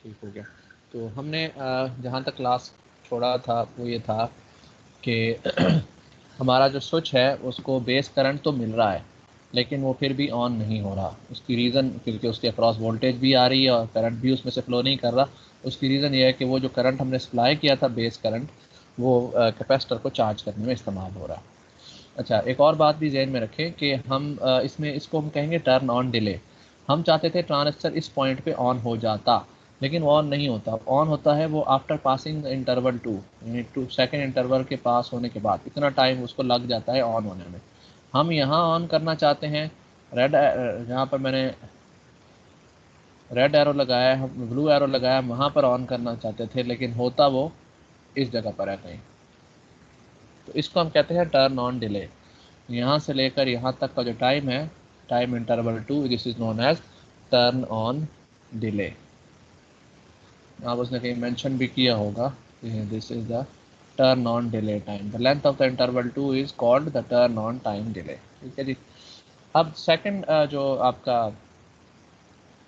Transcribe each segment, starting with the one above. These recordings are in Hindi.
ठीक हो गया। तो हमने जहाँ तक क्लास छोड़ा था वो ये था कि हमारा जो स्विच है उसको बेस करंट तो मिल रहा है, लेकिन वो फिर भी ऑन नहीं हो रहा। उसकी रीज़न क्योंकि उसके अक्रॉस वोल्टेज भी आ रही है और करंट भी उसमें से फ्लो नहीं कर रहा। उसकी रीज़न ये है कि वो जो करंट हमने सप्लाई किया था बेस करंट, वो कैपेसिटर को चार्ज करने में इस्तेमाल हो रहा है। अच्छा, एक और बात भी जहन में रखें कि हम इसमें इसको हम कहेंगे टर्न ऑन डिले। हम चाहते थे ट्रांजिस्टर इस पॉइंट पे ऑन हो जाता, लेकिन वो ऑन नहीं होता। ऑन होता है वो आफ्टर पासिंग इंटरवल 2, यानी 2 सेकेंड इंटरवल के पास होने के बाद इतना टाइम उसको लग जाता है ऑन होने में। हम यहाँ ऑन करना चाहते हैं, रेड जहाँ पर मैंने रेड एरो लगाया है, ब्लू एरो लगाया, वहाँ पर ऑन करना चाहते थे, लेकिन होता वो इस जगह पर है कहीं। तो इसको हम कहते हैं टर्न ऑन डिले। यहाँ से लेकर यहाँ तक का जो टाइम है, time interval 2, this is known as turn on delay. आप उसने कहीं मेंशन भी किया होगा, this is the turn on delay time. The length of the interval 2 is called the turn on time delay. ठीक है जी। अब सेकंड जो आपका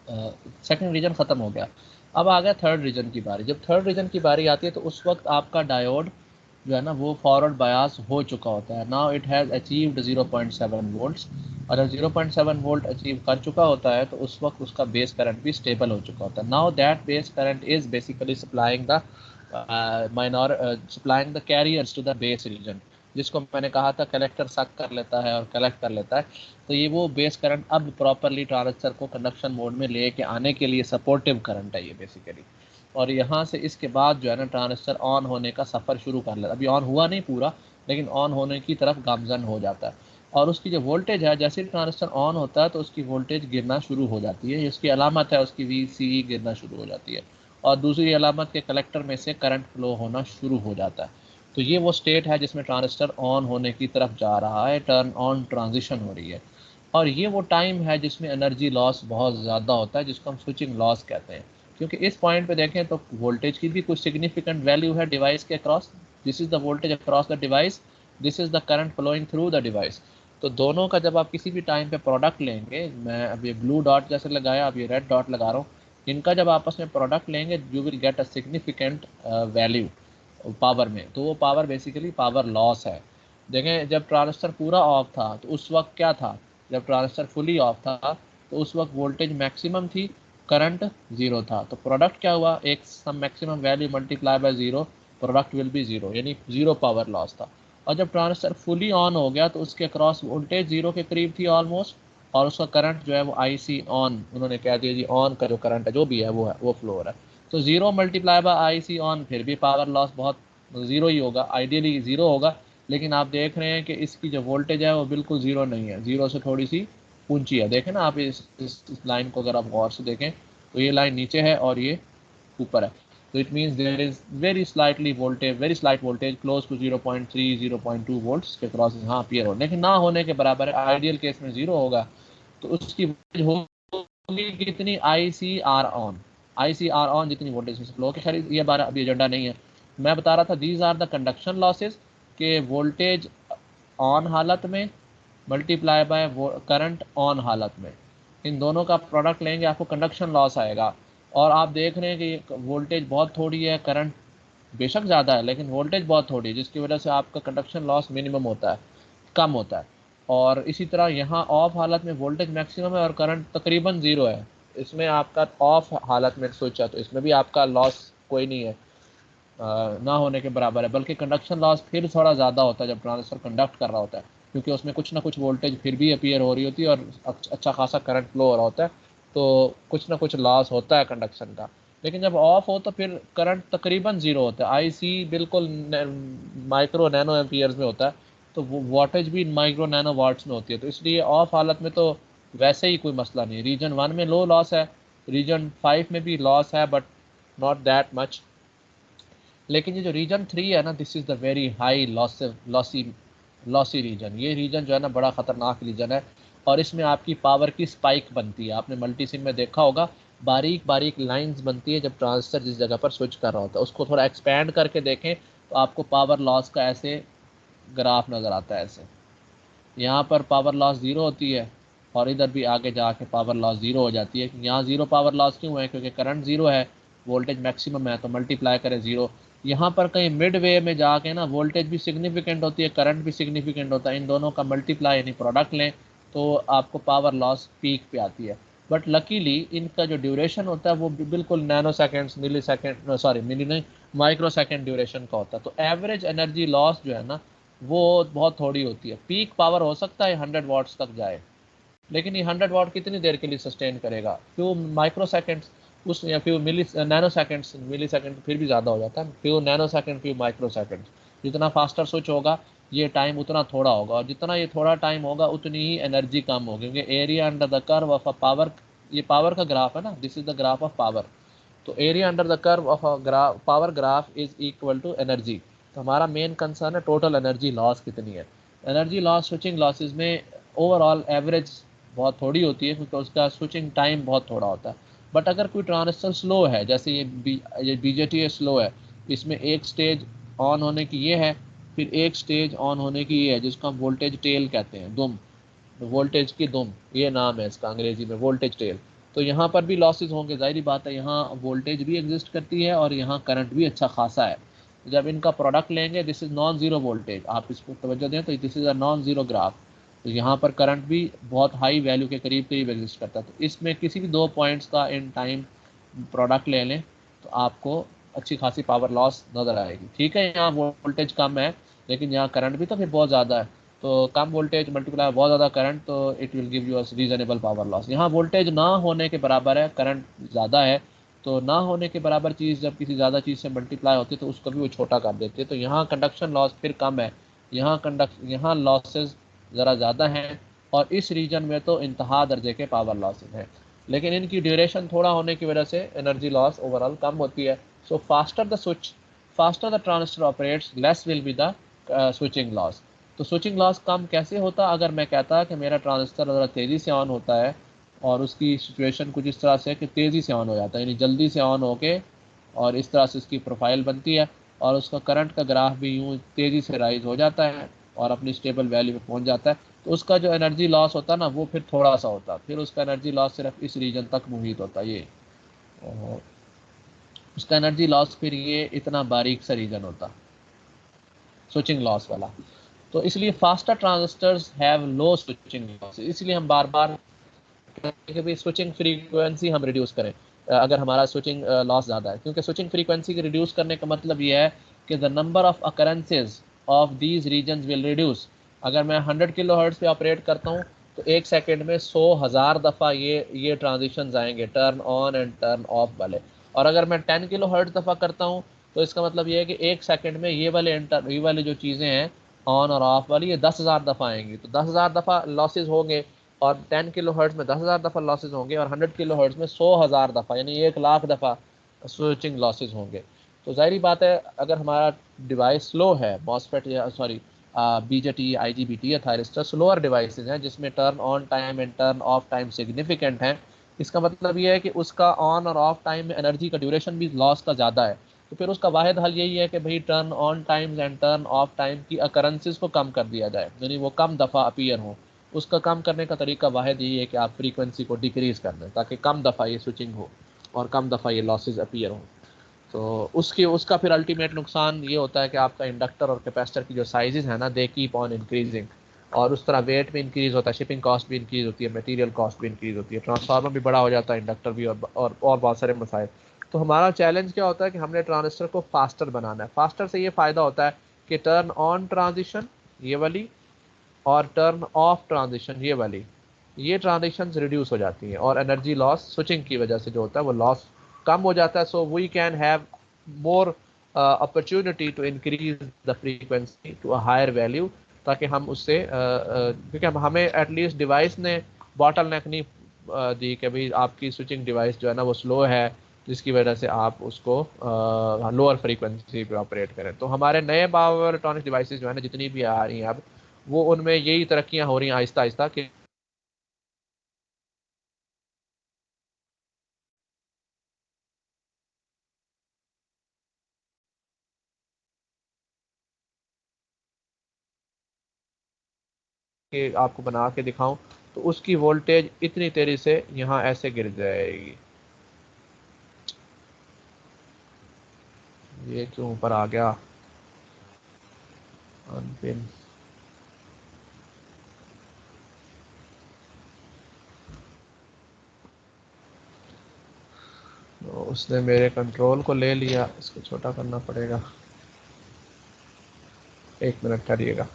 सेकंड रीजन ख़त्म हो गया। अब आ गया थर्ड रीजन की बारी। जब थर्ड रीजन की बारी आती है तो उस वक्त आपका डायोड जो है ना वो फॉरवर्ड बायास हो चुका होता है। Now it has achieved 0.7 volts, और जब 0.7 वोल्ट अचीव कर चुका होता है तो उस वक्त उसका बेस करंट भी स्टेबल हो चुका होता है। Now that base current is basically supplying the supplying the carriers to the base region, जिसको मैंने कहा था कलेक्टर सक कर लेता है और कलेक्ट कर लेता है। तो ये वो बेस करंट अब प्रॉपरली ट्रांजिस्टर को कंडक्शन मोड में लेके आने के लिए सपोर्टिव करंट है ये बेसिकली। और यहाँ से इसके बाद जो है ना ट्रांजिस्टर ऑन होने का सफ़र शुरू कर लेता है। अभी ऑन हुआ नहीं पूरा, लेकिन ऑन होने की तरफ गामजन हो जाता है। और उसकी जो वोल्टेज है, जैसे ही ट्रांजिस्टर ऑन होता है तो उसकी वोल्टेज गिरना शुरू हो जाती है। इसकी अलामत है उसकी VCE गिरना शुरू हो जाती है। और दूसरी अलामत के कलेक्टर में से करंट फ्लो होना शुरू हो जाता है। तो ये वो स्टेट है जिसमें ट्रांजिस्टर ऑन होने की तरफ जा रहा है, टर्न ऑन ट्रांजिशन हो रही है। और ये वो टाइम है जिसमें एनर्जी लॉस बहुत ज़्यादा होता है, जिसको हम स्विचिंग लॉस कहते हैं। क्योंकि इस पॉइंट पे देखें तो वोल्टेज की भी कुछ सिग्निफिकेंट वैल्यू है डिवाइस के across. This is the voltage across the device, this is the current flowing through the device. तो दोनों का जब आप किसी भी टाइम पे प्रोडक्ट लेंगे, मैं अब ये ब्लू डॉट जैसे लगाया, अब ये रेड डॉट लगा रहा हूँ, इनका जब आपस में प्रोडक्ट लेंगे you will get a significant value power में। तो वो पावर बेसिकली पावर लॉस है। देखें, जब ट्रांजिस्टर पूरा ऑफ था तो उस वक्त क्या था, जब ट्रांजिस्टर फुली ऑफ था तो उस वक्त वोल्टेज मैक्सिमम थी, करंट ज़ीरो था। तो प्रोडक्ट क्या हुआ, एक some maximum value multiply by zero, product will be zero, यानी ज़ीरो पावर लॉस था। और जब ट्रांजिस्टर फुली ऑन हो गया तो उसके क्रॉस वोल्टेज ज़ीरो के करीब थी ऑलमोस्ट, और उसका करंट जो है वो IC ऑन, उन्होंने कह दिया जी ऑन का जो करंट है जो भी है वो फ्लो हो रहा है। तो zero multiply by IC on, फिर भी पावर लॉस बहुत ज़ीरो ही होगा, आइडियली ज़ीरो होगा। लेकिन आप देख रहे हैं कि इसकी जो वोल्टेज है वो बिल्कुल ज़ीरो नहीं है, ज़ीरो से थोड़ी सी ऊंची है। देखें ना आप इस लाइन को अगर आप गौर से देखें तो ये लाइन नीचे है और ये ऊपर है। तो it means there is very slightly voltage, very slight voltage close to 0.3 0.2 volts के क्रॉस यहाँ अपीयर हो, लेकिन ना होने के बराबर है। आइडियल केस में ज़ीरो होगा तो उसकी वोल्टेज होगी कितनी, ICR ऑन जितनी वोल्टेज में फ्लो की। खैर ये हमारा अभी एजेंडा नहीं है। मैं बता रहा था these are the conduction losses के वोल्टेज ऑन हालत में मल्टीप्लाई बाय करंट ऑन हालत में, इन दोनों का प्रोडक्ट लेंगे आपको कंडक्शन लॉस आएगा। और आप देख रहे हैं कि वोल्टेज बहुत थोड़ी है, करंट बेशक ज़्यादा है लेकिन वोल्टेज बहुत थोड़ी है, जिसकी वजह से आपका कंडक्शन लॉस मिनिमम होता है, कम होता है। और इसी तरह यहाँ ऑफ हालत में वोल्टेज मैक्सिमम है और करंट तकरीबन ज़ीरो है। इसमें आपका ऑफ हालत में स्विच है तो इसमें भी आपका लॉस कोई नहीं है, ना होने के बराबर है, बल्कि कंडक्शन लॉस फिर थोड़ा ज़्यादा होता है जब ट्रांजिस्टर कंडक्ट कर रहा होता है, क्योंकि उसमें कुछ ना कुछ वोल्टेज फिर भी अपीयर हो रही होती है और अच्छा खासा करंट फ्लो हो रहा होता है। तो कुछ ना कुछ लॉस होता है कंडक्शन का। लेकिन जब ऑफ हो तो फिर करंट तकरीबन ज़ीरो होता है, IC बिल्कुल माइक्रो नैनो एम्पियर्स में होता है। तो वो वोल्टेज भी माइक्रो नैनो वाट्स में होती है। तो इसलिए ऑफ हालत में तो वैसे ही कोई मसला नहीं। रीजन 1 में लो लॉस है, रीजन 5 में भी लॉस है बट नॉट दैट मच। लेकिन ये जो रीजन 3 है ना, this is the very high lossy region. ये रीजन जो है ना बड़ा ख़तरनाक रीजन है और इसमें आपकी पावर की स्पाइक बनती है। आपने मल्टीसिम में देखा होगा बारीक बारीक लाइंस बनती है जब ट्रांजिस्टर जिस जगह पर स्विच कर रहा होता है। उसको थोड़ा एक्सपैंड करके देखें तो आपको पावर लॉस का ऐसे ग्राफ नज़र आता है। ऐसे यहाँ पर पावर लॉस ज़ीरो होती है और इधर भी आगे जाके पावर लॉस ज़ीरो हो जाती है। यहाँ ज़ीरो पावर लॉस क्यों है, क्योंकि करंट ज़ीरो है वोल्टेज मैक्सिमम है तो मल्टीप्लाई करें 0। यहाँ पर कहीं मिड वे में जाके ना वोल्टेज भी सिग्निफिकेंट होती है, करंट भी सिग्निफिकेंट होता है, इन दोनों का मल्टीप्लाई यानी प्रोडक्ट लें तो आपको पावर लॉस पीक पे आती है। बट लकीली इनका जो ड्यूरेशन होता है वो बिल्कुल नैनो सेकेंड्स, मिली सेकेंड, सॉरी मिली नहीं, माइक्रो सेकेंड ड्यूरेशन का होता है। तो एवरेज एनर्जी लॉस जो है ना वो बहुत थोड़ी होती है। पीक पावर हो सकता है 100 वाट्स तक जाए, लेकिन ये 100 वाट कितनी देर के लिए सस्टेन करेगा? फ्यू माइक्रो सेकेंड्स उस, या फ्यू मिली नैनो सेकेंड्स, मिली सेकेंड फिर भी ज़्यादा हो जाता है, few nano second, few micro second. जितना फास्टर स्विच होगा ये टाइम उतना थोड़ा होगा, और जितना ये थोड़ा टाइम होगा उतनी ही एनर्जी कम होगी, क्योंकि area under the curve of a power, ये पावर का ग्राफ है ना, this is the graph of power. तो area under the curve of a graph, power graph is equal to energy. तो हमारा मेन कंसर्न है टोटल एनर्जी लॉस कितनी है। एनर्जी लॉस स्विचिंग लॉसेज में ओवरऑल एवरेज बहुत थोड़ी होती है, क्योंकि उसका स्विचिंग टाइम बहुत थोड़ा होता है। बट अगर कोई ट्रांजिस्टर स्लो है, जैसे ये बीजेटी स्लो है, इसमें एक स्टेज ऑन होने की ये है, फिर एक स्टेज ऑन होने की ये है, जिसको हम वोल्टेज टेल कहते हैं, दुम, वोल्टेज की दुम, ये नाम है इसका अंग्रेजी में, वोल्टेज टेल। तो यहाँ पर भी लॉसेज होंगे, जाहिर बात है, यहाँ वोल्टेज भी एग्जिस्ट करती है और यहाँ करंट भी अच्छा खासा है। जब इनका प्रोडक्ट लेंगे, this is non zero voltage, आप इसको तवज्जो दें तो this is a non zero graph. तो यहाँ पर करंट भी बहुत हाई वैल्यू के करीब करीब एग्जिस्ट करता है। तो इसमें किसी भी दो पॉइंट्स का इन टाइम प्रोडक्ट ले लें तो आपको अच्छी खासी पावर लॉस नज़र आएगी। ठीक है, यहाँ वोल्टेज कम है लेकिन यहाँ करंट भी तो फिर बहुत ज़्यादा है, तो कम वोल्टेज मल्टीप्लाई बहुत ज़्यादा करंट, तो it will give you a reasonable power loss. यहाँ वोल्टेज ना होने के बराबर है, करंट ज़्यादा है, तो ना होने के बराबर चीज़ जब किसी ज़्यादा चीज़ से मल्टीप्लाई होती है तो उसको भी वो छोटा कर देते हैं। तो यहाँ कंडक्शन लॉस फिर कम है, यहाँ लॉसेज ज़रा ज़्यादा हैं, और इस रीजन में तो इंतहा दर्जे के पावर लॉसेज हैं। लेकिन इनकी ड्यूरेशन थोड़ा होने की वजह से एनर्जी लॉस ओवरऑल कम होती है। So faster the switch, faster the transistor operates, less will be the switching loss. तो स्विचिंग लॉस कम कैसे होता? अगर मैं कहता कि मेरा ट्रांजिस्टर ज़रा तेज़ी से ऑन होता है और उसकी सिचुएशन कुछ इस तरह से है कि तेज़ी से ऑन हो जाता है, यानी जल्दी से ऑन होके, और इस तरह से इसकी प्रोफाइल बनती है, और उसका करंट का ग्राफ भी यूँ तेज़ी से राइज हो जाता है और अपनी स्टेबल वैल्यू पे पहुंच जाता है, तो उसका जो एनर्जी लॉस होता है ना वो फिर थोड़ा सा होता है, फिर उसका एनर्जी लॉस सिर्फ इस रीजन तक मुहित होता है, ये उसका एनर्जी लॉस फिर ये इतना बारीक सा रीजन होता स्विचिंग लॉस वाला। तो इसलिए faster transistors have low switching loss, इसलिए हम बार बार कि भाई स्विचिंग फ्रीक्वेंसी हम रिड्यूस करें अगर हमारा स्विचिंग लॉस ज़्यादा है, क्योंकि स्विचिंग फ्रीक्वेंसी के रिड्यूस करने का मतलब ये है कि the number of occurrences of these regions will reduce. अगर मैं 100 किलो हर्ट्ज पे ऑपरेट करता हूँ तो एक सेकेंड में 100,000 दफ़ा ये ट्रांजिशन आएंगे, turn on and turn off वाले। और अगर मैं 10 किलो हर्ट्ज दफ़ा करता हूँ तो इसका मतलब ये है कि एक सेकेंड में ये वाले जो चीज़ें हैं ऑन और ऑफ वाली, ये 10,000 दफ़ा आएंगी, तो 10,000 दफ़ा लॉसेज होंगे। और 10 किलो हर्ट्ज में 10,000 दफ़ा लॉसेज होंगे, और 100 किलो हर्ट्ज में 100,000 दफ़ा, यानी 1 लाख दफ़ा स्विचिंग लॉसेज होंगे। तो जाहिर बात है अगर हमारा डिवाइस स्लो है, मॉसफेट या सॉरी बीजेटी, आईजीबीटी या थायरिस्टर स्लोअर डिवाइसेज हैं जिसमें turn on time and turn off time significant हैं, इसका मतलब ये है कि उसका ऑन और ऑफ टाइम में एनर्जी का ड्यूरेशन भी लॉस का ज़्यादा है। तो फिर उसका वाहिद हल यही है कि भाई turn on times and turn off time की अकरेंसेस को कम कर दिया जाए, यानी वो कम दफ़ा अपीयर हो। उसका कम करने का तरीका वाहिद यही है कि आप फ्रीक्वेंसी को डिक्रीज़ कर दें ताकि कम दफ़ा ये स्विचिंग हो और कम दफ़ा ये लॉसेज अपीयर हो। तो उसका फिर अल्टीमेट नुकसान ये होता है कि आपका इंडक्टर और कैपेसिटर की जो साइजेस हैं ना, दे कीप ऑन इंक्रीजिंग, और उस तरह वेट भी इंक्रीज़ होता है, शिपिंग कॉस्ट भी इंक्रीज़ होती है, मटेरियल कॉस्ट भी इंक्रीज़ होती है, ट्रांसफार्मर भी बड़ा हो जाता है, इंडक्टर भी, और बहुत सारे मसाइल। तो हमारा चैलेंज क्या होता है कि हमने ट्रांजिस्टर को फास्टर बनाना है। फास्टर से ये फ़ायदा होता है कि टर्न ऑन ट्रांजिशन ये वाली और टर्न ऑफ ट्रांजिशन ये ट्रांजिशन रिड्यूस हो जाती हैं, और एनर्जी लॉस स्विचिंग की वजह से जो होता है वो लॉस कम हो जाता है। So we can have more opportunity to increase the frequency to a higher value, ताकि हम उससे क्योंकि हमें एटलीस्ट डिवाइस ने बॉटल नेक नहीं दी कि भाई आपकी स्विचिंग डिवाइस जो है ना वो स्लो है, जिसकी वजह से आप उसको लोअर फ्रीक्वेंसी पे ऑपरेट करें। तो हमारे नए पावर इलेक्ट्रॉनिक डिवाइसेस जो है ना जितनी भी आ रही हैं अब, वो उनमें यही तरक्कियां हो रही हैं आहिस्ता आहिस्ता कि आपको बना के दिखाऊं तो उसकी वोल्टेज इतनी तेजी से यहाँ ऐसे गिर जाएगी। ये क्यों ऊपर आ गया, अनपिन। तो उसने मेरे कंट्रोल को ले लिया, इसको छोटा करना पड़ेगा। 1 मिनट ठहरिएगा।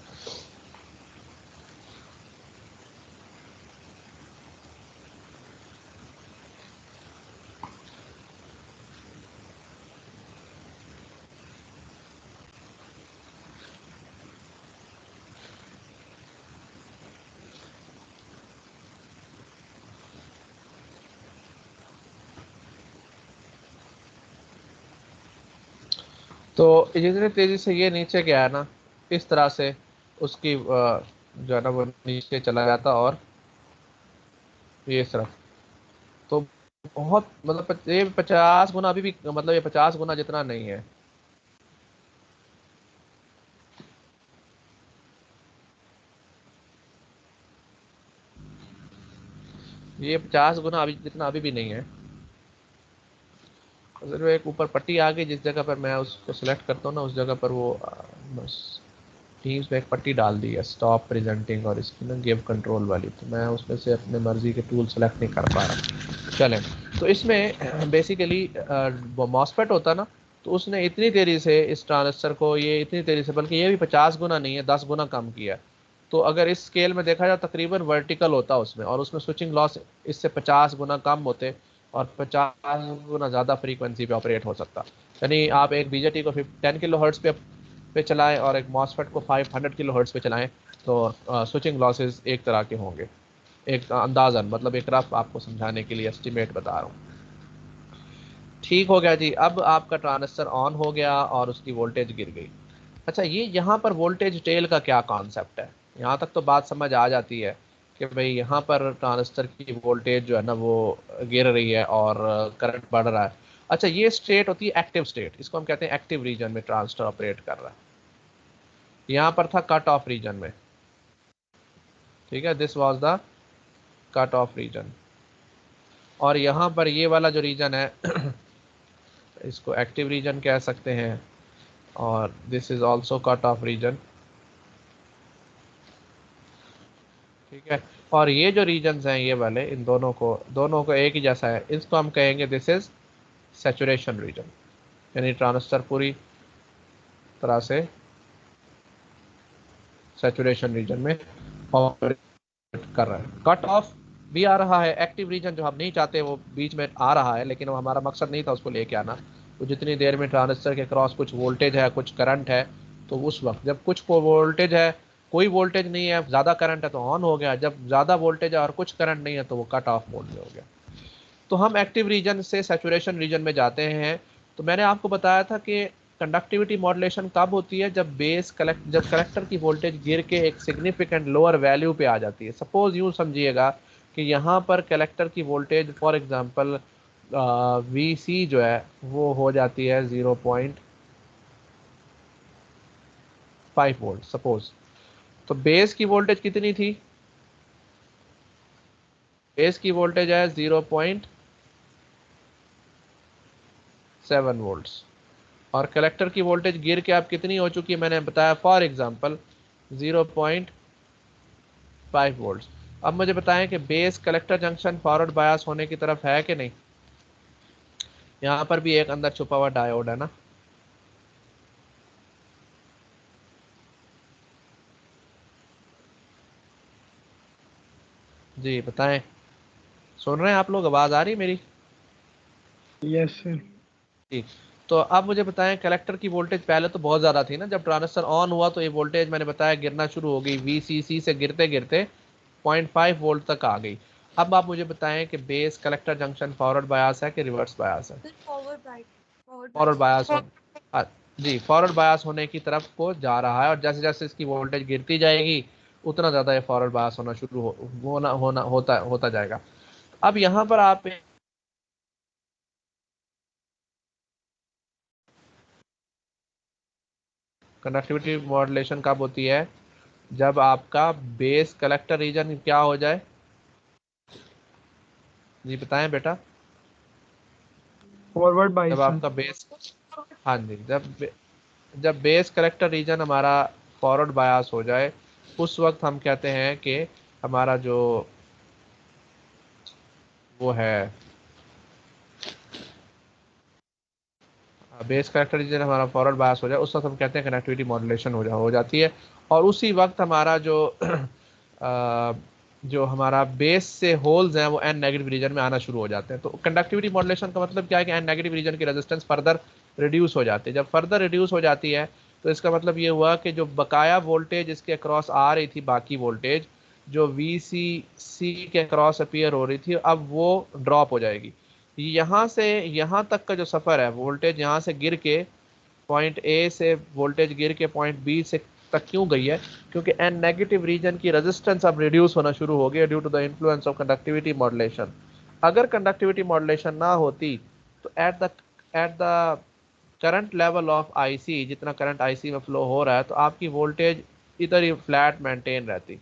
तो जितनी तेजी से ये नीचे गया है ना, इस तरह से उसकी जो है ना वो नीचे चला जाता, और ये इस तरफ। तो बहुत मतलब ये 50 गुना अभी भी, मतलब ये 50 गुना जितना नहीं है। ये 50 गुना अभी जितना अभी भी नहीं है। सिर्फ एक ऊपर पट्टी आ गई, जिस जगह पर मैं उसको सिलेक्ट करता हूँ ना, उस जगह पर वो बस टीम्स में एक पट्टी डाल दी है, स्टॉप प्रेजेंटिंग, और इसकी ना गिव कंट्रोल वाली। तो मैं उसमें से अपने मर्जी के टूल सेलेक्ट नहीं कर पा रहा। चलें, तो इसमें बेसिकली वो मॉसफेट होता ना, तो उसने इतनी तेज़ी से इस ट्रांजिस्टर को, ये इतनी तेज़ी से, बल्कि ये भी 50 गुना नहीं है, 10 गुना कम किया है। तो अगर इस स्केल में देखा जाए तकरीबन वर्टिकल होता उसमें, और उसमें स्विचिंग लॉस इससे 50 गुना कम होते, और 50 गुना ज़्यादा फ्रीक्वेंसी पे ऑपरेट हो सकता। यानी आप एक बीजेटी को 10 किलो हर्ट्ज पे चलाएं और एक मॉसफेट को 500 किलो हर्ट्ज पे चलाएं, तो स्विचिंग लॉसेस एक तरह के होंगे। एक अंदाज़न, मतलब एक रफ आपको समझाने के लिए एस्टिमेट बता रहा हूँ। ठीक हो गया जी। अब आपका ट्रांजिस्टर ऑन हो गया और उसकी वोल्टेज गिर गई। अच्छा, ये यहाँ पर वोल्टेज टेल का क्या कॉन्सेप्ट है? यहाँ तक तो बात समझ आ जाती है कि भाई यहाँ पर ट्रांजिस्टर की वोल्टेज जो है ना वो गिर रही है और करंट बढ़ रहा है। अच्छा, ये स्टेट होती है एक्टिव स्टेट, इसको हम कहते हैं एक्टिव रीजन में ट्रांजिस्टर ऑपरेट कर रहा है। यहाँ पर था कट ऑफ रीजन में, ठीक है, this was the cut off region. और यहाँ पर ये वाला जो रीजन है इसको एक्टिव रीजन कह सकते हैं, और this is also cut off region, ठीक है। और ये जो रीजन्स हैं ये वाले, इन दोनों को एक ही जैसा है, इसको हम कहेंगे दिस इज सैचुरेशन रीजन। यानी ट्रांजिस्टर पूरी तरह से सैचुरेशन रीजन में ऑपरेट कर रहा है। कट ऑफ भी आ रहा है, एक्टिव रीजन जो हम नहीं चाहते वो बीच में आ रहा है, लेकिन वो हमारा मकसद नहीं था उसको लेके आना। तो जितनी देर में ट्रांजिस्टर के क्रॉस कुछ वोल्टेज है, कुछ करंट है, तो उस वक्त जब कुछ को वोल्टेज है, कोई वोल्टेज नहीं है, ज़्यादा करंट है तो ऑन हो गया, जब ज़्यादा वोल्टेज है और कुछ करंट नहीं है तो वो कट ऑफ मोड में हो गया। तो हम एक्टिव रीजन से सैचुरेशन रीजन में जाते हैं। तो मैंने आपको बताया था कि कंडक्टिविटी मॉड्यूलेशन कब होती है, जब कलेक्टर की वोल्टेज गिर के एक सिग्निफिकेंट लोअर वैल्यू पे आ जाती है। सपोज यूँ समझिएगा कि यहाँ पर कलेक्टर की वोल्टेज फॉर एग्जांपल वी सी जो है वो हो जाती है 0.5 वोल्ट सपोज। तो बेस की वोल्टेज कितनी थी? बेस की वोल्टेज है 0.7 वोल्ट, और कलेक्टर की वोल्टेज गिर के अब कितनी हो चुकी है मैंने बताया, फॉर एग्जांपल 0.5 वोल्ट। अब मुझे बताएं कि base collector junction forward bias होने की तरफ है कि नहीं? यहाँ पर भी एक अंदर छुपा हुआ डायोड है ना। जी बताएं, सुन रहे हैं आप लोग? आवाज आ रही है मेरी? Yes sir. ठीक। तो अब मुझे बताएं, कलेक्टर की वोल्टेज पहले तो बहुत ज़्यादा थी ना, जब ट्रांजिस्टर ऑन हुआ तो ये वोल्टेज मैंने बताया गिरना शुरू हो गई, वीसीसी से गिरते गिरते 0.5 वोल्ट तक आ गई। अब आप मुझे बताएं कि base collector junction forward bias है कि रिवर्स बायस है? फॉरवर्ड बायस हो, हाँ, जी फॉरवर्ड बायस होने की तरफ को जा रहा है, और जैसे जैसे इसकी वोल्टेज गिरती जाएगी उतना ज़्यादा ये फॉरवर्ड बायस होना शुरू होना होना होता होता जाएगा। अब यहाँ पर आप कंडक्टिविटी मॉड्यूलेशन कब होती है? जब आपका बेस कलेक्टर रीजन क्या हो जाए? जी बताएं बेटा। फॉरवर्ड जब बाइस सर। आपका बेस हाँ जी, जब बेस करेक्टर रीजन हमारा फॉरवर्ड बायास हो जाए, उस वक्त हम कहते हैं कि हमारा जो वो है बेस करेक्टर रीजन हमारा फॉरवर्ड बायस हो जाए, उस वक्त हम कहते हैं कनेक्टिविटी मॉड्यूलेशन हो जाती है। और उसी वक्त हमारा जो जो हमारा बेस से होल्स हैं वो एन नेगेटिव रीजन में आना शुरू हो जाते हैं। तो कंडक्टिविटी मॉड्यूलेशन का मतलब क्या है कि एन नेगेटिव रीजन की रेजिस्टेंस फर्दर रिड्यूस हो जाती है। जब फर्दर रिड्यूस हो जाती है तो इसका मतलब ये हुआ कि जो बकाया वोल्टेज इसके अक्रॉस आ रही थी, बाकी वोल्टेज जो वी सी के अक्रॉस अपीयर हो रही थी, अब वो ड्रॉप हो जाएगी। यहाँ से यहाँ तक का जो सफ़र है, वोल्टेज यहाँ से गिर के पॉइंट ए से वोल्टेज गिर के पॉइंट बी से तक क्यों गई है? क्योंकि एन नेगेटिव रीजन की रेजिस्टेंस अब रिड्यूस होना शुरू हो गई due to the influence of conductivity modulation. अगर कंडक्टिविटी मॉड्यूलेशन ना होती तो at the current level of IC, जितना करंट आईसी में फ्लो हो रहा है, तो आपकी वोल्टेज इधर ही फ्लैट मेंटेन रहती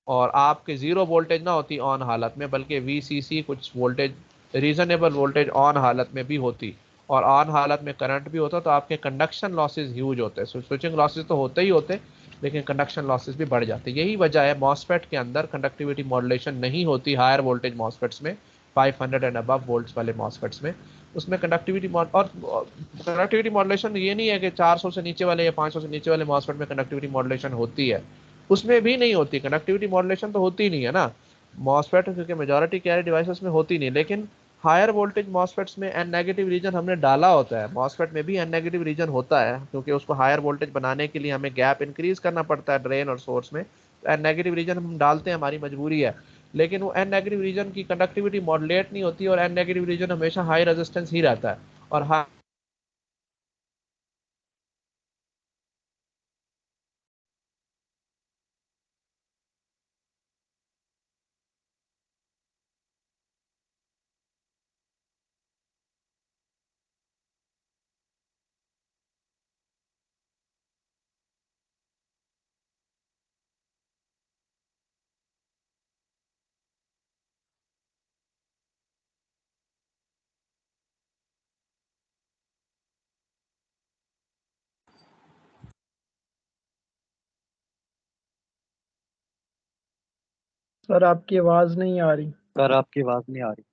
और आपके जीरो वोल्टेज ना होती ऑन हालत में, बल्कि वीसीसी कुछ वोल्टेज, रीजनेबल वोल्टेज ऑन हालत में भी होती और ऑन हालत में करंट भी होता, तो आपके कंडक्शन लॉसेज ह्यूज होते हैं। स्विचिंग लॉसेज तो होते ही होते, लेकिन कंडक्शन लॉसेज भी बढ़ जाते। यही वजह है मॉसफेट के अंदर कंडक्टिविटी मॉड्यूलेशन नहीं होती हायर वोल्टेज मॉसफेट्स में, 500 एंड अबव वोल्ट्स वाले मॉसफेट्स में। उसमें कंडक्टिविटी और कंडक्टिविटी मॉड्यूलेशन ये नहीं है कि 400 से नीचे वाले या 500 से नीचे वाले मॉसफेट में कंडक्टिविटी मॉड्यूलेशन होती है, उसमें भी नहीं होती। कनेक्टिविटी मॉड्यूलेशन तो होती नहीं है ना मॉसफेट, क्योंकि मेजोरिटी कैरी डिवाइसेस में होती नहीं। लेकिन हायर वोल्टेज मॉसफेट्स में एन नेगेटिव रीजन हमने डाला होता है, मॉसफेट में भी एन नेगेटिव रीजन होता है, क्योंकि उसको हायर वोल्टेज बनाने के लिए हमें गैप इंक्रीज करना पड़ता है ड्रेन और सोर्स में। तो एन नेगेटिव रीजन हम डालते हैं, हमारी मजबूरी है। लेकिन वो एन नेगेटिव रीजन की कंडक्टिविटी मॉडुलेट नहीं होती और एन नेगेटिव रीजन हमेशा हाई रेजिस्टेंस ही रहता है। और सर आपकी आवाज नहीं आ रही। सर आपकी आवाज नहीं आ रही।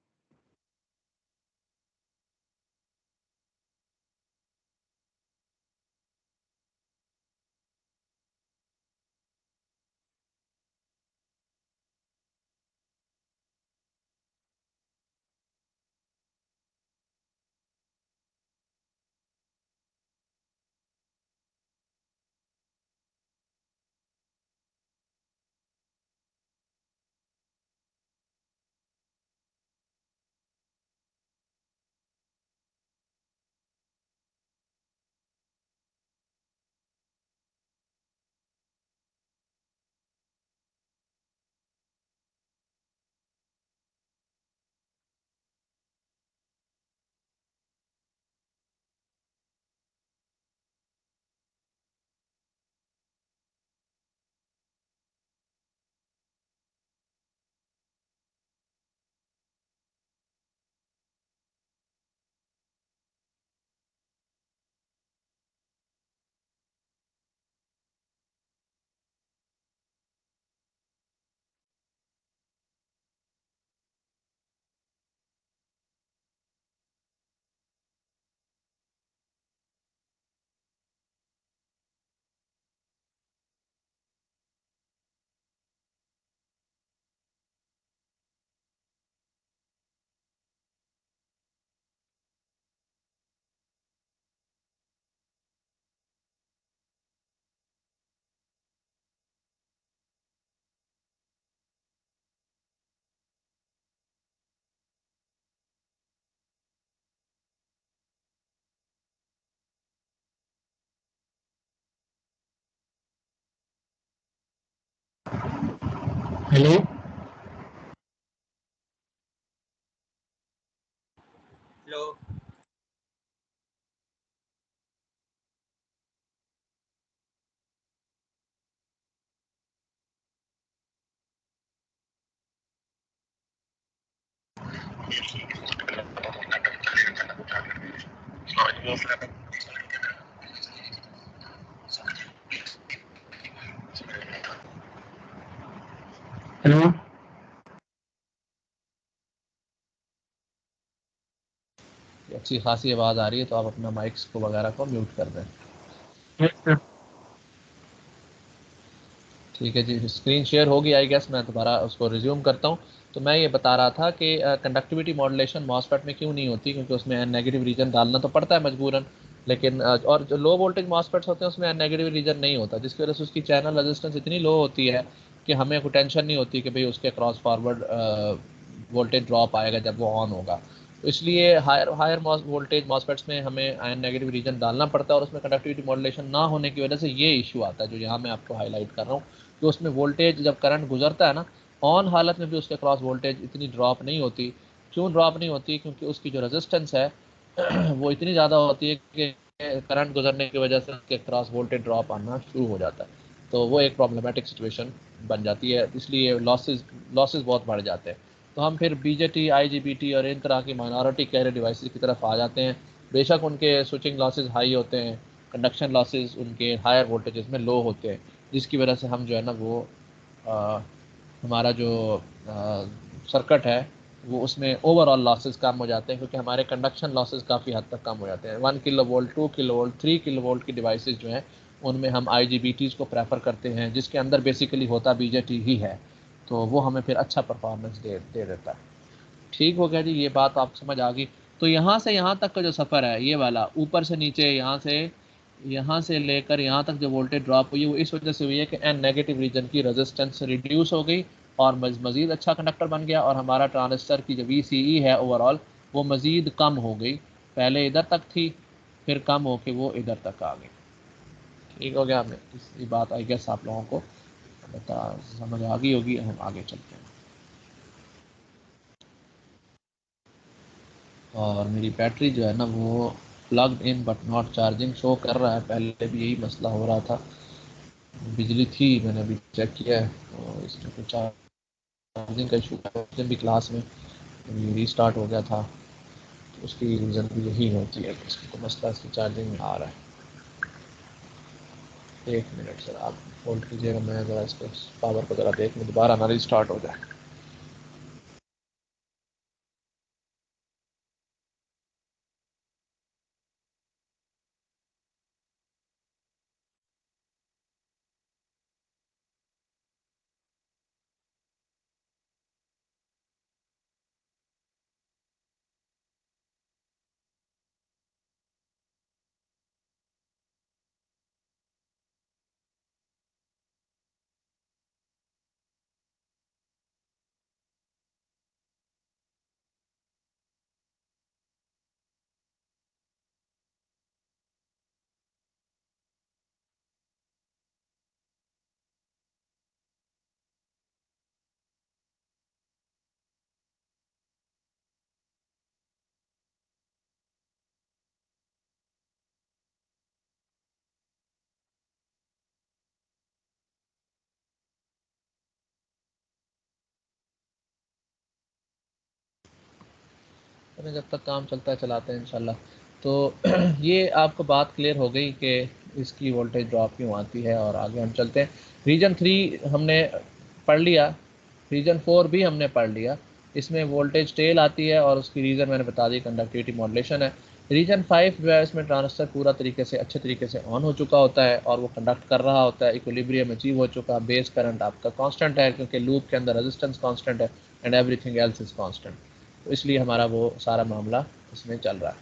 हेलो। हेलो। हेलो अच्छी खासी आवाज़ आ रही है, तो आप अपना माइक्स को वगैरह को म्यूट कर दें। Yes sir. ठीक है जी, स्क्रीन शेयर होगी आई गेस, मैं दोबारा उसको रिज्यूम करता हूँ। तो मैं ये बता रहा था कि कंडक्टिविटी मॉड्यूलेशन मॉसफेट में क्यों नहीं होती, क्योंकि उसमें एन नेगेटिव रीजन डालना तो पड़ता है मजबूरन, लेकिन और जो लो वोल्टेज मॉसफेट्स होते हैं उसमें एन नेगेटिव रीजन नहीं होता, जिसकी वजह से उसकी चैनल रेजिस्टेंस इतनी लो होती है कि हमें कोई टेंशन नहीं होती कि भाई उसके क्रॉस फॉरवर्ड वोल्टेज ड्रॉप आएगा जब वो ऑन होगा। तो इसलिए हायर हायर वोल्टेज मॉसफेट्स में हमें आयन नेगेटिव रीजन डालना पड़ता है, और उसमें कंडक्टिविटी मॉड्यूलेशन ना होने की वजह से ये इशू आता है जो यहाँ मैं आपको हाईलाइट कर रहा हूँ, कि उसमें वोल्टेज जब करंट गुजरता है ना, ऑन हालत में भी उसके क्रॉस वोल्टेज इतनी ड्रॉप नहीं होती। क्यों ड्रॉप नहीं होती? क्योंकि उसकी जो रेजिस्टेंस है वो इतनी ज़्यादा होती है कि करंट गुजरने की वजह से उसके क्रॉस वोल्टेज ड्रॉप आना शुरू हो जाता है। तो वो एक प्रॉब्लमेटिक सिचुएशन बन जाती है, इसलिए लॉसेस बहुत बढ़ जाते हैं। तो हम फिर बीजेटी, आईजीबीटी और इन तरह की माइनॉरिटी कैरियर डिवाइसेस की तरफ आ जाते हैं। बेशक उनके स्विचिंग लॉसेस हाई होते हैं, कंडक्शन लॉसेस उनके हायर वोल्टेजेस में लो होते हैं, जिसकी वजह से हम जो है ना वो आ, हमारा जो सर्किट है वो उसमें ओवरऑल लॉसेस कम हो जाते हैं, क्योंकि हमारे कंडक्शन लॉसेस काफ़ी हद तक कम हो जाते हैं। 1 kilo volt, 2 kilo volt, 3 kilo volt की डिवाइसेस जो हैं उनमें हम IGBTs को प्रेफर करते हैं, जिसके अंदर बेसिकली होता BJT ही है, तो वो हमें फिर अच्छा परफॉर्मेंस दे देता है। ठीक हो गया जी, ये बात आप समझ आ गई। तो यहाँ से यहाँ तक का जो सफ़र है ये वाला, ऊपर से नीचे, यहाँ से लेकर यहाँ तक जो वोल्टेज ड्रॉप हुई है वो इस वजह से हुई है कि एन नेगेटिव रीजन की रेजिस्टेंस रिड्यूस हो गई और मज़ीद अच्छा कंडक्टर बन गया, और हमारा ट्रांजिस्टर की जो VCE है ओवरऑल वो मज़ीद कम हो गई। पहले इधर तक थी, फिर कम होके वो इधर तक आ गई। ठीक हो गया, आपने इसी बात आई गेस आप लोगों को बता समझ आ गई होगी। हम आगे चलते हैं। और मेरी बैटरी जो है ना वो plugged in but not charging show कर रहा है, पहले भी यही मसला हो रहा था। बिजली थी, मैंने अभी चेक किया है, तो इसमें कुछ चार्जिंग का इशू है। जब भी क्लास में रीस्टार्ट हो गया था, तो उसकी रीज़न भी यही होती है कि इसको मसला इसकी चार्जिंग में आ रहा है। 1 मिनट सर आप होल्ड कीजिएगा, मैं ज़रा इसको पावर को ज़रा देख लूँ, दोबारा ना रीस्टार्ट हो जाए। अरे जब तक काम चलता है चलाते हैं इंशाल्लाह। तो ये आपको बात क्लियर हो गई कि इसकी वोल्टेज ड्रॉप क्यों आती है, और आगे हम चलते हैं। रीजन 3 हमने पढ़ लिया, रीजन 4 भी हमने पढ़ लिया। इसमें वोल्टेज टेल आती है और उसकी रीज़न मैंने बता दी, कंडक्टिविटी मॉड्यूलेशन है। रीजन 5 जो है इसमें ट्रांजिस्टर पूरा तरीके से अच्छे तरीके से ऑन हो चुका होता है और वो कंडक्ट कर रहा होता है, इक्विलिब्रियम अचीव हो चुका, बेस करंट आपका कांस्टेंट है क्योंकि लूप के अंदर रेजिस्टेंस कांस्टेंट है and everything else is constant. तो इसलिए हमारा वो सारा मामला इसमें चल रहा है।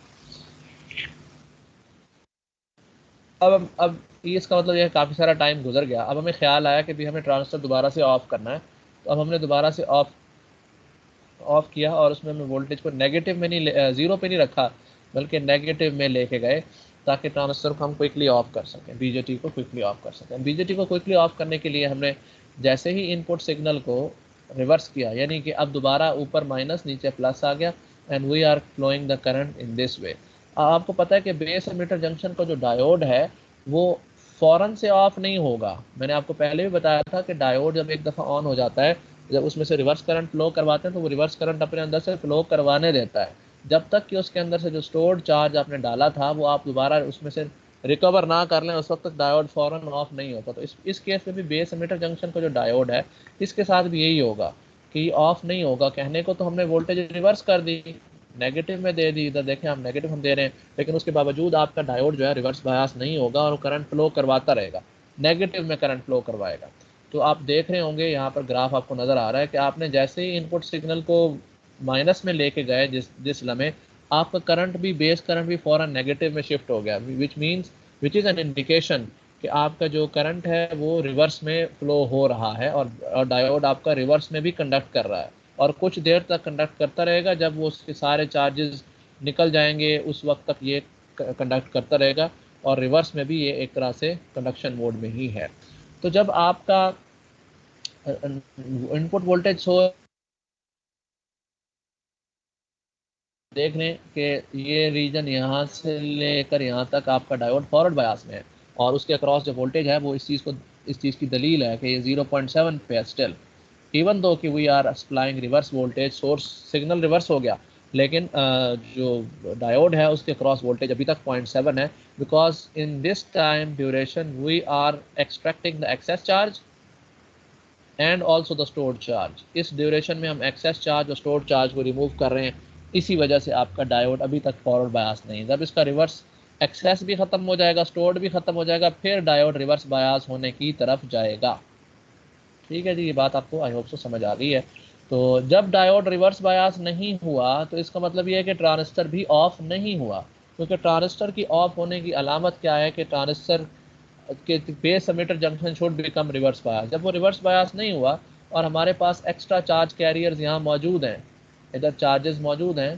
अब ये इसका मतलब यह काफ़ी सारा टाइम गुजर गया, अब हमें ख्याल आया कि भी हमें ट्रांजिस्टर दोबारा से ऑफ़ करना है। तो अब हमने दोबारा से ऑफ़ किया और उसमें हमने वोल्टेज को नेगेटिव में नहीं, ज़ीरो पे नहीं रखा, बल्कि नेगेटिव में लेके गए, ताकि ट्रांजिस्टर को हम क्विकली ऑफ़ कर सकें, बीजेटी को क्विकली ऑफ़ कर सकें। बीजेटी को क्विकली ऑफ़ करने के लिए हमने जैसे ही इनपुट सिग्नल को रिवर्स किया, यानी कि अब दोबारा ऊपर माइनस नीचे प्लस आ गया, and we are flowing the current in this way. आपको पता है कि बेस एमिटर जंक्शन का जो डायोड है वो फ़ौरन से ऑफ नहीं होगा। मैंने आपको पहले भी बताया था कि डायोड जब एक दफ़ा ऑन हो जाता है, जब उसमें से रिवर्स करंट फ्लो करवाते हैं तो वो रिवर्स करंट अपने अंदर से फ्लो करवाने देता है, जब तक कि उसके अंदर से जो स्टोर्ड चार्ज आपने डाला था वो आप दोबारा उसमें से रिकवर ना कर लें, उस वक्त तक डायोड फौरन ऑफ नहीं होता। तो इस केस में भी बेस एमिटर जंक्शन का जो डायोड है इसके साथ भी यही होगा कि ऑफ नहीं होगा। कहने को तो हमने वोल्टेज रिवर्स कर दी, नेगेटिव में दे दी, इधर देखें हम नेगेटिव हम दे रहे हैं, लेकिन उसके बावजूद आपका डायोड जो है रिवर्स बायस नहीं होगा और वो करंट फ्लो करवाता रहेगा, नेगेटिव में करंट फ्लो करवाएगा। तो आप देख रहे होंगे यहाँ पर ग्राफ आपको नज़र आ रहा है कि आपने जैसे ही इनपुट सिग्नल को माइनस में लेके गए जिस लम्हे, आपका करंट भी, बेस करंट भी फौरन नेगेटिव में शिफ्ट हो गया, विच इज़ एन इंडिकेशन कि आपका जो करंट है वो रिवर्स में फ्लो हो रहा है और डायोड आपका रिवर्स में भी कंडक्ट कर रहा है और कुछ देर तक कंडक्ट करता रहेगा। जब वो उसके सारे चार्जेस निकल जाएंगे उस वक्त तक ये कंडक्ट करता रहेगा और रिवर्स में भी ये एक तरह से कंडक्शन मोड में ही है। तो जब आपका इनपुट वोल्टेज सोर्स देख रहे हैं कि ये रीजन यहाँ से लेकर यहाँ तक आपका डायोड फॉरवर्ड बायस में है और उसके अक्रॉस जो वोल्टेज है वो इस चीज़ की दलील है कि ये 0.7 पे है स्टिल, इवन दो कि we are supplying reverse voltage, source signal reverse हो गया, लेकिन जो डायोड है उसके क्रॉस वोल्टेज अभी तक 0.7 है, because in this time duration we are extracting the excess charge and also the stored charge. इस ड्यूरेशन में हम एक्सेस चार्ज और स्टोर्ड चार्ज को रिमूव कर रहे हैं, इसी वजह से आपका डायोड अभी तक फॉरवर्ड बायस नहीं। जब इसका रिवर्स एक्सेस भी ख़त्म हो जाएगा, स्टोर्ड भी ख़त्म हो जाएगा, फिर डायोड रिवर्स बायस होने की तरफ जाएगा। ठीक है जी, ये बात आपको आई होप से समझ आ गई है। तो जब डायोड रिवर्स बायस नहीं हुआ तो इसका मतलब ये है कि ट्रांजिस्टर भी ऑफ नहीं हुआ, क्योंकि ट्रांजिस्टर की ऑफ होने की अलामत क्या है कि ट्रांजिस्टर के base emitter junction should become reverse bias. जब वो रिवर्स बायस नहीं हुआ और हमारे पास एक्स्ट्रा चार्ज कैरियर्स यहाँ मौजूद हैं, इधर चार्जेस मौजूद हैं,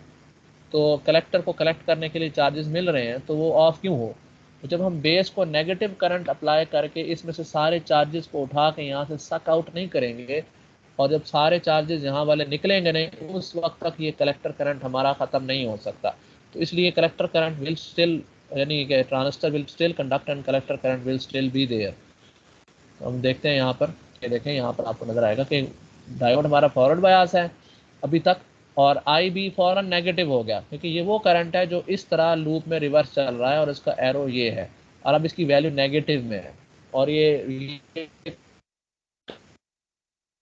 तो कलेक्टर को कलेक्ट करने के लिए चार्जेस मिल रहे हैं, तो वो ऑफ क्यों हो? तो जब हम बेस को नेगेटिव करंट अप्लाई करके इसमें से सारे चार्जेस को उठा के यहाँ से सक आउट नहीं करेंगे और जब सारे चार्जेस यहाँ वाले निकलेंगे नहीं, उस वक्त तक ये कलेक्टर करंट हमारा ख़त्म नहीं हो सकता। तो इसलिए कलेक्टर करंट विल स्टिल, यानी कि transistor will still conduct and collector current will still be there. तो हम देखते हैं यहाँ पर, ये देखें यहाँ पर आपको नज़र आएगा कि डायोड हमारा फॉरवर्ड बायस है अभी तक और आई बी फौरन नेगेटिव हो गया, क्योंकि ये वो करंट है जो इस तरह लूप में रिवर्स चल रहा है और इसका एरो ये है और अब इसकी वैल्यू नेगेटिव में है और ये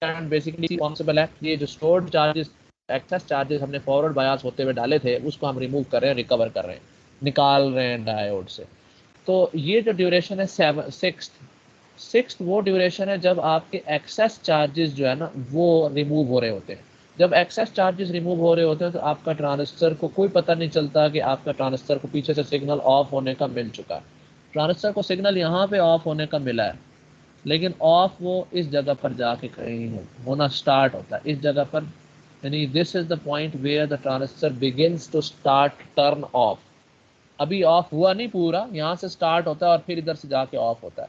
करंट बेसिकली रिस्पॉन्सिबल है। ये जो स्टोर्ड चार्जेस, एक्सेस चार्जेस हमने फॉरवर्ड बायस होते हुए डाले थे, उसको हम रिमूव कर रहे हैं, रिकवर कर रहे हैं, निकाल रहे हैं डायोड से। तो ये जो ड्यूरेशन है सिक्स्थ वो ड्यूरेशन है जब आपके एक्सेस चार्जेस जो है ना वो रिमूव हो रहे होते हैं। जब एक्सेस चार्जेस रिमूव हो रहे होते हैं तो आपका ट्रांजिस्टर को कोई पता नहीं चलता कि आपका ट्रांजिस्टर को पीछे से सिग्नल ऑफ होने का मिल चुका है। ट्रांजिस्टर को सिग्नल यहाँ पे ऑफ होने का मिला है, लेकिन ऑफ वो इस जगह पर जाके कहीं होना स्टार्ट होता है, इस जगह पर, यानी this is the point where the transistor begins to start turn off. अभी ऑफ हुआ नहीं पूरा, यहाँ से स्टार्ट होता है और फिर इधर से जाके ऑफ होता है।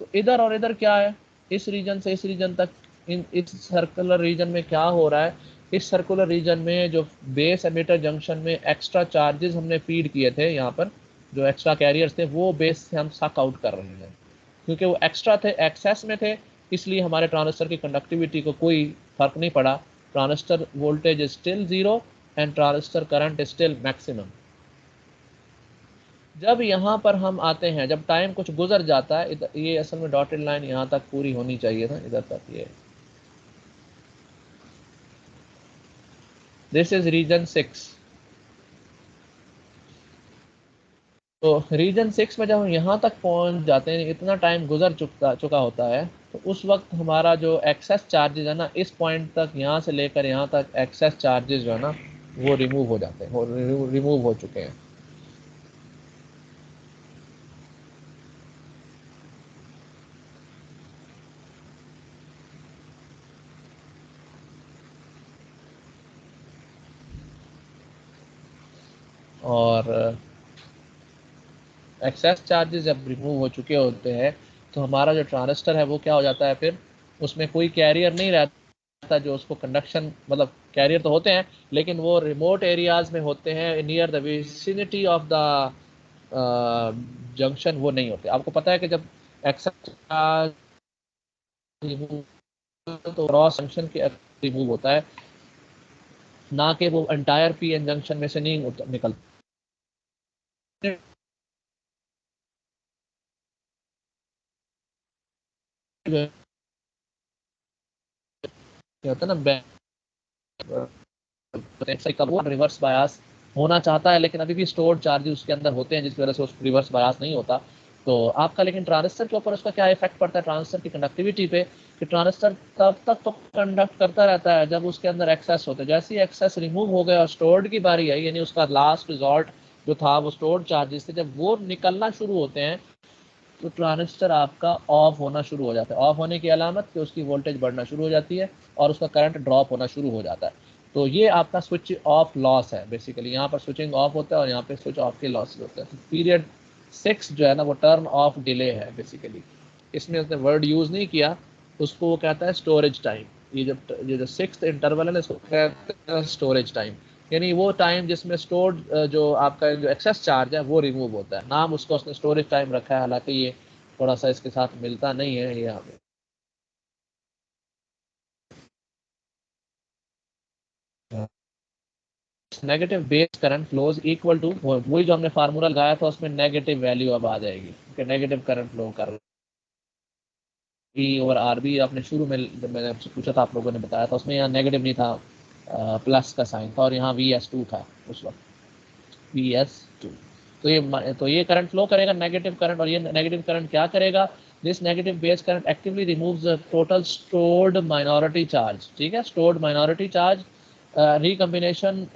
तो इधर और इधर क्या है, इस रीजन से इस रीजन तक, इस सर्कुलर रीजन में क्या हो रहा है, इस सर्कुलर रीजन में जो बेस एमिटर जंक्शन में एक्स्ट्रा चार्जेस हमने फीड किए थे, यहाँ पर जो एक्स्ट्रा कैरियर्स थे वो बेस से हम सक आउट कर रहे हैं, क्योंकि वो एक्स्ट्रा थे, एक्सेस में थे, इसलिए हमारे ट्रांजिस्टर की कंडक्टिविटी को कोई फर्क नहीं पड़ा। Transistor voltage is still zero and transistor current is still maximum. जब यहाँ पर हम आते हैं, जब टाइम कुछ गुजर जाता है, ये असल में डॉटेड लाइन यहाँ तक पूरी होनी चाहिए था, इधर तक ये, दिस इज रीजन 6। तो रीजन 6 में जब हम यहाँ तक पहुँच जाते हैं, इतना टाइम गुजर चुका होता है, तो उस वक्त हमारा जो एक्सेस चार्जेस है ना, इस पॉइंट तक, यहाँ से लेकर यहाँ तक एक्सेस चार्जेस जो है ना वो रिमूव हो जाते हैं, रिमूव हो चुके हैं। और एक्सेस चार्जेस जब रिमूव हो चुके होते हैं तो हमारा जो ट्रांजिस्टर है वो क्या हो जाता है, फिर उसमें कोई कैरियर नहीं रहता जो उसको कंडक्शन, मतलब कैरियर तो होते हैं लेकिन वो रिमोट एरियाज में होते हैं, near the vicinity of the junction वो नहीं होते। आपको पता है कि जब एक्सेस चार्ज रिमूव तो क्रॉस जंक्शन के रिमूव होता है, ना कि वो एंटायर पी एन जंक्शन में से नहीं निकलता। क्या होता है ना, रिवर्स बायास होना चाहता है, लेकिन अभी भी स्टोर्ड चार्जेस उसके अंदर होते हैं, जिसकी वजह से उस रिवर्स बायास नहीं होता। तो आपका लेकिन ट्रांजिस्टर के ऊपर उसका क्या इफेक्ट पड़ता है, ट्रांजिस्टर की कंडक्टिविटी पे, कि ट्रांजिस्टर तब तक तो कंडक्ट करता रहता है जब उसके अंदर एक्सेस होते हैं। जैसे ही एक्सेस रिमूव हो गया और स्टोर्ड की बारी आई, यानी उसका लास्ट रिजॉर्ट जो था वो स्टोर्ड चार्जेस थे, जब वो निकलना शुरू होते हैं तो ट्रांजिस्टर आपका ऑफ होना शुरू हो जाता है। ऑफ होने की अलामत कि उसकी वोल्टेज बढ़ना शुरू हो जाती है और उसका करंट ड्रॉप होना शुरू हो जाता है। तो ये आपका स्विच ऑफ लॉस है बेसिकली। यहाँ पर स्विचिंग ऑफ होता है और यहाँ पे स्विच ऑफ के लॉसेज होते हैं। तो पीरियड 6 जो है ना वो टर्न ऑफ डिले है बेसिकली। इसमें उसने वर्ड यूज नहीं किया, उसको वो कहता है स्टोरेज टाइम। ये जो 6th इंटरवल है ना, इसको कहते हैं स्टोरेज टाइम। यानी वो टाइम जिसमें स्टोर्ड जो आपका जो एक्सेस चार्ज है वो रिमूव होता है। नाम उसको उसने स्टोरेज टाइम रखा है, हालांकि ये थोड़ा सा इसके साथ मिलता नहीं है ये हमें। Negative base current flows equal to, वही जो हमने फार्मूला लगाया था उसमें नेगेटिव वैल्यू अब आ जाएगी। नेगेटिव करंट फ्लो कर ई ओवर आर बी। आपने शुरू में जब मैंने आपसे पूछा था, आप लोगों ने बताया था उसमें यहाँ नेगेटिव नहीं था, प्लस का साइन था, और यहाँ VS2 था उस वक्त, VS2। तो ये करंट फ्लो करेगा नेगेटिव करंट, और ये नेगेटिव करंट क्या करेगा, this negative base current actively removes the total stored minority charge. ठीक है, stored minority charge recombination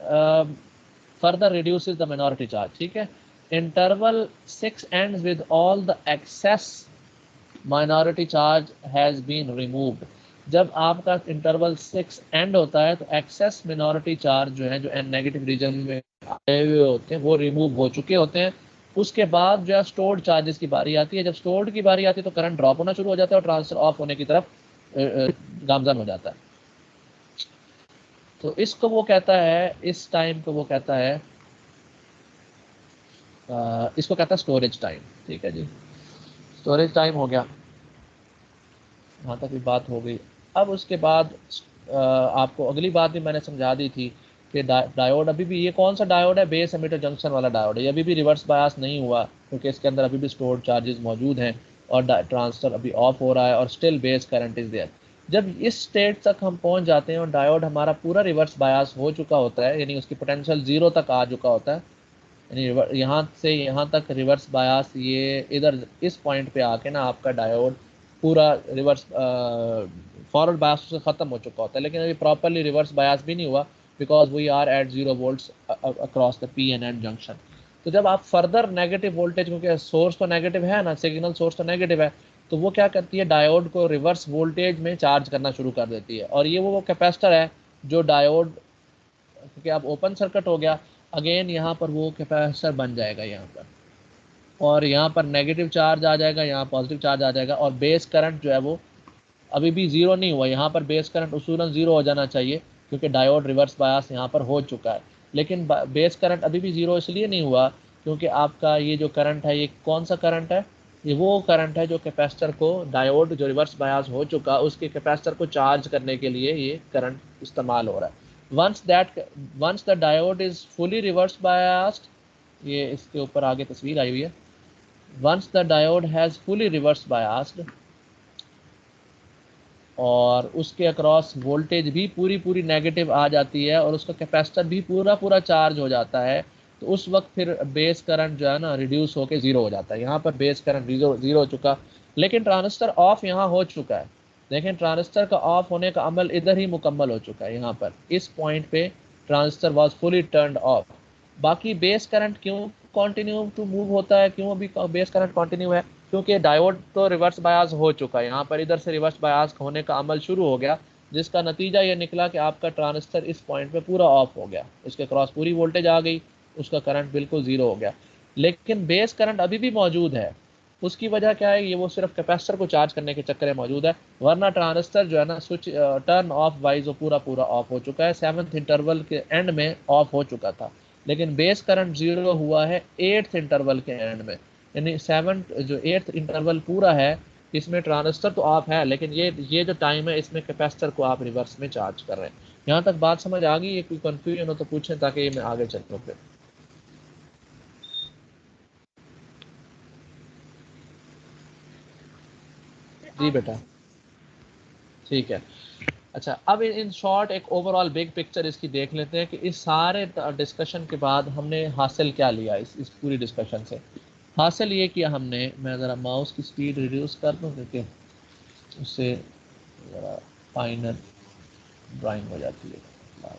further reduces the minority charge। ठीक है, interval 6 ends with all the excess minority charge has been removed। जब आपका इंटरवल 6 एंड होता है तो एक्सेस मिनॉरिटी चार्ज जो है, जो नेगेटिव रीजन में आए हुए होते हैं, वो रिमूव हो चुके होते हैं। उसके बाद जो है स्टोर्ड चार्जेस की बारी आती है। जब स्टोर्ड की बारी आती है तो करंट ड्रॉप होना शुरू हो जाता है और ट्रांसफर ऑफ होने की तरफ गामजन हो जाता है। तो इसको वो कहता है, इस टाइम को वो कहता है, इसको कहता है स्टोरेज टाइम। ठीक है जी, स्टोरेज टाइम हो गया, यहाँ तक भी बात हो गई। अब उसके बाद आपको अगली बात भी मैंने समझा दी थी कि डायोड अभी भी, ये कौन सा डायोड है, बेस एमिटर जंक्शन वाला डायोड है। ये अभी भी रिवर्स बायस नहीं हुआ क्योंकि इसके अंदर अभी भी स्टोर्ड चार्जेस मौजूद हैं और ट्रांसफर अभी ऑफ हो रहा है और still base current is there. जब इस स्टेट तक हम पहुंच जाते हैं और डायोड हमारा पूरा रिवर्स बायस हो चुका होता है, यानी उसकी पोटेंशियल 0 तक आ चुका होता है, यानी यहाँ से यहाँ तक रिवर्स बायास, ये इधर इस पॉइंट पे आके ना आपका डायोड पूरा रिवर्स फॉरवर्ड बायास से ख़त्म हो चुका होता है, लेकिन अभी प्रॉपरली रिवर्स बायास भी नहीं हुआ because we are at 0 volts across the P N and junction. तो जब आप फर्दर नेगेटिव वोल्टेज, क्योंकि सोर्स तो नेगेटिव है ना, सिग्नल सोर्स तो नेगेटिव है, तो वो क्या करती है, डायोड को रिवर्स वोल्टेज में चार्ज करना शुरू कर देती है। और ये वो कैपेसिटर है जो डायोड, क्योंकि अब ओपन सर्किट हो गया, अगेन यहाँ पर वो कैपेसिटर बन जाएगा यहाँ पर, और यहाँ पर नेगेटिव चार्ज आ जाएगा, यहाँ पॉजिटिव चार्ज आ जाएगा, और बेस करंट जो है वो अभी भी 0 नहीं हुआ। यहाँ पर बेस करंट उसूलन 0 हो जाना चाहिए क्योंकि डायोड रिवर्स बायस यहाँ पर हो चुका है। लेकिन बेस करंट अभी भी 0 इसलिए नहीं हुआ क्योंकि आपका ये जो करंट है, ये कौन सा करंट है, ये वो करंट है जो कैपेसिटर को, डायोड जो रिवर्स बायस हो चुका उसके कैपेसिटर को चार्ज करने के लिए ये करंट इस्तेमाल हो रहा है। once the diode is fully reverse biased, ये इसके ऊपर आगे तस्वीर आई हुई है, once the diode has fully reverse biased और उसके अक्रॉस वोल्टेज भी पूरी पूरी नेगेटिव आ जाती है और उसका कैपेसिटर भी पूरा पूरा चार्ज हो जाता है, तो उस वक्त फिर बेस करंट जो है ना रिड्यूस होकर 0 हो जाता है। यहाँ पर बेस करंट 0 हो चुका, लेकिन ट्रांजिस्टर ऑफ यहाँ हो चुका है। देखें, ट्रांजिस्टर का ऑफ होने का अमल इधर ही मुकम्मल हो चुका है। यहाँ पर इस पॉइंट पे transistor was fully turned of. बाकी बेस करंट क्यों कंटिन्यू टू मूव होता है, क्यों अभी बेस करंट कंटिन्यू है, क्योंकि डायोड तो रिवर्स बायस हो चुका है। यहाँ पर इधर से रिवर्स बायस होने का अमल शुरू हो गया, जिसका नतीजा ये निकला कि आपका ट्रांजिस्टर इस पॉइंट पे पूरा ऑफ हो गया, इसके क्रॉस पूरी वोल्टेज आ गई, उसका करंट बिल्कुल 0 हो गया। लेकिन बेस करंट अभी भी मौजूद है। उसकी वजह क्या है, ये वो सिर्फ कैपेसिटर को चार्ज करने के चक्कर में मौजूद है, वरना ट्रांजिस्टर जो है ना स्विच टर्न ऑफ वाइज वो पूरा पूरा ऑफ हो चुका है। 7th इंटरवल के एंड में ऑफ हो चुका था, लेकिन बेस करंट 0 हुआ है 8th इंटरवल के एंड में। यानी 8th इंटरवल पूरा है, इसमें ट्रांजिस्टर तो ऑफ है, लेकिन ये जो टाइम है इसमें कैपेसिटर को आप रिवर्स में चार्ज कर रहे हैं। यहाँ तक बात समझ आ गई है? कोई कंफ्यूजन हो तो पूछें ताकि मैं आगे चल पाऊँ फिर। जी बेटा, ठीक है। अच्छा, अब इन शॉर्ट एक ओवरऑल बिग पिक्चर इसकी देख लेते हैं कि इस सारे डिस्कशन के बाद हमने हासिल क्या लिया इस पूरी डिस्कशन से। हासिल ये किया हमने, मैं ज़रा माउस की स्पीड रिड्यूस कर दूँ क्योंकि उससे ज़रा फाइनल ड्राइंग हो जाती है।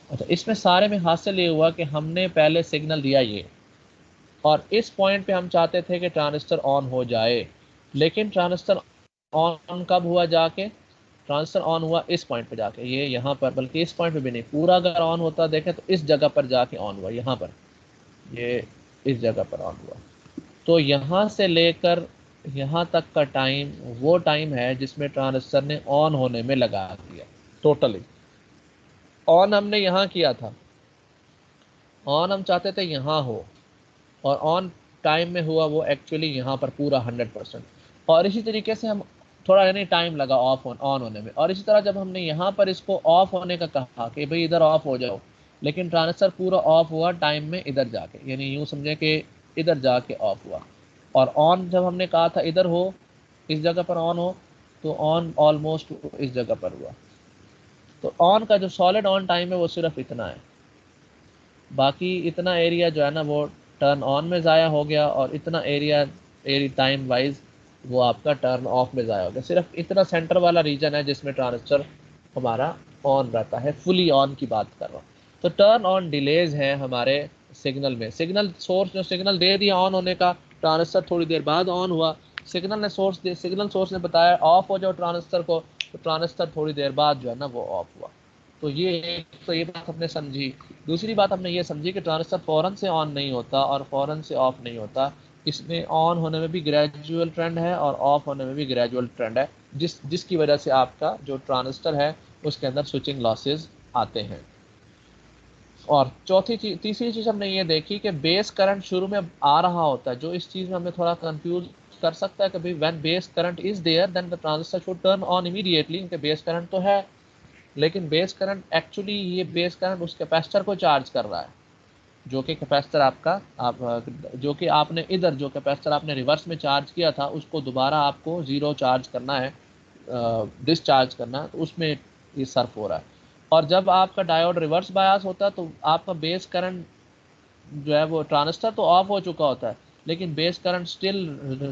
अच्छा, इसमें सारे में हासिल ये हुआ कि हमने पहले सिग्नल दिया ये, और इस पॉइंट पे हम चाहते थे कि ट्रांजिस्टर ऑन हो जाए, लेकिन ट्रांजिस्टर ऑन कब हुआ जाके? ट्रांजिस्टर ऑन हुआ इस पॉइंट पे जाके, ये यहाँ पर, बल्कि इस पॉइंट पे भी नहीं, पूरा अगर ऑन होता देखें तो इस जगह पर जाके ऑन हुआ, यहाँ पर, ये इस जगह पर ऑन हुआ। तो यहाँ से लेकर यहाँ तक का टाइम वो टाइम है जिसमें ट्रांजिस्टर ने ऑन होने में लगा दिया। टोटली ऑन हमने यहाँ किया था, ऑन हम चाहते थे यहाँ हो, और ऑन टाइम में हुआ वो एक्चुअली यहाँ पर पूरा 100%। और इसी तरीके से हम थोड़ा यानी टाइम लगा ऑन होने में, और इसी तरह जब हमने यहाँ पर इसको ऑफ होने का कहा कि भाई इधर ऑफ हो जाओ, लेकिन ट्रांजिस्टर पूरा ऑफ हुआ टाइम में इधर जाके, यानी यूँ समझे कि इधर जाके ऑफ हुआ। और ऑन जब हमने कहा था इधर हो, इस जगह पर ऑन हो, तो ऑन ऑलमोस्ट इस जगह पर हुआ। तो ऑन का जो सॉलिड ऑन टाइम है वो सिर्फ इतना है, बाकी इतना एरिया जो है ना वो टर्न ऑन में ज़ाया हो गया, और इतना एरिया टाइम वाइज वो आपका टर्न ऑफ में ज़ाया हो गया। सिर्फ इतना सेंटर वाला रीजन है जिसमें ट्रांजिस्टर हमारा ऑन रहता है, फुली ऑन की बात कर रहा हूँ। तो टर्न ऑन डिलेज है हमारे सिग्नल में। सिग्नल सोर्स जो सिग्नल दे दिया ऑन होने का, ट्रांजिस्टर थोड़ी देर बाद ऑन हुआ, सिग्नल सोर्स ने बताया ऑफ हो जाओ ट्रांजिस्टर को, तो ट्रांजिस्टर थोड़ी देर बाद जो है ना वो ऑफ हुआ। तो ये बात हमने समझी। दूसरी बात हमने ये समझी कि ट्रांजिस्टर फ़ौरन से ऑन नहीं होता और फ़ौरन से ऑफ नहीं होता, इसमें ऑन होने में भी ग्रेजुअल ट्रेंड है और ऑफ होने में भी ग्रेजुअल ट्रेंड है, जिसकी वजह से आपका जो ट्रांजिस्टर है उसके अंदर स्विचिंग लॉसेज आते हैं। और तीसरी चीज़ हमने ये देखी कि बेस करंट शुरू में आ रहा होता है, जो इस चीज़ में हमें थोड़ा कंफ्यूज कर सकता है कि भाई when base current is there then the transistor should turn on immediately, क्योंकि बेस करंट तो है, लेकिन बेस करंट एक्चुअली ये बेस करंट उस कैपेसिटर को चार्ज कर रहा है, जो कि कैपेसिटर आपका जो कि आपने इधर जो कैपेसिटर आपने रिवर्स में चार्ज किया था उसको दोबारा आपको ज़ीरो चार्ज करना है, डिस्चार्ज करना है, तो उसमें ये सर्फ हो रहा है। और जब आपका डायोड रिवर्स बायस होता है तो आपका बेस करंट जो है वो, ट्रांजिस्टर तो ऑफ हो चुका होता है लेकिन बेस करंट स्टिल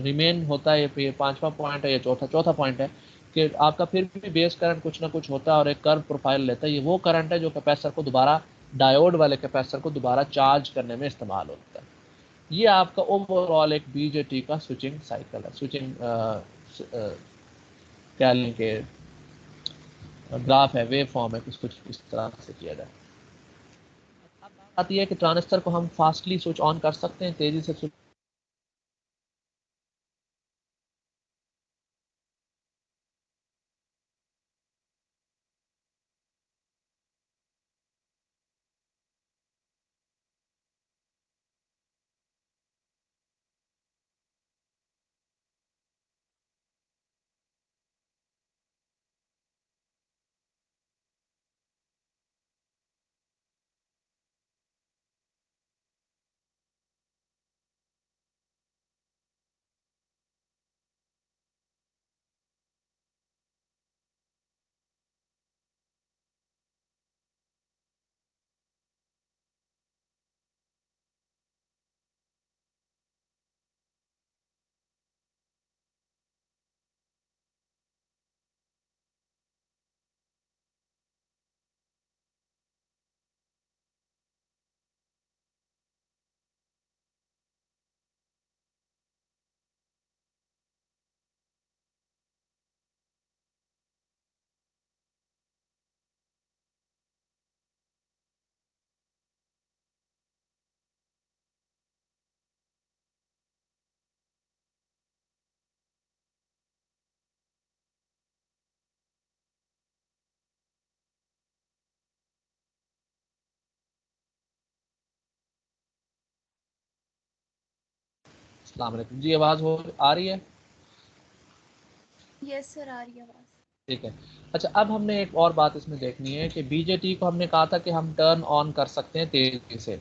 रिमेन होता है। ये पांचवा पॉइंट है, ये चौथा पॉइंट है कि आपका फिर भी बेस करंट कुछ ना कुछ होता है और एक कर्व प्रोफाइल लेता है। ये वो करंट है जो कैपेसिटर को दोबारा, डायोड वाले कैपेसिटर को दोबारा चार्ज करने में इस्तेमाल होता है। ये आपका ओवरऑल एक बीजेटी का स्विचिंग साइकिल है, स्विचिंग क्या लेंगे ग्राफ है, वेव फॉर्म है, कुछ कुछ इस तरह से किया जाए। अब बात आती है कि ट्रांजिस्टर को हम फास्टली स्विच ऑन कर सकते हैं, तेजी से स्विच। अस्सलाम वालेकुम जी, आवाज़ हो आ रही है? यस सर, आ रही है आवाज़। ठीक है। अच्छा, अब हमने एक और बात इसमें देखनी है कि बीजेटी को हमने कहा था कि हम टर्न ऑन कर सकते हैं तेजी से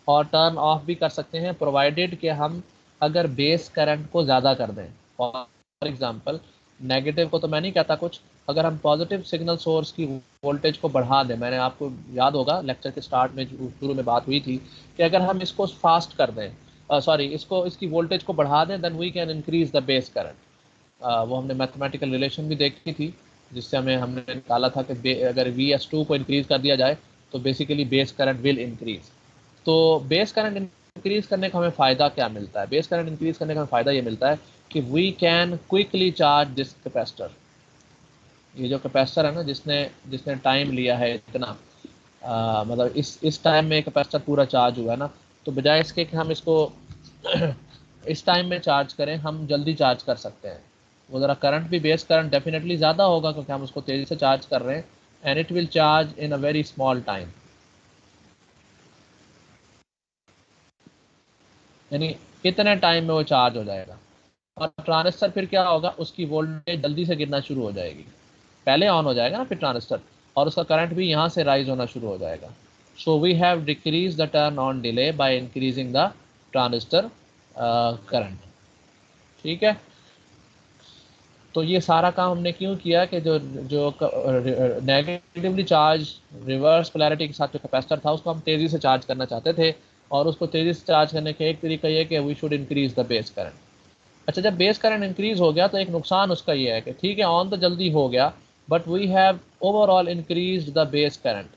और टर्न ऑफ भी कर सकते हैं, प्रोवाइडेड कि हम अगर बेस करंट को ज़्यादा कर दें। फॉर एग्जांपल, नेगेटिव को तो मैं नहीं कहता कुछ, अगर हम पॉजिटिव सिग्नल सोर्स की वोल्टेज को बढ़ा दें, मैंने आपको याद होगा लेक्चर के स्टार्ट में शुरू में बात हुई थी कि अगर हम इसको फास्ट कर दें, सॉरी इसको इसकी वोल्टेज को बढ़ा दें, then we can increase the base current. वो हमने मैथमेटिकल रिलेशन भी देखी थी जिससे हमने निकाला था कि अगर VS2 को इंक्रीज कर दिया जाए तो basically base current will increase. तो बेस करंट इंक्रीज करने का हमें फ़ायदा क्या मिलता है? बेस करंट इंक्रीज करने का हमें फ़ायदा ये मिलता है कि we can quickly charge this capacitor. ये जो कैपेसिटर है ना, जिसने जिसने टाइम लिया है इतना, मतलब इस टाइम में कैपेसिटर पूरा चार्ज हुआ है ना, तो बजाय इसके कि हम इसको इस टाइम में चार्ज करें, हम जल्दी चार्ज कर सकते हैं। वो ज़रा करंट भी, बेस करंट डेफिनेटली ज़्यादा होगा क्योंकि हम उसको तेज़ी से चार्ज कर रहे हैं, and it will charge in a very small time, यानी कितने टाइम में वो चार्ज हो जाएगा। और ट्रांजिस्टर फिर क्या होगा, उसकी वोल्टेज जल्दी से गिरना शुरू हो जाएगी, पहले ऑन हो जाएगा ना फिर ट्रांजिस्टर, और उसका करंट भी यहाँ से राइज होना शुरू हो जाएगा। So we have decrease the turn on delay by increasing the transistor current. ठीक है। तो ये सारा काम हमने क्यों किया कि जो जो नेगेटिवली चार्ज रिवर्स पोलैरिटी के साथ जो कैपेसिटर था उसको हम तेज़ी से चार्ज करना चाहते थे, और उसको तेज़ी से चार्ज करने का एक तरीका ये कि we should increase the base current. अच्छा, जब बेस करंट इंक्रीज हो गया तो एक नुकसान उसका ये है कि ठीक है ऑन तो जल्दी हो गया, but we have overall increase the base current.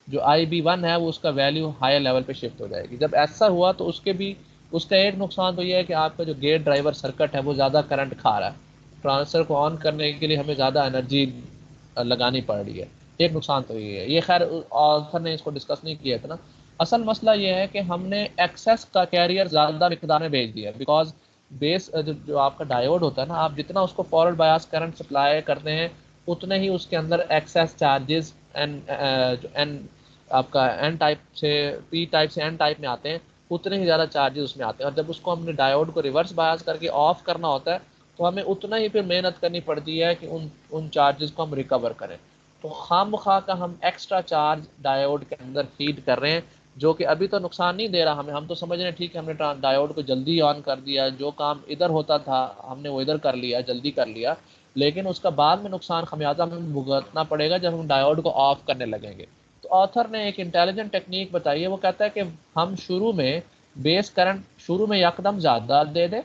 जो IB1 है वो उसका वैल्यू हायर लेवल पे शिफ्ट हो जाएगी। जब ऐसा हुआ तो उसका एक नुकसान तो ये है कि आपका जो गेट ड्राइवर सर्किट है वो ज़्यादा करंट खा रहा है, ट्रांजिस्टर को ऑन करने के लिए हमें ज़्यादा एनर्जी लगानी पड़ रही है। एक नुकसान तो ये है, ये खैर ऑथर ने इसको डिस्कस नहीं किया इतना। असल मसला ये है कि हमने एक्सेस का कैरियर ज़्यादा मिकदार में भेज दिया, बिकॉज बेस जो आपका डायोड होता है ना, आप जितना उसको फॉरवर्ड बायस करंट सप्लाई करते हैं उतने ही उसके अंदर एक्सेस चार्जेस एन जो एन आपका एन टाइप से पी टाइप से एन टाइप में आते हैं, उतने ही ज़्यादा चार्जेस उसमें आते हैं। और जब उसको हमने डायोड को रिवर्स बायस करके ऑफ करना होता है तो हमें उतना ही फिर मेहनत करनी पड़ती है कि उन उन चार्जेस को हम रिकवर करें। तो खाम खा का हम एक्स्ट्रा चार्ज डायोड के अंदर फीड कर रहे हैं, जो कि अभी तो नुकसान नहीं दे रहा हमें, हम तो समझ रहे हैं ठीक है हमने डायोड को जल्दी ऑन कर दिया, जो काम इधर होता था हमने वो इधर कर लिया, जल्दी कर लिया, लेकिन उसका बाद में नुकसान खमियाजा हमें भुगतना पड़ेगा जब हम डायोड को ऑफ करने लगेंगे। तो ऑथर ने एक इंटेलिजेंट टेक्निक बताई है, वो कहता है कि हम शुरू में बेस करंट शुरू में यकदम ज़्यादा दे दे,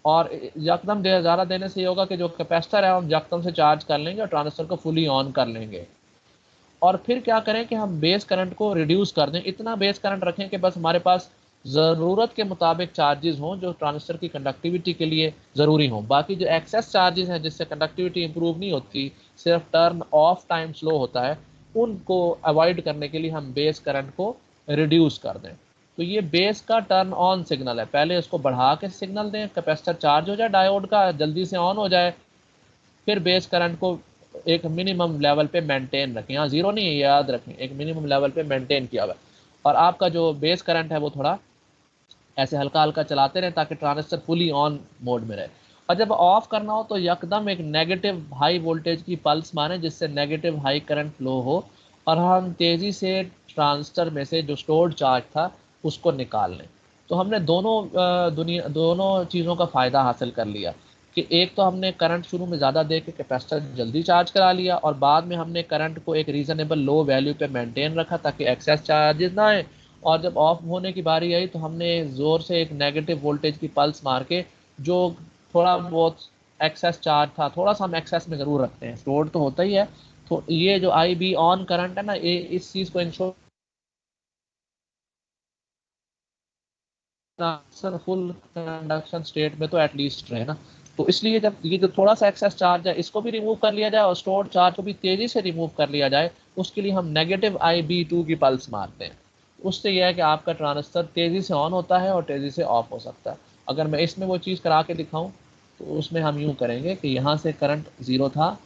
और यकदम ज़्यादा देने से ये होगा कि जो कैपेसिटर है हम यकदम से चार्ज कर लेंगे और ट्रांजिस्टर को फुली ऑन कर लेंगे। और फिर क्या करें कि हम बेस करंट को रिड्यूस कर दें, इतना बेस करंट रखें कि बस हमारे पास ज़रूरत के मुताबिक चार्जेस हों जो ट्रांजिस्टर की कंडक्टिविटी के लिए ज़रूरी हों। बाकी जो एक्सेस चार्जेस हैं जिससे कंडक्टिविटी इंप्रूव नहीं होती, सिर्फ टर्न ऑफ टाइम स्लो होता है, उनको अवॉइड करने के लिए हम बेस करंट को रिड्यूस कर दें। तो ये बेस का टर्न ऑन सिग्नल है, पहले इसको बढ़ा के सिग्नल दें, कैपेसिटर चार्ज हो जाए, डायोड का जल्दी से ऑन हो जाए, फिर बेस करंट को एक मिनिमम लेवल पे मेंटेन रखें, यहाँ जीरो नहीं है याद रखें, एक मिनिमम लेवल पे मेंटेन किया हुआ है, और आपका जो बेस करंट है वो थोड़ा ऐसे हल्का हल्का चलाते रहें ताकि ट्रांजिस्टर फुली ऑन मोड में रहे। और जब ऑफ करना हो तो यकदम एक नेगेटिव हाई वोल्टेज की पल्स मारें जिससे नेगेटिव हाई करंट फ्लो हो, और हम तेज़ी से ट्रांजिस्टर में से जो स्टोर्ड चार्ज था उसको निकाल लें। तो हमने दोनों चीज़ों का फ़ायदा हासिल कर लिया कि एक तो हमने करंट शुरू में ज़्यादा दे के कैपेसिटर जल्दी चार्ज करा लिया, और बाद में हमने करंट को एक रीज़नेबल लो वैल्यू पे मेंटेन रखा ताकि एक्सेस चार्जेस ना आए, और जब ऑफ होने की बारी आई तो हमने ज़ोर से एक नेगेटिव वोल्टेज की पल्स मार के जो थोड़ा बहुत एक्सेस चार्ज था, थोड़ा सा हम एक्सेस में ज़रूर रखते हैं, स्टोर तो होता ही है, तो ये जो IB ऑन करंट है ना, ये इस चीज़ को इंश्योर फुल कंडक्शन स्टेट में तो एटलीस्ट रहे ना। तो इसलिए जब ये जो थोड़ा सा एक्सेस चार्ज है इसको भी रिमूव कर लिया जाए और स्टोर्ड चार्ज को भी तेज़ी से रिमूव कर लिया जाए, उसके लिए हम नेगेटिव IB2 की पल्स मारते हैं। उससे यह है कि आपका ट्रांजिस्टर तेज़ी से ऑन होता है और तेज़ी से ऑफ हो सकता है। अगर मैं इसमें वो चीज़ करा के दिखाऊं तो उसमें हम यूँ करेंगे कि यहाँ से करंट ज़ीरो था,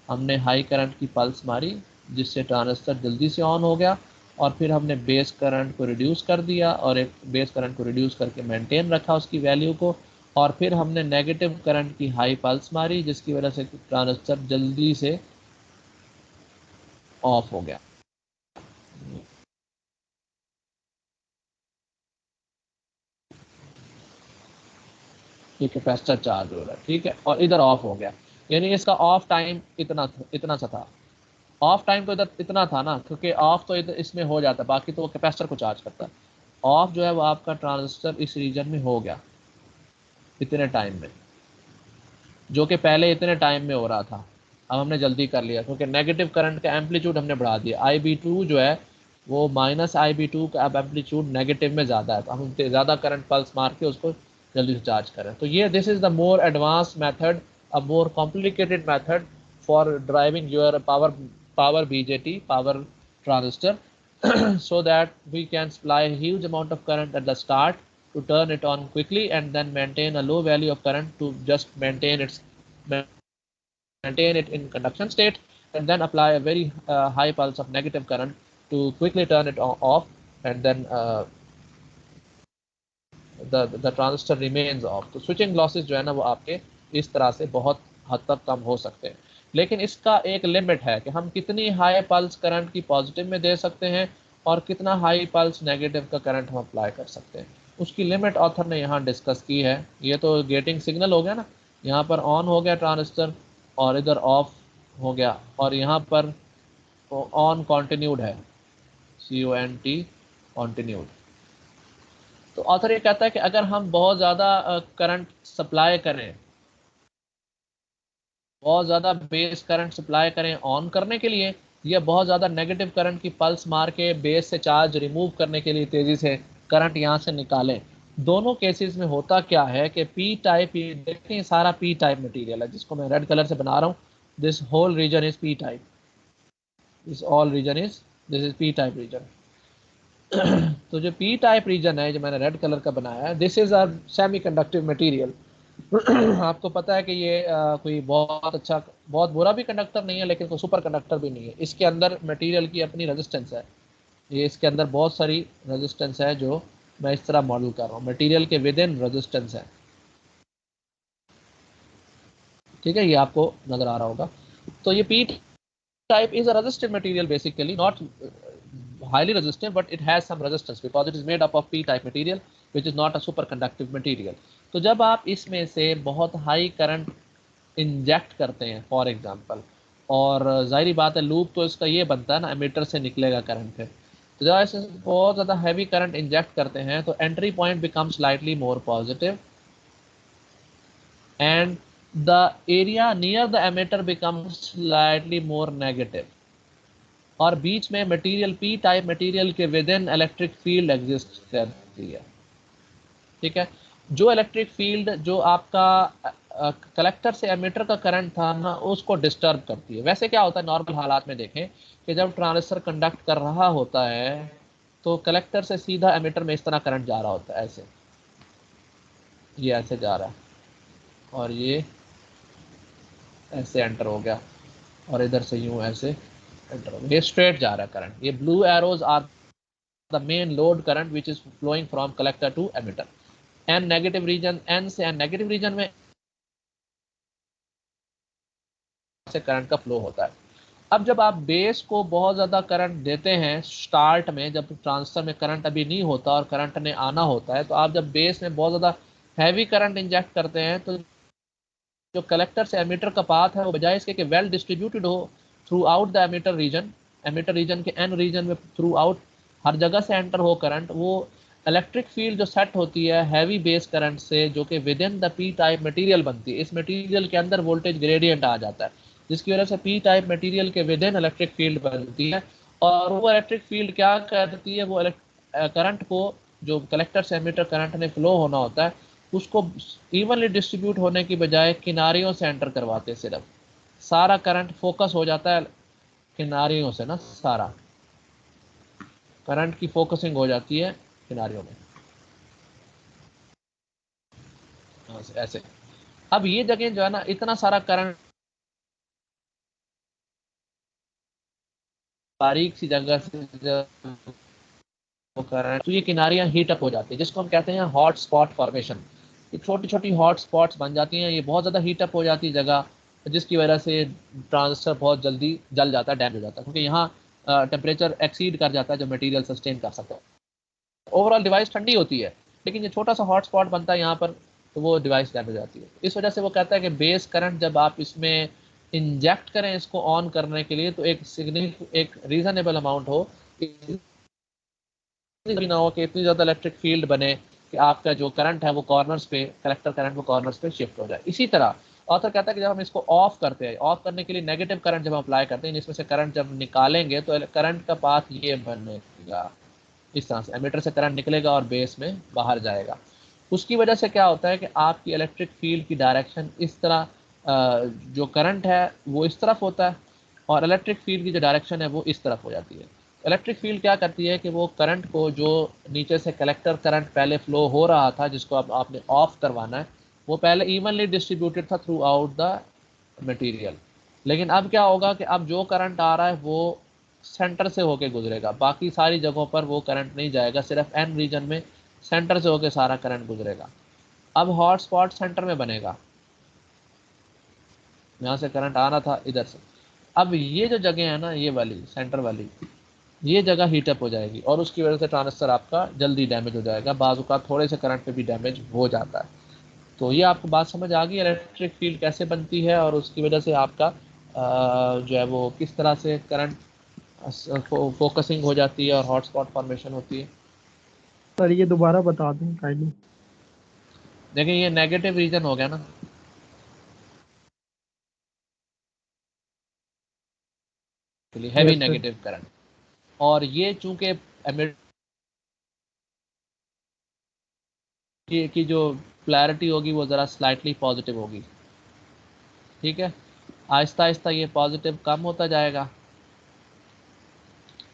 हमने हाई करंट की पल्स मारी जिससे ट्रांजिस्टर जल्दी से ऑन हो गया, और फिर हमने बेस करंट को रिड्यूस कर दिया और एक बेस करंट को रिड्यूस करके मेंटेन रखा उसकी वैल्यू को, और फिर हमने नेगेटिव करंट की हाई पल्स मारी, जिसकी वजह से ट्रांजिस्टर जल्दी से ऑफ हो गया। ये कैपेसिटर चार्ज हो रहा है, ठीक है, और इधर ऑफ हो गया, यानी इसका ऑफ टाइम इतना सा था। ऑफ टाइम तो इधर इतना था ना, क्योंकि ऑफ तो इधर इसमें हो जाता है, बाकी तो वो कैपेसिटर को चार्ज करता है। ऑफ जो है वो आपका ट्रांजिस्टर इस रीजन में हो गया इतने टाइम में, जो कि पहले इतने टाइम में हो रहा था। अब हमने जल्दी कर लिया क्योंकि नेगेटिव करंट का एम्पलीट्यूड हमने बढ़ा दिया। IB2 जो है वो माइनस IB2 का अब एम्पलीट्यूड नेगेटिव में ज़्यादा है, तो हम ज़्यादा करंट पल्स मार के उसको जल्दी से चार्ज करें। तो ये this is the more advance method, a more complicated method for driving your power BJT, power transistor, so that we can supply a huge amount of current at the start to turn it on quickly, and then maintain a low value of current to just maintain it in conduction state, and then apply a very high pulse of negative current to quickly turn it off, and then the transistor remains off। तो switching losses जो है ना वो आपके इस तरह से बहुत हद तक कम हो सकते हैं, लेकिन इसका एक लिमिट है कि हम कितनी हाई पल्स करंट की पॉजिटिव में दे सकते हैं और कितना हाई पल्स नेगेटिव का करंट हम अप्लाई कर सकते हैं। उसकी लिमिट ऑथर ने यहाँ डिस्कस की है। ये तो गेटिंग सिग्नल हो गया ना, यहाँ पर ऑन हो गया ट्रांजिस्टर और इधर ऑफ हो गया, और यहाँ पर ऑन कॉन्टिन्यूड है, CONT कॉन्टिन्यूड। तो ऑथर ये कहता है कि अगर हम बहुत ज़्यादा करंट सप्लाई करें, बहुत ज़्यादा बेस करंट सप्लाई करें ऑन करने के लिए, या बहुत ज़्यादा नेगेटिव करंट की पल्स मार के बेस से चार्ज रिमूव करने के लिए तेज़ी से करंट यहाँ से निकालें, दोनों केसेस में होता क्या है कि पी टाइप, देखते हैं सारा पी टाइप मटेरियल है जिसको मैं रेड कलर से बना रहा हूँ। This whole region is P type, this all region is, this is P type region. तो जो पी टाइप रीजन है जो मैंने रेड कलर का बनाया है, this is a semi conductive material. आपको पता है कि ये कोई बहुत अच्छा, बहुत बुरा भी कंडक्टर नहीं है, लेकिन कोई सुपर कंडक्टर भी नहीं है। इसके अंदर मटेरियल की अपनी रेजिस्टेंस है, ये इसके अंदर बहुत सारी रेजिस्टेंस है जो मैं इस तरह मॉडल कर रहा हूँ, मटेरियल के विद इन रेजिस्टेंस है, ठीक है, ये आपको नजर आ रहा होगा। तो ये P type is a resistive material, basically not highly resistive, but it has some resistance because it is made up of p type material which is not a superconductive material। तो जब आप इसमें से बहुत हाई करंट इंजेक्ट करते हैं फॉर एग्जांपल, और जाहिर बात है लूप तो इसका ये बनता है ना, एमीटर से निकलेगा करंट फिर, तो जब ऐसे बहुत ज़्यादा हैवी करंट इंजेक्ट करते हैं तो entry point become slightly more positive and the area near the emitter becomes slightly more negative, और बीच में मटेरियल पी टाइप मटेरियल के with in electric field exist करती है, ठीक है। जो इलेक्ट्रिक फील्ड जो आपका कलेक्टर से एमिटर का करंट था ना उसको डिस्टर्ब करती है। वैसे क्या होता है नॉर्मल हालात में देखें कि जब ट्रांजिस्टर कंडक्ट कर रहा होता है तो कलेक्टर से सीधा एमिटर में इस तरह करंट जा रहा होता है, ऐसे, ये ऐसे जा रहा है और ये ऐसे एंटर हो गया, और इधर से यूं ऐसे एंटर हो गया, ये स्ट्रेट जा रहा है करंट। ये blue arrows are the main load current which is flowing from collector to emitter. N negative region, N से एन नेगेटिव रीजन में से करंट का फ्लो होता है। अब जब आप बेस को बहुत ज़्यादा करंट देते हैं स्टार्ट में, जब ट्रांसफर में करंट अभी नहीं होता और करंट ने आना होता है, तो आप जब बेस में बहुत ज़्यादा हैवी करंट इंजेक्ट करते हैं तो जो कलेक्टर से एमिटर का पाथ है वो बजाय इसके कि वेल डिस्ट्रीब्यूटेड हो throughout the emitter region के एन रीजन में थ्रू आउट हर जगह से एंटर हो करंट, वो इलेक्ट्रिक फील्ड जो सेट होती है हैवी बेस करंट से जो कि with in the P type material बनती है, इस मटेरियल के अंदर वोल्टेज ग्रेडियंट आ जाता है जिसकी वजह से पी टाइप मटेरियल के विद इन इलेक्ट्रिक फील्ड बनती है। और वो इलेक्ट्रिक फील्ड क्या करती है, वो करंट को जो कलेक्टर से एमिटर करंट ने फ्लो होना होता है उसको इवनली डिस्ट्रीब्यूट होने की बजाय किनारियों से एंटर करवाते, सिर्फ सारा करंट फोकस हो जाता है किनारियों से ना, सारा करंट की फोकसिंग हो जाती है किनारियों में, ऐसे। अब ये जगह जो है ना इतना सारा करंट बारीक सी जगह से जब वो करंट, तो ये किनारियां हीट अप हो जाती है जिसको हम कहते हैं हॉट स्पॉट फॉर्मेशन। ये छोटी छोटी हॉट स्पॉट्स बन जाती हैं, ये बहुत ज़्यादा हीटअप हो जाती है जगह, जिसकी वजह से ट्रांजिस्टर बहुत जल्दी जल जाता है, डैमेज हो जाता है, क्योंकि यहाँ टेम्परेचर एक्सीड कर जाता है जो मटेरियल सस्टेन कर सकता है। ओवरऑल डिवाइस ठंडी होती है, लेकिन ये छोटा सा हॉट स्पॉट बनता है यहाँ पर, तो वो डिवाइस डैमेज हो जाती है। इस वजह से वो कहता है कि बेस करंट जब आप इसमें इंजेक्ट करें इसको ऑन करने के लिए, तो एक रीजनेबल अमाउंट हो, ना हो कि इतनी ज़्यादा इलेक्ट्रिक फील्ड बने कि आपका जो करंट है वो कॉर्नर्स पे, कलेक्टर करंट वो कॉर्नर्स पे शिफ्ट हो जाए। इसी तरह ऑथर कहता है कि जब हम इसको ऑफ करते हैं, ऑफ करने के लिए नेगेटिव करंट जब हम अप्लाई करते हैं, इसमें से करंट जब निकालेंगे तो करंट का पाथ ये बनेगा, इस तरह से एमीटर से करंट निकलेगा और बेस में बाहर जाएगा। उसकी वजह से क्या होता है कि आपकी इलेक्ट्रिक फील्ड की डायरेक्शन इस तरह, जो करंट है वो इस तरफ होता है और इलेक्ट्रिक फील्ड की जो डायरेक्शन है वो इस तरफ हो जाती है। इलेक्ट्रिक फील्ड क्या करती है कि वो करंट को, जो नीचे से कलेक्टर करंट पहले फ्लो हो रहा था जिसको अब आपने ऑफ करवाना है, वो पहले इवनली डिस्ट्रीब्यूटेड था थ्रू आउट द मटीरियल, लेकिन अब क्या होगा कि अब जो करंट आ रहा है वो सेंटर से होके गुजरेगा, बाकी सारी जगहों पर वो करंट नहीं जाएगा, सिर्फ एन रीजन में सेंटर से होके सारा करंट गुजरेगा। अब हॉट स्पॉट सेंटर में बनेगा, यहाँ से करंट आना था इधर से, अब ये जो जगह है ना, ये वाली सेंटर वाली, ये जगह हीटअप हो जाएगी और उसकी वजह से ट्रांजिस्टर आपका जल्दी डैमेज हो जाएगा, बाजू का थोड़े से करंट पे भी डैमेज हो जाता है। तो ये आपको बात समझ आ गई इलेक्ट्रिक फील्ड कैसे बनती है और उसकी वजह से आपका जो है वो किस तरह से करंट फोकसिंग हो जाती है और हॉटस्पॉट फॉर्मेशन होती है। सर ये दोबारा बता दें काइंडली। देखिए ये नेगेटिव रीजन हो गया ना, heavy yes sir. Negative current, और ये चूंकि की जो पोलैरिटी होगी वो ज़रा स्लाइटली पॉजिटिव होगी, ठीक है। आहिस्ता आहिस्ता ये पॉजिटिव कम होता जाएगा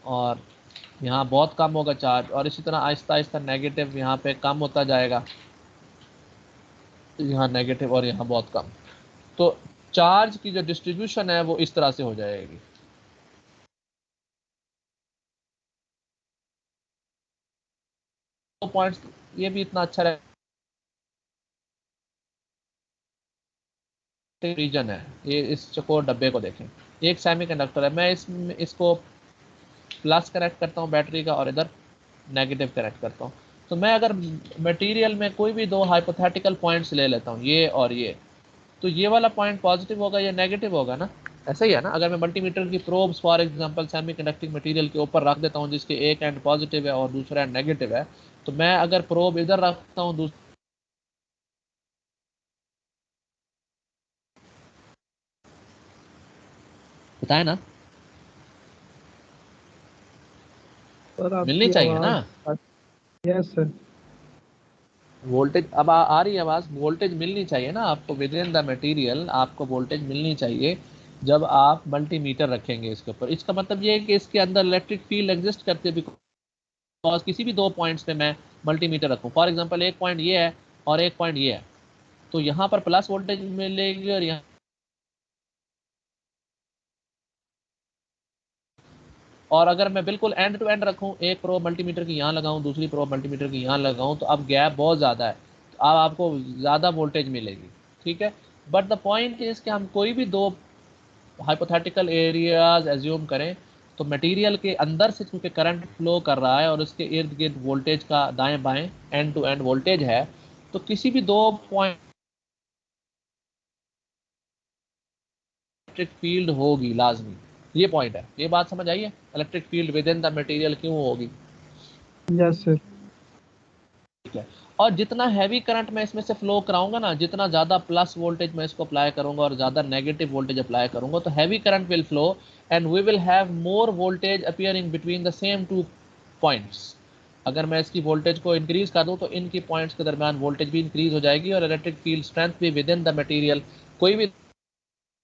और यहाँ बहुत कम होगा चार्ज, और इसी तरह आहिस्ता आहिस्ता नेगेटिव यहाँ पे कम होता जाएगा, यहाँ नेगेटिव और यहाँ बहुत कम। तो चार्ज की जो डिस्ट्रीब्यूशन है वो इस तरह से हो जाएगी। तो पॉइंट्स ये भी इतना अच्छा रीजन है, ये इस चकोर डब्बे को देखें, एक सेमीकंडक्टर है, मैं इसको प्लस कनेक्ट करता हूँ बैटरी का और इधर नेगेटिव कनेक्ट करता हूँ। तो मैं अगर मटेरियल में कोई भी दो हाइपोथेटिकल पॉइंट्स ले लेता हूँ, ये और ये, तो ये वाला पॉइंट पॉजिटिव होगा, ये नेगेटिव होगा ना, ऐसा ही है ना। अगर मैं मल्टीमीटर की probes for example semi conducting material के ऊपर रख देता हूँ जिसके एक एंड पॉजिटिव है और दूसरा एंड नेगेटिव है, तो मैं अगर प्रोब इधर रखता हूँ बताए ना, सर मिलनी आपकी चाहिए ना आवाज़। Yes sir. वोल्टेज। अब आ रही है आवाज़, वोल्टेज मिलनी चाहिए ना आपको विद इन द मटेरियल, आपको वोल्टेज मिलनी चाहिए जब आप मल्टीमीटर रखेंगे इसके ऊपर। इसका मतलब ये है कि इसके अंदर इलेक्ट्रिक फील्ड एग्जिस्ट करती है, बिकॉज किसी भी दो पॉइंट्स पे मैं मल्टीमीटर रखूँ, फॉर एग्जांपल एक पॉइंट ये है और एक पॉइंट ये है, तो यहाँ पर प्लस वोल्टेज मिलेगी और यहाँ, और अगर मैं बिल्कुल एंड टू एंड रखूँ, एक प्रोब मल्टीमीटर की यहाँ लगाऊँ, दूसरी प्रोब मल्टीमीटर की यहाँ लगाऊँ, तो अब गैप बहुत ज़्यादा है, तो अब आपको ज़्यादा वोल्टेज मिलेगी, ठीक है। बट द पॉइंट इज़ कि हम कोई भी दो हाइपोथेटिकल एरियाज एज्यूम करें, तो मटेरियल के अंदर से क्योंकि करंट फ्लो कर रहा है और उसके इर्द गिर्द वोल्टेज का दाएं बाएं एंड टू एंड वोल्टेज है, तो किसी भी दो पॉइंट इलेक्ट्रिक फील्ड होगी लाजमी, ये पॉइंट है। ये बात समझ आई है, electric field with in the material क्यों होगी, यस सर। ठीक है। और जितना हैवी करंट मैं इसमें से फ्लो कराऊंगा ना, जितना ज़्यादा प्लस वोल्टेज मैं इसको अप्लाई करूंगा और ज़्यादा नेगेटिव वोल्टेज अप्लाई करूंगा, तो heavy current will flow and we will have more voltage appearing between the same two points. अगर मैं इसकी वोल्टेज को इंक्रीज कर दूं तो इनकी पॉइंट्स के दरमियान वोल्टेज भी इंक्रीज हो जाएगी और इलेक्ट्रिक फील्ड स्ट्रेंथ भी विद इन द मटेरियल, कोई भी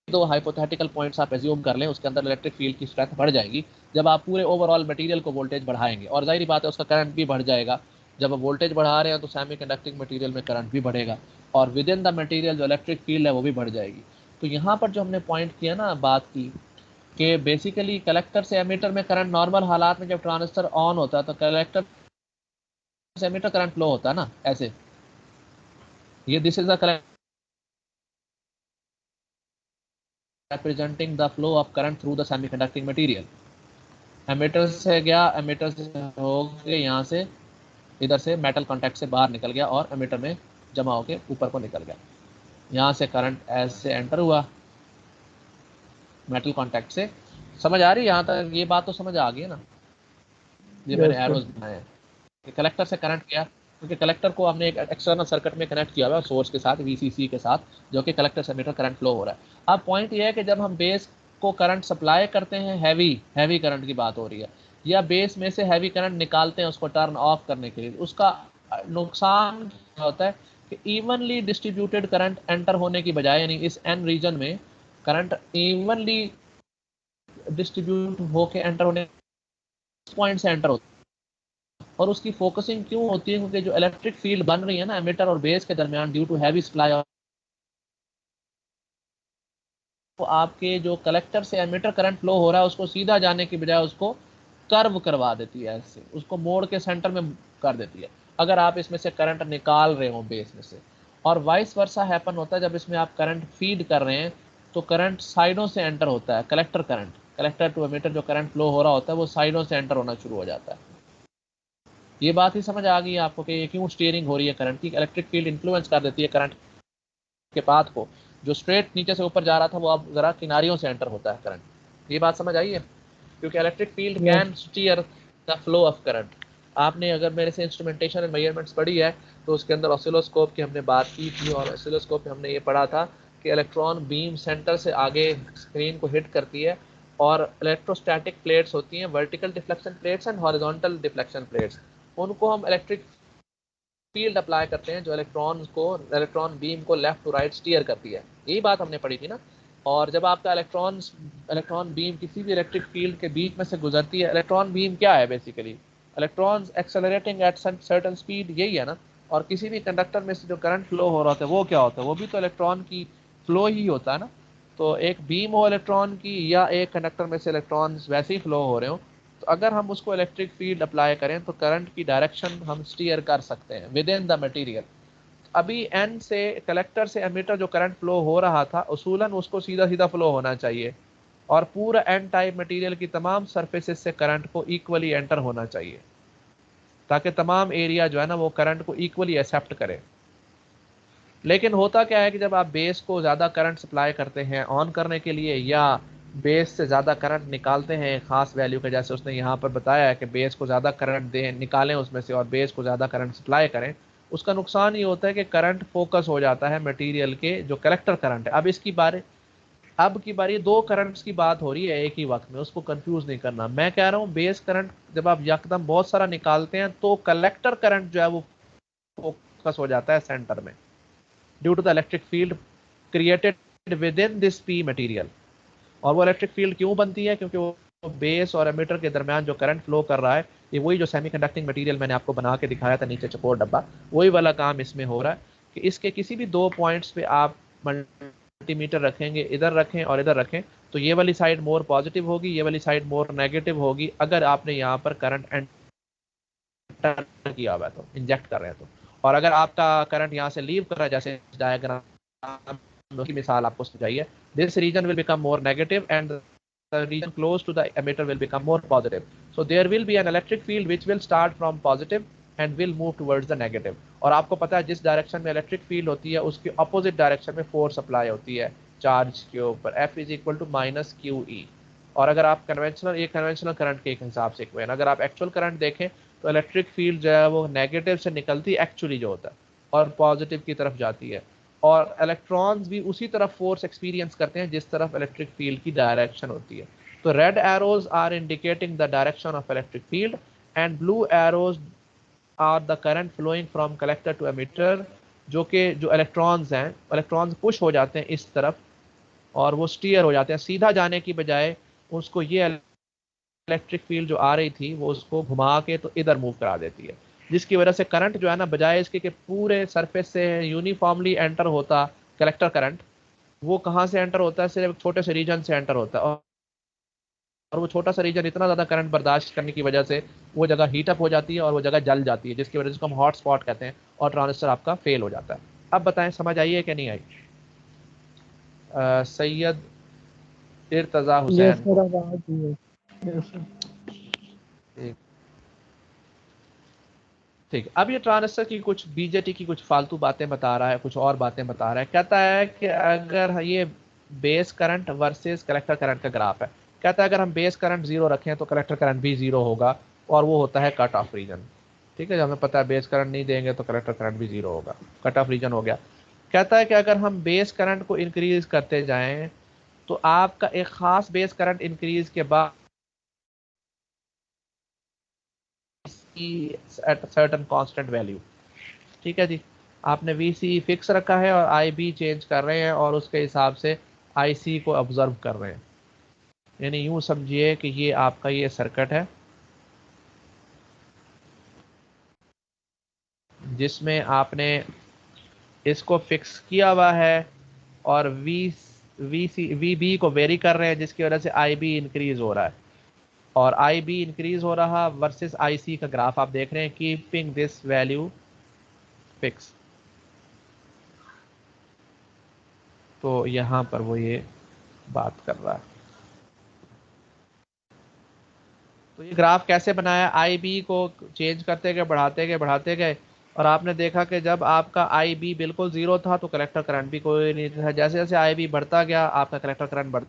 दो हाइपोथेटिकल पॉइंट्स आप एज्यूम कर लें उसके अंदर इलेक्ट्रिक फील्ड की स्ट्रेंथ बढ़ जाएगी जब आप पूरे ओवरऑल मटेरियल को वोल्टेज बढ़ाएंगे, और जाहिर बात है उसका करंट भी बढ़ जाएगा। जब आप वोल्टेज बढ़ा रहे हैं तो सेमी कंडक्टिंग मटेरियल में करंट भी बढ़ेगा और विद इन द मटेरियल जो इलेक्ट्रिक फील्ड है वो भी बढ़ जाएगी। तो यहाँ पर जो हमने पॉइंट किया ना, बात की कि बेसिकली कलेक्टर से एमीटर में करंट नॉर्मल हालात में जब ट्रांजिस्टर ऑन होता है तो कलेक्टर से एमीटर करंट फ्लो होता है ना, ऐसे ये this is the representing the flow of current through the semiconducting material. Emitter से गया, एमिटर से होके यहाँ से इधर से मेटल कांटेक्ट से बाहर निकल गया और एमिटर में जमा होके ऊपर को निकल गया। यहाँ से करंट ऐसे एंटर हुआ मेटल कांटेक्ट से। समझ आ रही है यहाँ तक? ये बात तो समझ आ गई है ना? ये मैंने एरोज बनाए हैं। कलेक्टर से करंट गया क्योंकि कलेक्टर को हमने एक एक्सटर्नल सर्किट में कनेक्ट किया हुआ है सोर्स के साथ, वीसीसी के साथ, जो कि कलेक्टर से एमिटर करंट फ्लो हो रहा है। अब पॉइंट ये है कि जब हम बेस को करंट सप्लाई करते हैं, हैवी करंट की बात हो रही है, या बेस में से हैवी करंट निकालते हैं उसको टर्न ऑफ करने के लिए, उसका नुकसान होता है कि इवनली डिस्ट्रीब्यूटेड करंट एंटर होने की बजाय, यानी इस एन रीजन में करंट इवनली डिस्ट्रीब्यूट होके एंटर होने पॉइंट से एंटर होता है। और उसकी फोकसिंग क्यों होती है? क्योंकि जो इलेक्ट्रिक फील्ड बन रही है ना एमिटर और बेस के दरमियान ड्यू टू हैवी सप्लाई, तो आपके जो कलेक्टर से एमिटर करंट फ्लो हो रहा है उसको सीधा जाने की बजाय उसको कर्व करवा देती है, ऐसे उसको मोड़ के सेंटर में कर देती है अगर आप इसमें से करंट निकाल रहे हो बेस में से। और वाइस वर्सा हैपन होता है जब इसमें आप करंट फीड कर रहे हैं तो करंट साइडों से एंटर होता है। Collector current, collector to emitter जो करंट फ्लो हो रहा होता है वो साइडों से एंटर होना शुरू हो जाता है। ये बात ही समझ आ गई आपको कि ये क्यों स्टीयरिंग हो रही है करंट की? इलेक्ट्रिक फील्ड इन्फ्लुएंस कर देती है करंट के पाथ को। जो स्ट्रेट नीचे से ऊपर जा रहा था वो अब जरा किनारियों से एंटर होता है करंट। ये बात समझ आई है? क्योंकि electric field can steer the flow of current. आपने अगर मेरे से इंस्ट्रूमेंटेशन एंड मेजरमेंट्स पढ़ी है तो उसके अंदर ऑसिलोस्कोप की हमने बात की थी, और ऑसिलोस्कोप में हमने ये पढ़ा था कि इलेक्ट्रॉन बीम सेंटर से आगे स्क्रीन को हिट करती है, और इलेक्ट्रोस्टैटिक प्लेट्स होती हैं, vertical deflection plates and horizontal deflection plates, उनको हम इलेक्ट्रिक फील्ड अप्लाई करते हैं जो इलेक्ट्रॉन बीम को लेफ्ट टू राइट स्टीयर करती है। यही बात हमने पढ़ी थी ना। और जब आपका इलेक्ट्रॉन बीम किसी भी इलेक्ट्रिक फील्ड के बीच में से गुजरती है, इलेक्ट्रॉन बीम क्या है basically? Electrons accelerating at certain speed, यही है ना। और किसी भी कंडक्टर में से जो करंट फ्लो हो रहा होता है वो क्या होता है? वो भी तो इलेक्ट्रॉन की फ्लो ही होता है ना। तो एक बीम हो इलेक्ट्रॉन की या एक कंडक्टर में से इलेक्ट्रॉन्स वैसे ही फ्लो हो रहे हो, तो अगर हम उसको इलेक्ट्रिक फील्ड अप्लाई करें तो करंट की डायरेक्शन हम स्टीयर कर सकते हैं विद इन द मटेरियल। अभी एन से कलेक्टर से एमिटर जो करंट फ्लो हो रहा था उसूलन उसको सीधा सीधा फ्लो होना चाहिए, और पूरा एन टाइप मटेरियल की तमाम सरफेसेस से करंट को इक्वली एंटर होना चाहिए, ताकि तमाम एरिया जो है ना वो करंट को इक्वली एक्सेप्ट करे। लेकिन होता क्या है कि जब आप बेस को ज़्यादा करंट सप्लाई करते हैं ऑन करने के लिए, या बेस से ज़्यादा करंट निकालते हैं खास वैल्यू का, जैसे उसने यहाँ पर बताया है कि बेस को ज़्यादा करंट दें, निकालें उसमें से, और बेस को ज़्यादा करंट सप्लाई करें, उसका नुकसान ये होता है कि करंट फोकस हो जाता है मटेरियल के जो कलेक्टर करंट है। अब की बारी दो करंट्स की बात हो रही है एक ही वक्त में, उसको कंफ्यूज नहीं करना। मैं कह रहा हूँ बेस करंट जब आप यकदम बहुत सारा निकालते हैं तो कलेक्टर करंट जो है वो फोकस हो जाता है सेंटर में, due to the electric field created within this P material. और वो इलेक्ट्रिक फील्ड क्यों बनती है? क्योंकि वो बेस और एमिटर के दरमियान जो करंट फ्लो कर रहा है, ये वही जो सेमीकंडक्टिंग मटेरियल मैंने आपको बना के दिखाया था नीचे चकोर डब्बा, वही वाला काम इसमें हो रहा है कि इसके किसी भी दो पॉइंट्स पे आप मल्टीमीटर रखेंगे, इधर रखें और इधर रखें, तो ये वाली साइड मोर पॉजिटिव होगी, ये वाली साइड मोर नेगेटिव होगी अगर आपने यहाँ पर करंट एंटर किया हुआ है तो, इंजेक्ट कर रहे हैं तो। और अगर आपका करंट यहाँ से लीव कर रहा है, जैसे डायग्राम की मिसाल आपको समझाइए, this region will become more negative and the region close to the emitter will become more positive. So there will be an electric field which will start from positive and will move towards the negative. और आपको पता है जिस डायरेक्शन में इलेक्ट्रिक फील्ड होती है उसकी अपोजिट डायरेक्शन में फोर्स अप्लाई होती है चार्ज के ऊपर, F is equal to minus q e. और अगर आप कन्वेंशनल करंट के हिसाब से इक्वेशन, अगर आप एक्चुअल करंट देखें तो इलेक्ट्रिक फील्ड जो है वो नेगेटिव से निकलती एक्चुअली जो होता है और पॉजिटिव की तरफ जाती है, और इलेक्ट्रॉन्स भी उसी तरफ फोर्स एक्सपीरियंस करते हैं जिस तरफ इलेक्ट्रिक फील्ड की डायरेक्शन होती है। तो red arrows are indicating the direction of electric field and blue arrows are the current flowing from collector to emitter, जो कि जो इलेक्ट्रॉन्स हैं, इलेक्ट्रॉन्स पुश हो जाते हैं इस तरफ और वो स्टीयर हो जाते हैं, सीधा जाने की बजाय उसको ये इलेक्ट्रिक फील्ड जो आ रही थी वो उसको घुमा के तो इधर मूव करा देती है, जिसकी वजह से करंट जो है ना बजाय इसके कि पूरे सरफेस से यूनिफॉर्मली एंटर होता कलेक्टर करंट, वो कहाँ से एंटर होता है? सिर्फ छोटे से रीजन से एंटर होता है, और वो छोटा सा रीजन इतना ज़्यादा करंट बर्दाश्त करने की वजह से वो जगह हीटअप हो जाती है और वो जगह जल जाती है, जिसकी वजह से हम हॉट स्पॉट कहते हैं और ट्रांजिस्टर आपका फेल हो जाता है। अब बताएं समझ आई है कि नहीं आई? सैयद इर्तजा यस हुसैन सर, को। अब आ गई है। Yes sir. ठीक। ठीक, अब ये ट्रांजिस्टर की कुछ बीजेटी की कुछ फालतू बातें बता रहा है, कुछ और बातें बता रहा है। कहता है कि अगर ये base current versus collector current का ग्राफ है, कहता है अगर हम बेस करंट जीरो रखें तो कलेक्टर करंट भी जीरो होगा, और वो होता है कट ऑफ रीजन। ठीक है, जब हमें पता है बेस करंट नहीं देंगे तो कलेक्टर करंट भी जीरो होगा, कट ऑफ रीजन हो गया। कहता है कि अगर हम बेस करंट को इंक्रीज करते जाएं तो आपका एक खास बेस करंट इंक्रीज के बाद एट सर्टेन कांस्टेंट वैल्यू। ठीक है जी, आपने वी सी फिक्स रखा है और आई बी चेंज कर रहे हैं और उसके हिसाब से आई सी को ऑब्जर्व कर रहे हैं। यानी यूं समझिए कि ये आपका ये सर्किट है जिसमें आपने इसको फिक्स किया हुआ है और वी बी को वेरी कर रहे हैं, जिसकी वजह से आई बी इंक्रीज हो रहा है। और आई बी इंक्रीज हो रहा वर्सेस आई सी का ग्राफ आप देख रहे हैं, कीपिंग दिस वैल्यू फिक्स। तो यहां पर वो ये बात कर रहा है। तो ये ग्राफ कैसे बनाया, आई बी को चेंज करते गए, बढ़ाते गए, बढ़ाते गए, और आपने देखा कि जब आपका आई बी बिल्कुल जीरो था तो कलेक्टर करंट भी कोई नहीं था। जैसे जैसे आई बी बढ़ता गया आपका कलेक्टर करंट बढ़,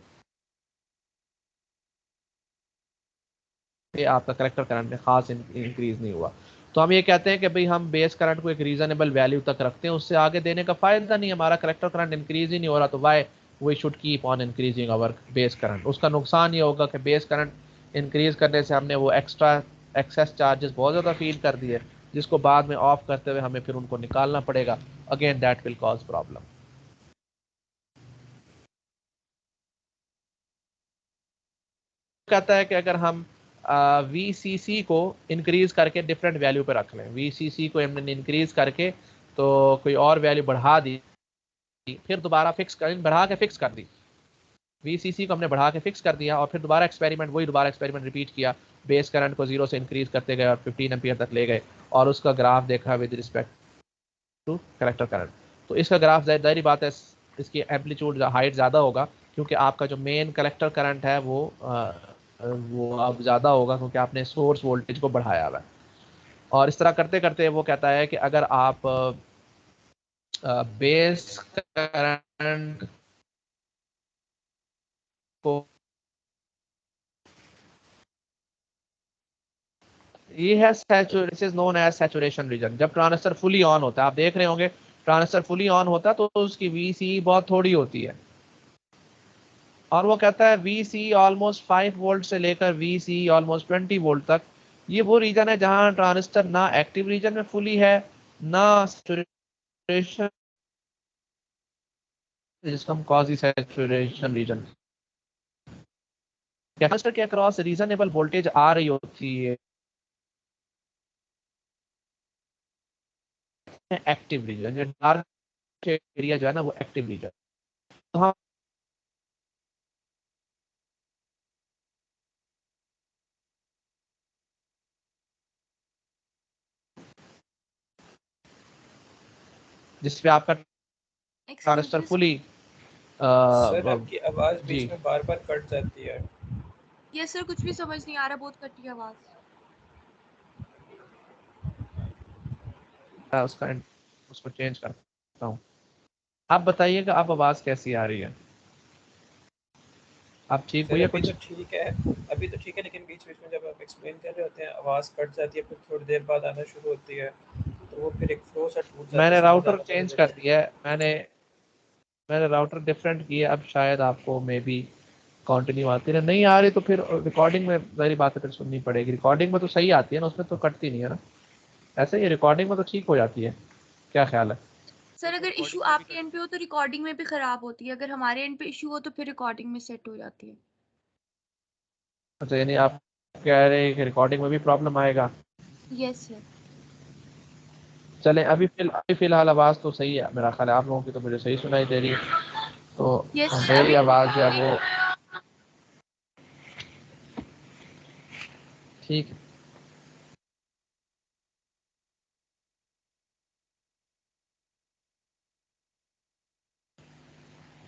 आपका कलेक्टर करंट में खास इंक्रीज नहीं हुआ। तो हम ये कहते हैं कि भाई हम बेस करंट को एक रीजनेबल वैल्यू तक रखते हैं, उससे आगे देने का फायदा नहीं, हमारा कलेक्टर करंट इंक्रीज ही नहीं हो रहा, तो why we should keep on increasing our base current. उसका नुकसान ये होगा कि बेस करंट इंक्रीज करने से हमने वो एक्स्ट्रा एक्सेस चार्जेस बहुत ज़्यादा फील कर दिए, जिसको बाद में ऑफ करते हुए हमें फिर उनको निकालना पड़ेगा। Again that will cause problem. कहता है कि अगर हम वी सी सी को इंक्रीज करके डिफरेंट वैल्यू पे रख लें, वी सी सी को हमने इंक्रीज करके तो कोई और वैल्यू बढ़ा दी, फिर दोबारा फिक्स कर, बढ़ा के फिक्स कर दी, वीसीसी को हमने बढ़ा के फिक्स कर दिया और फिर दोबारा एक्सपेरिमेंट, वही दोबारा एक्सपेरिमेंट रिपीट किया, बेस करंट को जीरो से इंक्रीज करते गए और 15 एम्पियर तक ले गए, और उसका ग्राफ देखा with respect to collector current. तो इसका ग्राफ जाहिर बात है इसकी एम्पलीट्यूड हाइट ज़्यादा होगा, क्योंकि आपका जो मेन कलेक्टर करंट है वो अब ज़्यादा होगा, क्योंकि आपने सोर्स वोल्टेज को बढ़ाया हुआ है। और इस तरह करते करते वो कहता है कि अगर आप बेस करंट को, ये है this is known as saturation region. जब ट्रांजिस्टर फुली ऑन होता है, आप देख रहे होंगे ट्रांजिस्टर फुली ऑन होता है तो उसकी वीसी बहुत थोड़ी होती है, और वो कहता है वीसी ऑलमोस्ट 5 वोल्ट से लेकर वीसी ऑलमोस्ट 20 वोल्ट तक, ये वो रीजन है जहां ट्रांजिस्टर ना एक्टिव रीजन में फुली है, ना सैचुरेशन, जिसको हम क्वाजी सैचुरेशन रीजन। ट्रांजिस्टर के अक्रॉस रीजनेबल वोल्टेज आ रही होती है एक्टिव रीजन, जो डार्क एरिया जो है ना वो एक्टिव रीजन। तो हम जिसपे आपका एक्सक्यूज ट्रांजिस्टर मी फुली सर आपकी आवाज जी, बीच में बार बार कट जाती है। यस सर, कुछ भी समझ नहीं आ रहा, बहुत कटी है आवाज। उसका उसको चेंज करता हूँ। आप बताइएगा आप आवाज़ कैसी आ रही है, आप ठीक हुई सर है अभी कुछ? तो ठीक है, अभी तो ठीक है, लेकिन बीच बीच में जब आप एक्सप्लेन कर रहे होते हैं आवाज़ कट जाती है, फिर थोड़ी देर बाद आना शुरू होती है, तो वो फिर एक फ्लो सा टूट जाता है, मैंने समझ राउटर आना बंद चेंज हो कर जाता दिया है, मैंने राउटर डिफरेंट किया, अब शायद आपको मे बी कंटिन्यू आती है, नहीं आ रही तो फिर रिकॉर्डिंग में सारी बातें फिर सुननी पड़ेगी। रिकॉर्डिंग में तो सही आती है ना, उसमें तो कटती नहीं है ना, ऐसे ही रिकॉर्डिंग में तो ठीक हो जाती है, क्या ख्याल है? सर अगर इशू आपके एंड पे हो तो रिकॉर्डिंग में भी खराब होती है, अगर हमारे एंड पे इशू हो तो फिर रिकॉर्डिंग में सेट हो जाती है। अच्छा, यानी आप कह रहे हैं कि रिकॉर्डिंग में भी प्रॉब्लम आएगा? Yes sir. चलें, अभी फिलहाल आवाज़ तो सही है मेरा ख्याल है, आप लोगों की तो मुझे सही सुनाई दे रही है, तो यस सर, मेरी अभी आवाज़ जो है वो ठीक है।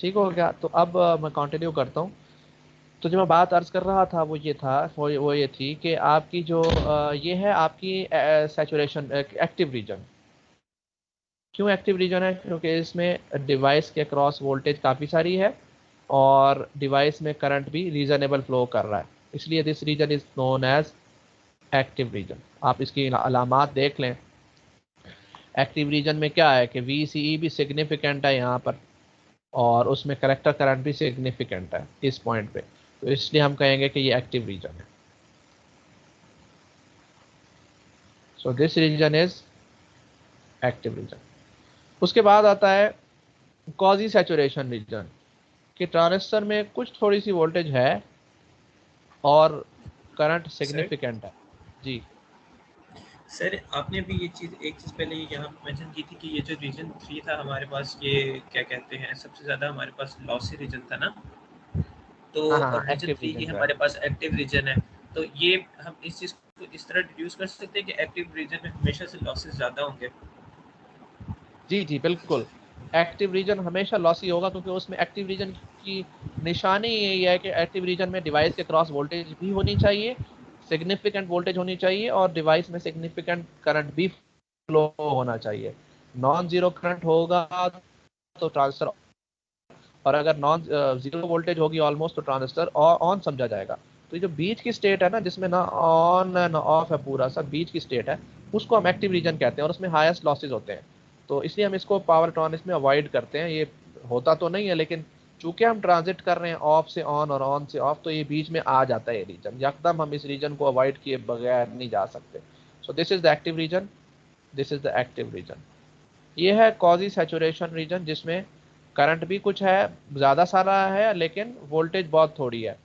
ठीक हो गया। तो अब मैं कंटिन्यू करता हूँ। तो जो मैं बात अर्ज कर रहा था वो ये था, वो ये थी कि आपकी जो ये है आपकी सैचुरेशन एक्टिव रीजन। क्यों एक्टिव रीजन है? क्योंकि इसमें डिवाइस के क्रॉस वोल्टेज काफ़ी सारी है और डिवाइस में करंट भी रीजनेबल फ्लो कर रहा है, इसलिए this region is known as active region. आप इसकी अलामात देख लें। एक्टिव रीजन में क्या है कि VCE भी सिग्निफिकेंट है यहाँ पर और उसमें कलेक्टर करंट भी सिग्निफिकेंट है इस पॉइंट पे, तो इसलिए हम कहेंगे कि ये एक्टिव रीजन है। So this region is active region. उसके बाद आता है क्वाजी सैचुरेशन रीजन कि ट्रांजिस्टर में कुछ थोड़ी सी वोल्टेज है और करंट सर सिग्निफिकेंट है। जी सर आपने भी ये चीज़ एक चीज़ पहले यहाँ मेंशन की थी कि ये जो रीजन 3 था हमारे पास, ये क्या कहते हैं, सबसे ज़्यादा हमारे पास लॉसी रीजन था ना, तो हाँ हाँ हाँ, और रीजन एक्टिव 3 रीजन ये जो है। हमारे पास एक्टिव रीजन है। तो ये हम इस चीज़ को इस तरह डिड्यूस कर सकते हैं कि एक्टिव रीजन में हमेशा से लॉसेस ज़्यादा होंगे। जी जी बिल्कुल, एक्टिव रीजन हमेशा लॉसी होगा क्योंकि उसमें एक्टिव रीजन की निशानी यही है कि एक्टिव रीजन में डिवाइस के क्रॉस वोल्टेज भी होनी चाहिए, सिग्निफिकेंट वोल्टेज होनी चाहिए और डिवाइस में सिग्निफिकेंट करंट भी फ्लो होना चाहिए। नॉन जीरो करंट होगा तो ट्रांजिस्टर, और अगर नॉन जीरो वोल्टेज होगी ऑलमोस्ट तो ट्रांजिस्टर ऑन समझा जाएगा। तो ये जो बीच की स्टेट है ना, जिसमें ना ऑन ना ऑफ है, पूरा सा बीच की स्टेट है, उसको हम एक्टिव रीजन कहते हैं और उसमें हाईएस्ट लॉसेज होते हैं। तो इसलिए हम इसको पावर इलेक्ट्रॉनिक्स में अवॉइड करते हैं। ये होता तो नहीं है लेकिन चूंकि हम ट्रांजिट कर रहे हैं ऑफ से ऑन और ऑन से ऑफ, तो ये बीच में आ जाता है ये रीजन, यकदम हम इस रीजन को अवॉइड किए बगैर नहीं जा सकते। So this is the active region, this is the active region. ये है कॉजी सैचुरेशन रीजन जिसमें करंट भी कुछ है, ज़्यादा सारा है लेकिन वोल्टेज बहुत थोड़ी है।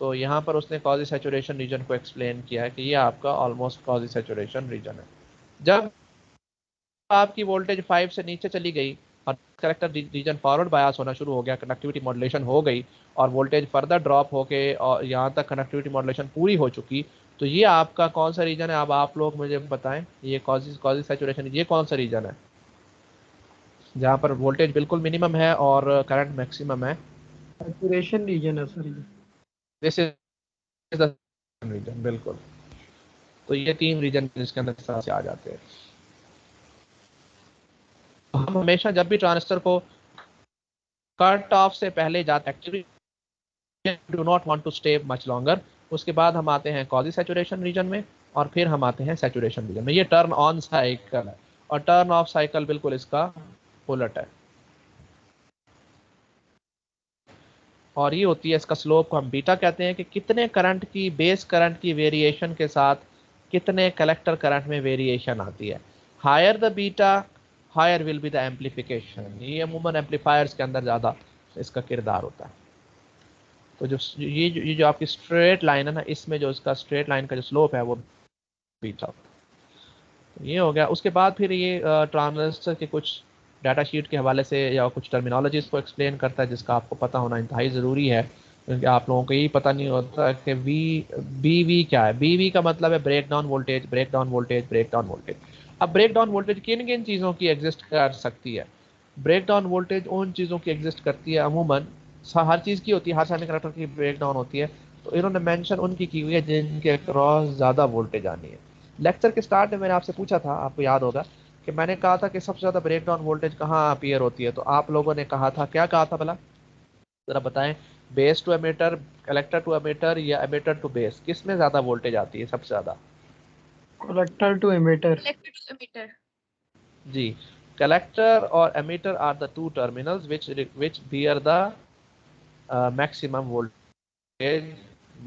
तो यहाँ पर उसने कॉजी सैचुरेशन रीजन को एक्सप्लेन किया है कि ये आपका ऑलमोस्ट कॉजी सैचुरेशन रीजन है। जब आपकी वोल्टेज 5 से नीचे चली गई और करेक्टर रीजन फॉरवर्ड बायस होना शुरू हो गया, कनेक्टिविटी मॉड्यूलेशन हो गई और वोल्टेज फर्दर ड्रॉप होके और यहाँ तक कनेक्टिविटी मॉड्यूलेशन पूरी हो चुकी, तो ये आपका कौन सा रीजन है? अब आप लोग मुझे बताएं, ये कॉजी कॉजी सैचुरेशन ये कौन सा रीजन है जहाँ पर वोल्टेज बिल्कुल मिनिमम है और करंट मैक्सिमम है? सैचुरेशन रीजन है सर ये। दिस इज द रीजन, बिल्कुल। तो ये तीन रीजन जिसके अंदर इस तरह से आ जाते हैं। तो हम हमेशा जब भी ट्रांजिस्टर को कट ऑफ से पहले जाते actually do not want to stay much longer, उसके बाद हम आते हैं कॉजी सैचुरेशन रीजन में और फिर हम आते हैं सैचुरेशन रीजन में। ये टर्न ऑन साइकिल है और टर्न ऑफ साइकिल बिल्कुल इसका उलट है। और ये होती है इसका स्लोप को हम बीटा कहते हैं कि कितने करंट की बेस करंट की वेरिएशन के साथ कितने कलेक्टर करंट में वेरिएशन आती है। Higher the beta higher will be the amplification. ये अमूमन एम्पलीफायर्स के अंदर ज़्यादा इसका किरदार होता है। तो जो ये जो आपकी स्ट्रेट लाइन है ना, इसमें जो इसका स्ट्रेट लाइन का जो स्लोप है वो बीटा होता है। तो ये हो गया। उसके बाद फिर ये ट्रांजिस्टर के कुछ डाटा शीट के हवाले से या कुछ टर्मिनोलॉजीज को एक्सप्लेन करता है जिसका आपको पता होना इंतहाई ज़रूरी है, क्योंकि आप लोगों को यही पता नहीं होता कि BV क्या है। BV का मतलब है break down voltage, break down voltage, break down voltage. अब ब्रेक डाउन वोल्टेज किन किन चीज़ों की एग्जिस्ट कर सकती है? ब्रेक डाउन वोल्टेज उन चीज़ों की एग्जिस्ट करती है अमूमन, हर चीज़ की होती है, हर सेमीकंडक्टर की ब्रेक डाउन होती है। तो इन्होंने मेंशन उनकी की हुई है जिनके क्रॉस ज़्यादा वोल्टेज आनी है। लेक्चर के स्टार्ट में मैंने आपसे पूछा था, आपको याद होगा कि मैंने कहा था कि सबसे ज़्यादा ब्रेक डाउन वोल्टेज कहाँ अपीयर होती है, तो आप लोगों ने कहा था, क्या कहा था भला ज़रा बताएं? Base to emitter, collector to emitter या एमीटर टू बेस, किस में ज़्यादा वोल्टेज आती है सबसे ज़्यादा? Collector to emitter. Collector to emitter. जी, कलेक्टर और emitter are the two terminals which bear the maximum voltage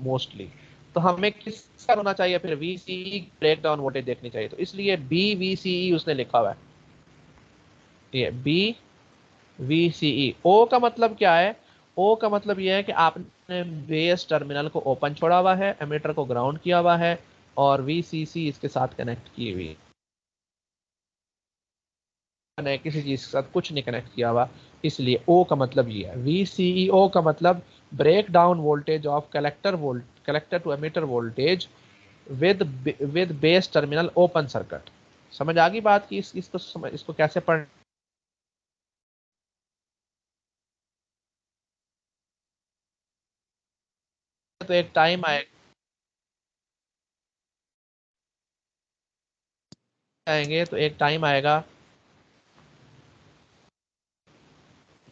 mostly. तो हमें किसका होना चाहिए फिर? VCE ब्रेक डाउन वोल्टेज देखनी चाहिए, तो इसलिए BVCE उसने लिखा हुआ है। ये BVCE। ओ का मतलब क्या है? ओ का मतलब यह है कि आपने बेस टर्मिनल को ओपन छोड़ा हुआ है, एमीटर को ग्राउंड किया हुआ है और VCC इसके साथ कनेक्ट की हुई है, किसी चीज के साथ कुछ नहीं कनेक्ट किया हुआ, इसलिए ओ का मतलब ये है। VCEO का मतलब break down voltage of collector to emitter voltage with base terminal open circuit. समझ आ गई बात की? इसको कैसे पढ़ तो एक टाइम आएंगे तो एक टाइम आएगा।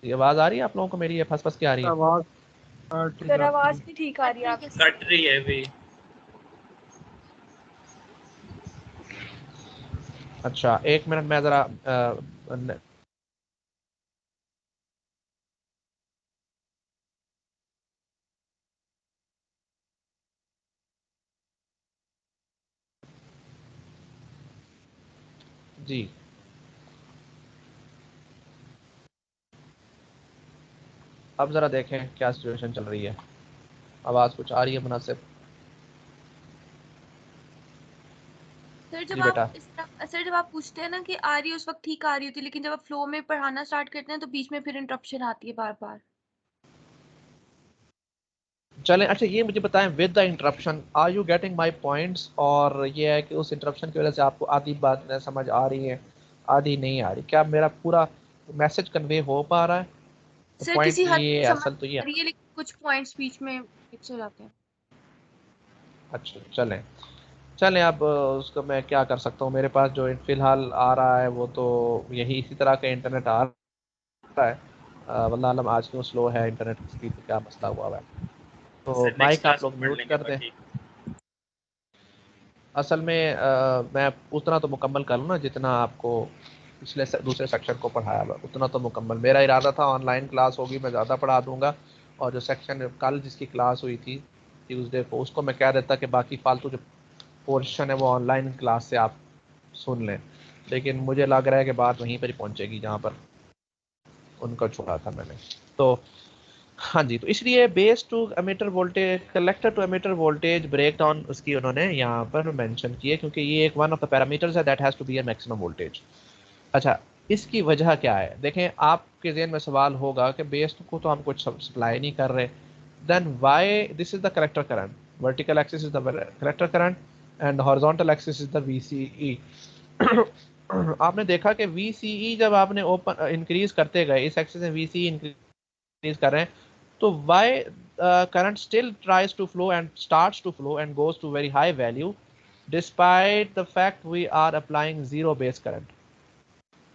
ये आवाज आ रही है आप लोगों को मेरी? ये फंस फंस के आ रही है? आवाज काट रही सर है आवाज आपकी। नहीं ठीक आ रही है आपकी। कट रही है भी। अच्छा, एक मिनट मैं जरा जी अब जरा देखें क्या सिचुएशन चल रही है। आवाज कुछ आ रही है मुनासिब? सर जी बेटा। सर जब आप पूछते हैं ना कि आ रही है उस वक्त ठीक आ रही होती है, लेकिन जब आप फ्लो में पढ़ाना स्टार्ट करते हैं तो बीच में फिर इंटरप्शन आती है बार बार। चलें, अच्छा ये मुझे बताएं, with the interruption are you getting my points? और ये है कि उस इंटरप्शन की वजह से आपको आधी बात न समझ आ रही है, आधी नहीं आ रही। क्या मेरा पूरा मैसेज कन्वे हो पा रहा है? तो सर किसी पॉइंट हद ये तक समझ असल तो ये। आ रही है, लेकिन कुछ पॉइंट्स बीच में मिक्स हो जाते हैं। अच्छा चलें, चलें अब उसको मैं क्या कर सकता हूँ? मेरे पास जो फिलहाल आ रहा है वो तो यही इसी तरह का इंटरनेट आ रहा है। वल्लाह आलम आज क्यों स्लो है इंटरनेट की स्पीड, क्या मसला हुआ है। तो सर नेक्स्ट माइक आप क्लास लोग में पढ़ म्यूट लेंगे कर दें। बाकी। असल में मैं उतना तो मुकम्मल कर लूँ ना जितना आपको पिछले दूसरे सेक्शन को पढ़ाया हुआ, उतना तो मुकम्मल मेरा इरादा था। ऑनलाइन क्लास होगी, मैं ज़्यादा पढ़ा दूंगा, और जो सेक्शन कल जिसकी क्लास हुई थी ट्यूसडे को, उसको मैं कह देता कि बाकी फालतू जो पोर्शन है वो ऑनलाइन क्लास से आप सुन लें। लेकिन मुझे लग रहा है कि बात वहीं पर ही पहुँचेगी जहाँ पर उनको छोड़ा था मैंने। तो हाँ जी, तो इसलिए base to emitter voltage, collector to emitter voltage break down उसकी उन्होंने यहाँ पर मेंशन की है, क्योंकि ये एक वन ऑफ द पैरामीटर्स है that has to be a maximum voltage. अच्छा, इसकी वजह क्या है? देखें, आपके ज़हन में सवाल होगा कि बेस को तो हम कुछ सप्लाई नहीं कर रहे, then why this is the collector current, vertical axis is the collector current and horizontal axis is the VCE. आपने देखा कि वीसीई जब आपने ओपन इंक्रीज करते गए, इस एक्सिस में वीसीई इंक्रीज कर रहे हैं, तो why current still tries to flow and starts to flow and goes to very high value despite the fact we are applying zero base current।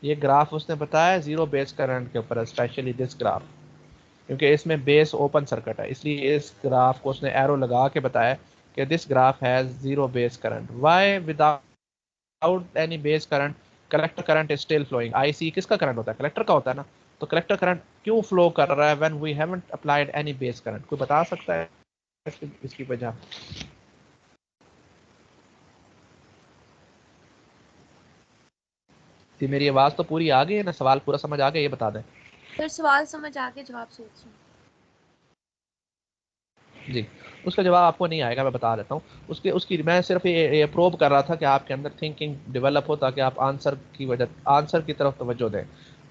ये ग्राफ उसने बताया जीरो बेस करंट के ऊपर, स्पेशली दिस ग्राफ, क्योंकि इसमें बेस ओपन सर्किट है, इसलिए इस ग्राफ को उसने एरो लगा के बताया कि this graph has zero base current. Why without any base current collector current is still flowing? IC किसका करंट होता है? कलेक्टर का होता है ना। तो कलेक्टर करंट क्यों फ्लो कर रहा है when we haven't applied any base current? कोई बता सकता है इसकी वजह? थी मेरी आवाज तो पूरी आ गई है ना? सवाल पूरा समझ आ गया? ये बता दें। सर सवाल समझ आ के जवाब सोच रही हूँ। जी, उसका जवाब आपको नहीं आएगा, मैं बता देता हूँ। उसके उसकी मैं सिर्फ ये प्रोब कर रहा था कि आपके अंदर थिंकिंग डेवलप हो, ताकि आप आंसर की तरफ तवज्जो दें।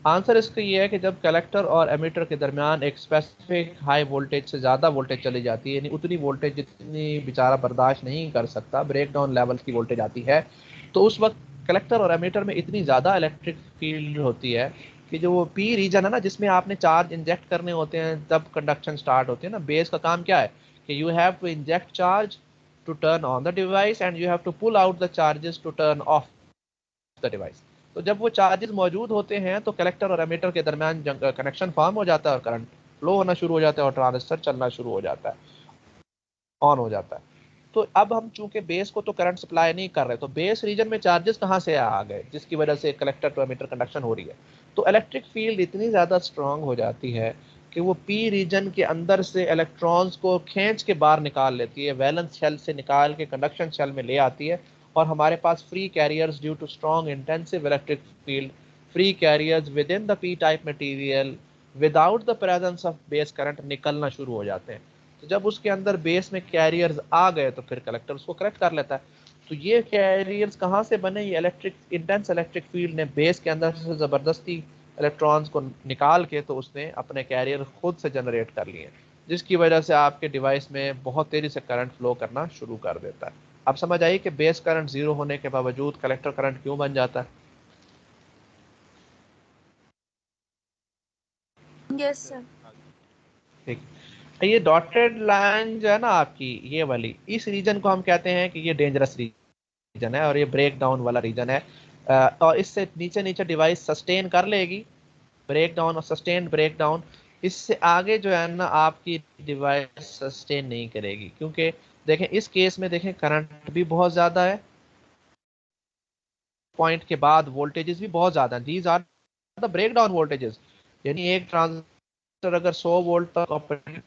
आंसर इसका ये है कि जब कलेक्टर और एमीटर के दरमियान एक स्पेसिफिक हाई वोल्टेज से ज़्यादा वोल्टेज चली जाती है, यानी उतनी वोल्टेज जितनी बेचारा बर्दाश्त नहीं कर सकता, ब्रेक डाउन लेवल की वोल्टेज आती है, तो उस वक्त कलेक्टर और एमीटर में इतनी ज़्यादा इलेक्ट्रिक फील्ड होती है कि जो वो पी रीजन है ना, जिसमें आपने चार्ज इंजेक्ट करने होते हैं तब कंडक्शन स्टार्ट होती है ना। बेस का काम क्या है कि you have to inject charge to turn on the device and you have to pull out the charges to turn off the device। तो जब वो चार्जेस मौजूद होते हैं तो कलेक्टर और एमीटर के दरमियान कनेक्शन फॉर्म हो जाता है और करंट फ्लो होना शुरू हो जाता है और ट्रांजिस्टर चलना शुरू हो जाता है, ऑन हो जाता है। तो अब हम चूंकि बेस को तो करंट सप्लाई नहीं कर रहे, तो बेस रीजन में चार्जेस कहाँ से आ गए जिसकी वजह से कलेक्टर टू एमीटर कंडक्शन हो रही है। तो इलेक्ट्रिक फील्ड इतनी ज़्यादा स्ट्रांग हो जाती है कि वो पी रीजन के अंदर से इलेक्ट्रॉन्स को खींच के बाहर निकाल लेती है, वैलेंस शेल से निकाल के कंडक्शन शेल में ले आती है, और हमारे पास free carriers due to strong intensive electric field, free carriers within the P type material without the presence of base current निकलना शुरू हो जाते हैं। तो जब उसके अंदर बेस में कैरियर्स आ गए तो फिर कलेक्टर उसको करेक्ट कर लेता है। तो ये कैरियर्स कहाँ से बने? ये इंटेंस इलेक्ट्रिक फील्ड ने बेस के अंदर से ज़बरदस्ती इलेक्ट्रॉन्स को निकाल के तो उसने अपने कैरियर खुद से जनरेट कर लिए, जिसकी वजह से आपके डिवाइस में बहुत तेज़ी से करंट फ्लो करना शुरू कर देता है। अब समझ आइए कि बेस करंट जीरो होने के बावजूद कलेक्टर करंट क्यों बन जाता है। Yes sir. ठीक, ये डॉटेड लाइन जो है ना आपकी, ये वाली, इस रीजन को हम कहते हैं कि ये डेंजरस रीजन है और ये ब्रेक डाउन वाला रीजन है। और इससे नीचे नीचे डिवाइस सस्टेन कर लेगी, ब्रेक डाउन और सस्टेन ब्रेक डाउन। इससे आगे जो है ना आपकी डिवाइस सस्टेन नहीं करेगी, क्योंकि देखें इस केस में देखें करंट भी बहुत ज़्यादा है, पॉइंट के बाद वोल्टेजेस भी बहुत ज़्यादा हैं। These are the break down voltages. यानी एक ट्रांजिस्टर अगर 100 वोल्ट तक ऑपरेट,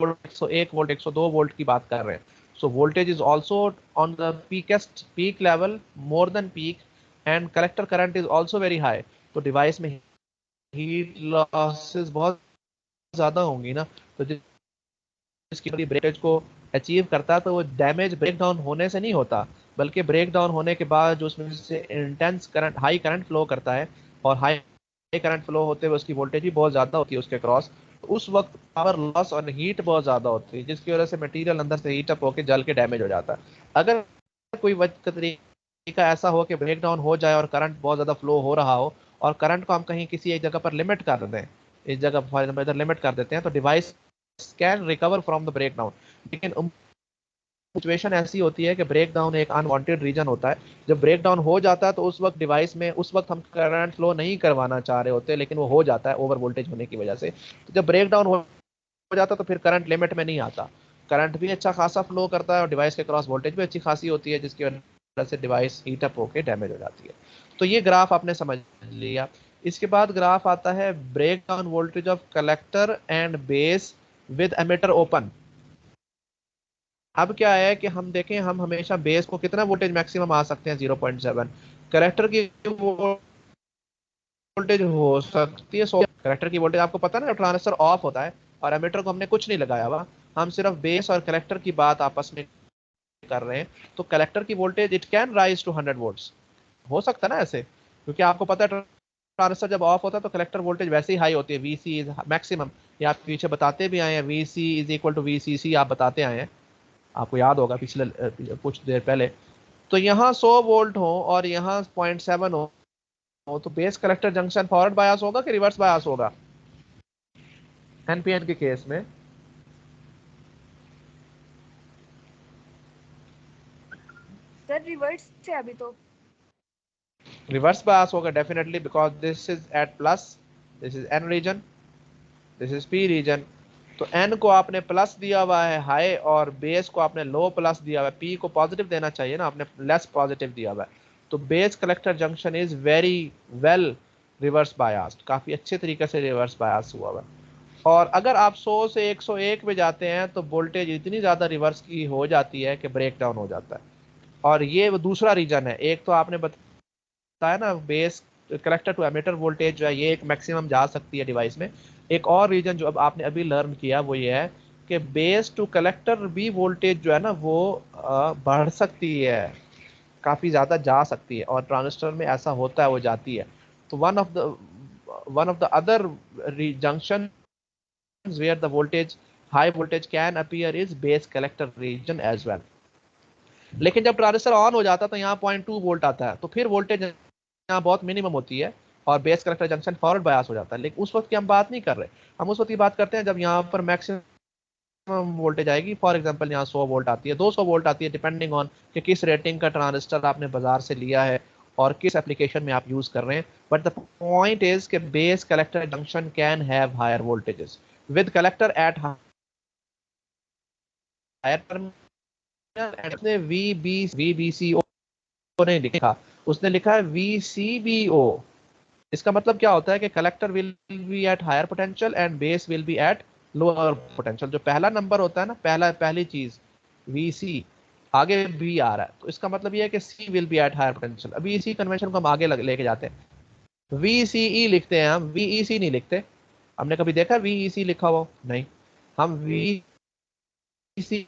101 वोल्ट 102 वोल्ट की बात कर रहे हैं, so voltage is also on the peakest peak level, more than peak, and collector current is also very high. तो डिवाइस में हीट लॉसेस बहुत ज़्यादा होंगी ना, तो जिसकी ब्रेकेज को अचीव करता है तो वो डैमेज ब्रेक डाउन होने से नहीं होता, बल्कि ब्रेक डाउन होने के बाद जो उसमें से intense current, high current flow करता है, और हाई करंट फ्लो होते हुए उसकी वोल्टेज भी बहुत ज़्यादा होती है उसके क्रॉस, तो उस वक्त पावर लॉस और हीट बहुत ज़्यादा होती है, जिसकी वजह से मटेरियल अंदर से हीट अप होकर जल के डैमेज हो जाता है। अगर कोई तरीका ऐसा हो कि ब्रेक डाउन हो जाए और करंट बहुत ज़्यादा फ्लो हो रहा हो, और करंट को हम कहीं किसी एक जगह पर लिमिट कर दें, इस जगह फॉर एग्जाम्पल इधर लिमिट कर देते हैं, तो device can recover from the break down. लेकिन सिचुएशन ऐसी होती है कि ब्रेक डाउन एक अनवांटेड रीजन होता है। जब ब्रेक डाउन हो जाता है तो उस वक्त डिवाइस में, उस वक्त हम करंट फ्लो नहीं करवाना चाह रहे होते, लेकिन वो हो जाता है ओवर वोल्टेज होने की वजह से। तो जब ब्रेक डाउन हो जाता है तो फिर करंट लिमिट में नहीं आता, करंट भी अच्छा खासा फ्लो करता है और डिवाइस के क्रॉस वोल्टेज भी अच्छी खासी होती है, जिसकी वजह से डिवाइस हीट अप होकर डैमेज हो जाती है। तो ये ग्राफ आपने समझ लिया। इसके बाद ग्राफ आता है break down voltage of collector and base with emitter open. अब क्या है कि हम देखें, हम हमेशा बेस को कितना वोल्टेज मैक्सिमम आ सकते हैं, 0.7। करेक्टर की वोल्टेज हो सकती है 100। करेक्टर की वोल्टेज आपको पता है ना, ट्रांजिस्टर ऑफ होता है और एमीटर को हमने कुछ नहीं लगाया हुआ, हम सिर्फ बेस और कलेक्टर की बात आपस में कर रहे हैं, तो कलेक्टर की voltage it can rise to 100 volts. हो सकता है ना ऐसे, क्योंकि आपको पता है ट्रांजिस्टर जब ऑफ होता है तो कलेक्टर वोल्टेज वैसे ही हाई होती है, वीसी इज मैक्सिमम। ये आप पीछे बताते भी आए हैं, VC is equal to VCC, आप बताते आए हैं, आपको याद होगा पिछले कुछ देर पहले। तो यहाँ 100 वोल्ट हो और यहाँ 0.7 हो तो base collector junction forward bias होगा कि रिवर्स बायस होगा एनपीएन के केस में? सर रिवर्स है अभी तो। रिवर्स बायस होगा definitely, because this is at plus, this is N region, this is P region. तो एन को आपने प्लस दिया हुआ है हाई, और बेस को आपने लो प्लस दिया हुआ है, पी को पॉजिटिव देना चाहिए ना, आपने लेस पॉजिटिव दिया हुआ है। तो base collector junction is very well reverse biased, काफी अच्छे तरीके से रिवर्स बायस हुआ हुआ है। और अगर आप 100 से 101 पे जाते हैं तो वोल्टेज इतनी ज्यादा रिवर्स की हो जाती है कि ब्रेक डाउन हो जाता है। और ये वो दूसरा रीजन है। एक तो आपने बताया ना base collector to emitter voltage जो है ये एक मैक्सिमम जा सकती है डिवाइस में। एक और रीजन जो अब आपने अभी लर्न किया वो ये है कि बेस टू कलेक्टर भी वोल्टेज जो है ना वो बढ़ सकती है, काफी ज्यादा जा सकती है, और ट्रांजिस्टर में ऐसा होता है, वो जाती है। तो one of the other junction where the voltage high voltage can appear is base collector region as well। लेकिन जब ट्रांजिस्टर ऑन हो जाता है तो यहाँ 0.2 वोल्ट आता है, तो फिर वोल्टेज यहाँ बहुत मिनिमम होती है और base collector junction forward bias हो जाता है। लेकिन उस वक्त की हम बात नहीं कर रहे, हम उस वक्त की बात करते हैं जब यहाँ पर मैक्सिमम वोल्टेज आएगी। फॉर एग्जांपल यहाँ 100 वोल्ट आती है, 200 वोल्ट आती है, डिपेंडिंग ऑन कि किस रेटिंग का ट्रांजिस्टर आपने बाजार से लिया है और किस एप्लीकेशन में आप यूज कर रहे हैं। बट द पॉइंट इज कि base collector junction can have higher voltages with collector at higher terminal. उसने वीबीसीओ नहीं लिखा, उसने लिखा है वीसीबीओ। इसका मतलब क्या होता है कि collector will be at higher potential and base will be at lower potential. जो पहला नंबर होता है ना, पहली चीज वीसी, आगे बी आ रहा है, तो इसका मतलब ये है कि C will be at higher potential. अभी इसी कन्वेंशन को हम आगे लेके जाते हैं, वीसीई लिखते हैं हम, वीईसी नहीं लिखते। हमने कभी देखा वीईसी लिखा हुआ? नहीं, हम वीसी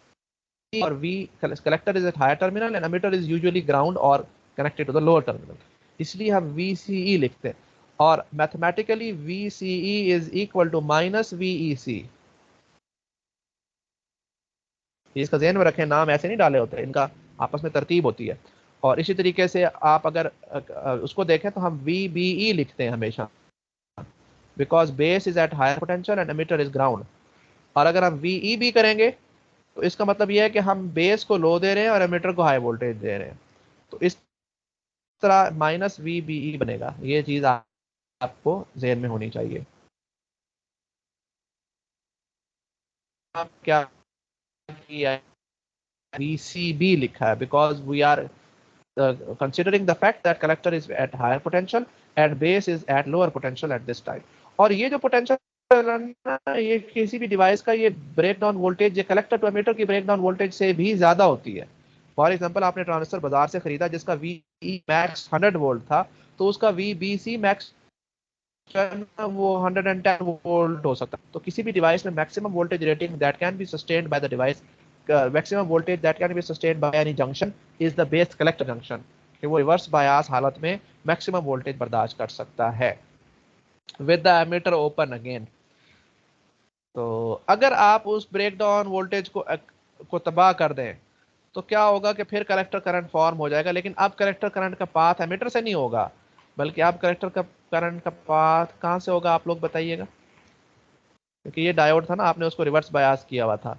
और V collector is at higher terminal and emitter is usually ground or connected to the lower terminal, इसलिए हम VCE लिखते हैं। और mathematically VCE is equal to minus VEC। इसका ध्यान में रखें, नाम ऐसे नहीं डाले होते, इनका आपस में तरतीब होती है। और इसी तरीके से आप अगर उसको देखें तो हम VBE लिखते हैं हमेशा, because base is at higher potential and emitter is ground. और अगर हम वीई भी करेंगे तो इसका मतलब यह है कि हम बेस को लो दे रहे हैं और एमिटर को हाई वोल्टेज दे रहे हैं। तो इस तरह माइनस वी बी ई बनेगा। ये चीज आपको ज़हन में होनी चाहिए। आप क्या किया है, VCB लिखा है because we are considering the fact that collector is at higher potential and base is at lower potential at this time। और ये जो पोटेंशियल ये किसी भी डिवाइस का ये ब्रेक डाउन वोल्टेज ये कलेक्टर टू एमीटर की ब्रेक डाउन वोल्टेज से भी ज्यादा होती है। फॉर एग्जांपल आपने ट्रांजिस्टर बाजार से खरीदा जिसका वी मैक्स 100 वोल्ट था, तो उसका VBC मैक्स वो 110 वोल्ट हो सकता है। तो किसी भी डिवाइस में maximum voltage rating that can be sustained by the device, maximum voltage that can be sustained by any junction is the base collector junction, कि वो रिवर्स बायस हालत में मैक्सिमम वोल्टेज बर्दाश्त कर सकता है with the emitter open again. तो अगर आप उस ब्रेकडाउन वोल्टेज को तबाह कर दें तो क्या होगा कि फिर कलेक्टर करंट फॉर्म हो जाएगा, लेकिन अब कलेक्टर करंट का पाथ एमीटर से नहीं होगा, बल्कि अब कलेक्टर का करंट का पाथ कहाँ से होगा आप लोग बताइएगा। क्योंकि ये डायोड था ना, आपने उसको रिवर्स बायस किया हुआ था,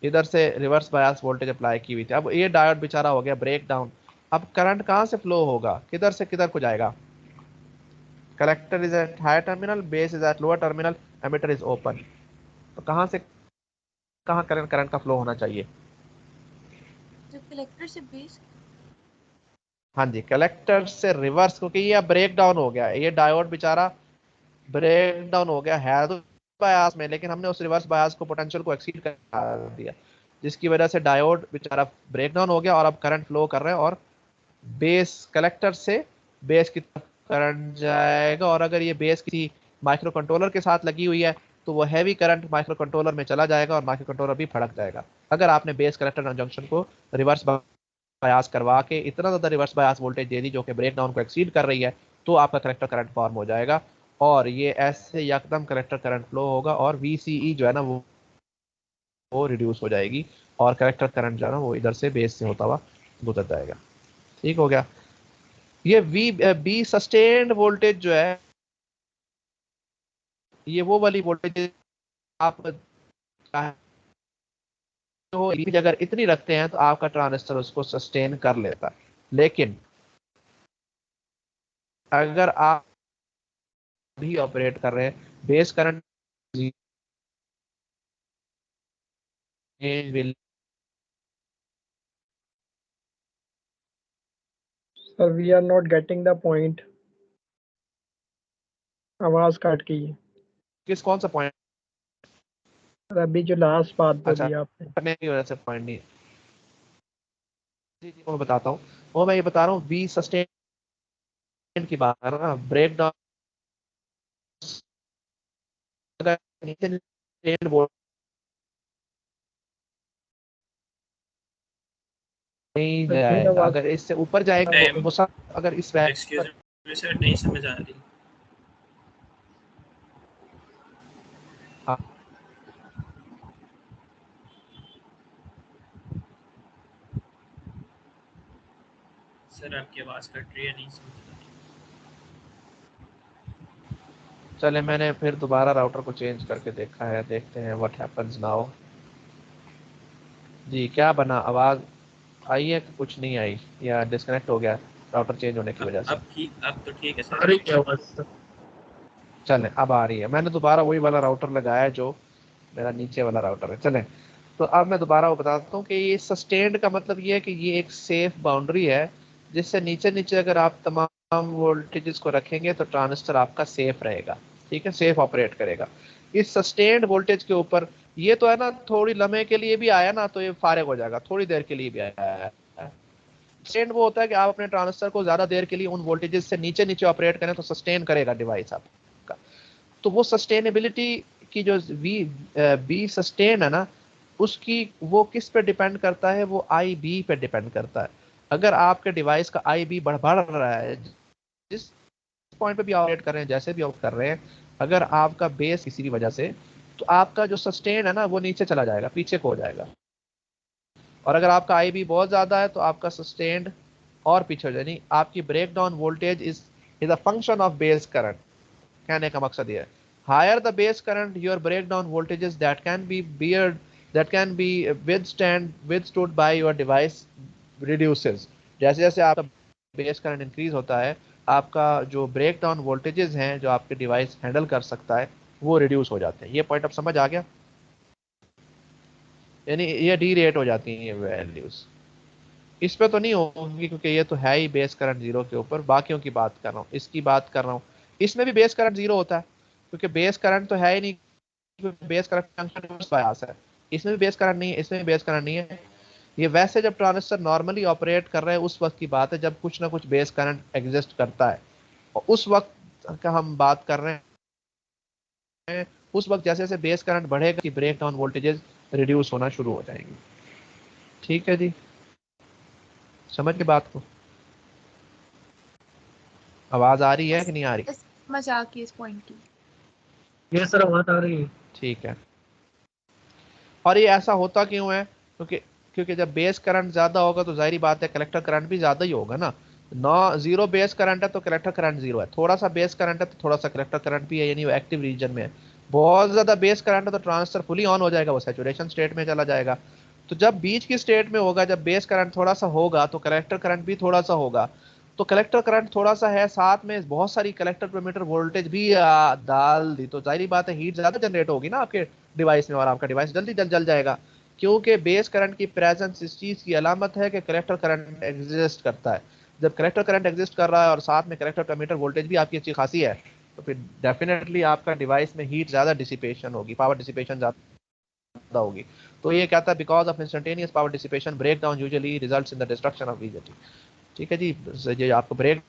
इधर से रिवर्स बायस वोल्टेज अप्लाई की हुई थी। अब ये डायोड बेचारा हो गया ब्रेक डाउन। अब करंट कहाँ से फ्लो होगा, किधर से किधर को जाएगा। Collector is at higher terminal, base is at lower terminal, emitter is open. तो कहाँ से कहाँ करंट का फ्लो होना चाहिए। जब कलेक्टर से बेस, हाँ जी, कलेक्टर से रिवर्स, क्योंकि ये ब्रेक डाउन हो गया, ये डायोड बेचारा ब्रेक डाउन हो गया है तो बायस में, लेकिन हमने उस रिवर्स बायस को पोटेंशियल को एक्सीड कर दिया, जिसकी वजह से डायोड बेचारा ब्रेक डाउन हो गया और अब करंट फ्लो कर रहे हैं और बेस कलेक्टर से बेस की तरफ करंट जाएगा। और अगर ये बेस किसी माइक्रो कंट्रोलर के साथ लगी हुई है तो वो हैवी करंट माइक्रो कंट्रोलर में चला जाएगा और माइक्रो कंट्रोलर भी फड़क जाएगा। अगर आपने बेस कलेक्टर जंक्शन को रिवर्स बायस करवा के इतना ज़्यादा रिवर्स बायस वोल्टेज दे दी जो कि ब्रेक डाउन को एक्सीड कर रही है, तो आपका कलेक्टर करंट फॉर्म हो जाएगा और ये ऐसे यकदम कलेक्टर करंट फ्लो होगा और VCE जो है ना वो रिड्यूस हो जाएगी और कलेक्टर करंट जो है ना वो इधर से बेस से होता हुआ गुजर जाएगा। ठीक हो गया। ये बी सस्टेन्ड वोल्टेज जो है ये वो वाली वोल्टेज आप तो अगर इतनी रखते हैं तो आपका ट्रांजिस्टर उसको सस्टेन कर लेता है। लेकिन अगर आप भी ऑपरेट कर रहे हैं base current will, sir we are not getting the point, आवाज काट गई है। किस कौन सा पॉइंट। सर अभी जो लास्ट बात अच्छा, बोली आपने, करने की वजह से पॉइंट नहीं। जी जी मैं बताता हूँ, वो मैं ये बता रहा हूँ बी सस्टेन की बात कर रहा हूँ। ब्रेक डाउन अगर नीचे वोल्ट नहीं सर फिर जाएगा, आवाज अगर इससे ऊपर जाएगा टाइम वो सब अगर इस वैल्यू एक्सक्यूज पर मी सर, नहीं समझ आ रही। हाँ, सर आपकी आवाज़ कट रही है, नहीं समझ आ रही। चले मैंने फिर दोबारा राउटर को चेंज करके देखा है, देखते हैं व्हाट हैपेंस नाउ। जी क्या बना, आवाज आई है कि कुछ नहीं आई या डिस्कनेक्ट हो गया राउटर चेंज होने की वजह से। अब तो ठीक है सर। अरे क्या आवाज सर। चलें अब आ रही है, मैंने दोबारा वही वाला राउटर लगाया है जो मेरा नीचे वाला राउटर है। चलें तो अब मैं दोबारा वो बताता हूँ कि ये सस्टेन्ड का मतलब ये है कि ये एक सेफ बाउंड्री है जिससे नीचे नीचे अगर आप तमाम वोल्टेजेस को रखेंगे तो ट्रांजिस्टर आपका सेफ रहेगा। ठीक है, सेफ ऑपरेट करेगा। इस सस्टेन्ड वोल्टेज के ऊपर ये तो है ना, थोड़ी लम्हे के लिए भी आया ना तो ये फारिग हो जाएगा, थोड़ी देर के लिए भी आया है। सस्टेन वो होता है कि आप अपने ट्रांजिस्टर को ज्यादा देर के लिए उन वोल्टेजेस से नीचे नीचे ऑपरेट करें तो सस्टेन करेगा डिवाइस आपका। तो वो सस्टेनेबिलिटी की जो बी सस्टेन है ना, उसकी वो किस पे डिपेंड करता है, वो आई बी पे डिपेंड करता है। अगर आपके डिवाइस का आई बी बढ़ रहा है, जिस पॉइंट पे भी ऑपरेट कर रहे हैं, जैसे भी ऑपरेट कर रहे हैं, अगर आपका बेस किसी भी वजह से, तो आपका जो सस्टेन है ना वो नीचे चला जाएगा, पीछे को हो जाएगा। और अगर आपका आई बी बहुत ज्यादा है तो आपका सस्टेन्ड और पीछे हो जाए। आपकी break down voltage is a function of base current. कहने का मकसद ये है higher the base current, your breakdown voltages that can be withstood by your device reduces. जैसे जैसे आपका बेस करंट इंक्रीज होता है, आपका जो ब्रेक डाउन वोल्टेजेस हैं जो आपके डिवाइस हैंडल कर सकता है वो रिड्यूस हो जाते हैं। ये पॉइंट अब समझ आ गया? यानी ये डी रेट हो जाती हैं ये वैल्यूज। इस पे तो नहीं होंगी क्योंकि ये तो है ही बेस करंट जीरो के ऊपर, बाकियों की बात कर रहा हूँ, इसकी बात कर रहा हूँ। इसमें भी बेस करंट जीरो होता है क्योंकि बेस करंट तो है ही नहीं, बेस करंट फंक्शन बायस है। इसमें भी बेस करंट नहीं है, इसमें भी बेस करंट नहीं है। ये वैसे जब ट्रांजिस्टर नॉर्मली ऑपरेट कर रहे हैं उस वक्त की बात है जब कुछ ना कुछ बेस करंट एग्जिस्ट करता है, और उस वक्त का हम बात कर रहे हैं। उस वक्त जैसे जैसे बेस करंट बढ़ेगा कि ब्रेक डाउन वोल्टेजेस रिड्यूस होना शुरू हो जाएंगे। ठीक है जी, समझ के बात को? आवाज आ रही है कि नहीं आ रही? मजाक की इस पॉइंट की। ये सर आवाज आ रही है। ठीक है। और ये ऐसा होता क्यों है? क्योंकि जब बेस करंट ज्यादा होगा तो जाहिर बात है कलेक्टर करंट भी ज्यादा ही होगा ना। नौ जीरो बेस करंट है तो कलेक्टर करंट जीरो है, थोड़ा सा बेस करंट है तो थोड़ा सा कलेक्टर करंट भी है, यानी वो एक्टिव रीजन में है। बहुत ज्यादा बेस करंट है तो ट्रांजिस्टर फुली ऑन हो जाएगा, वो सैचुरेशन स्टेट में चला जाएगा। तो जब बीच की स्टेट में होगा, जब बेस करंट थोड़ा सा होगा तो कलेक्टर करंट भी थोड़ा सा होगा। तो कलेक्टर करंट थोड़ा सा है, साथ में बहुत सारी कलेक्टर पर मीटर वोल्टेज भी डाल दी, तो जाहिर बात है हीट ज्यादा जनरेट होगी ना आपके डिवाइस में, और आपका डिवाइस जल्दी जल जाएगा। क्योंकि बेस करंट की प्रेजेंस इस चीज की अलामत है कि कलेक्टर करंट एग्जिस्ट करता है। जब कलेक्टर करंट एग्जिस्ट कर रहा है और साथ में कलेक्टर कमीटर वोल्टेज भी आपकी अच्छी खासी है, तो फिर डेफिनेटली आपका डिवाइस में हीट ज्यादा डिसिपेशन होगी, पावर डिसिपेशन ज्यादा होगी। तो ये कहता है because of instantaneous power dissipation break down usually results in the destruction of BJT. ठीक है जी, जो आपको ब्रेक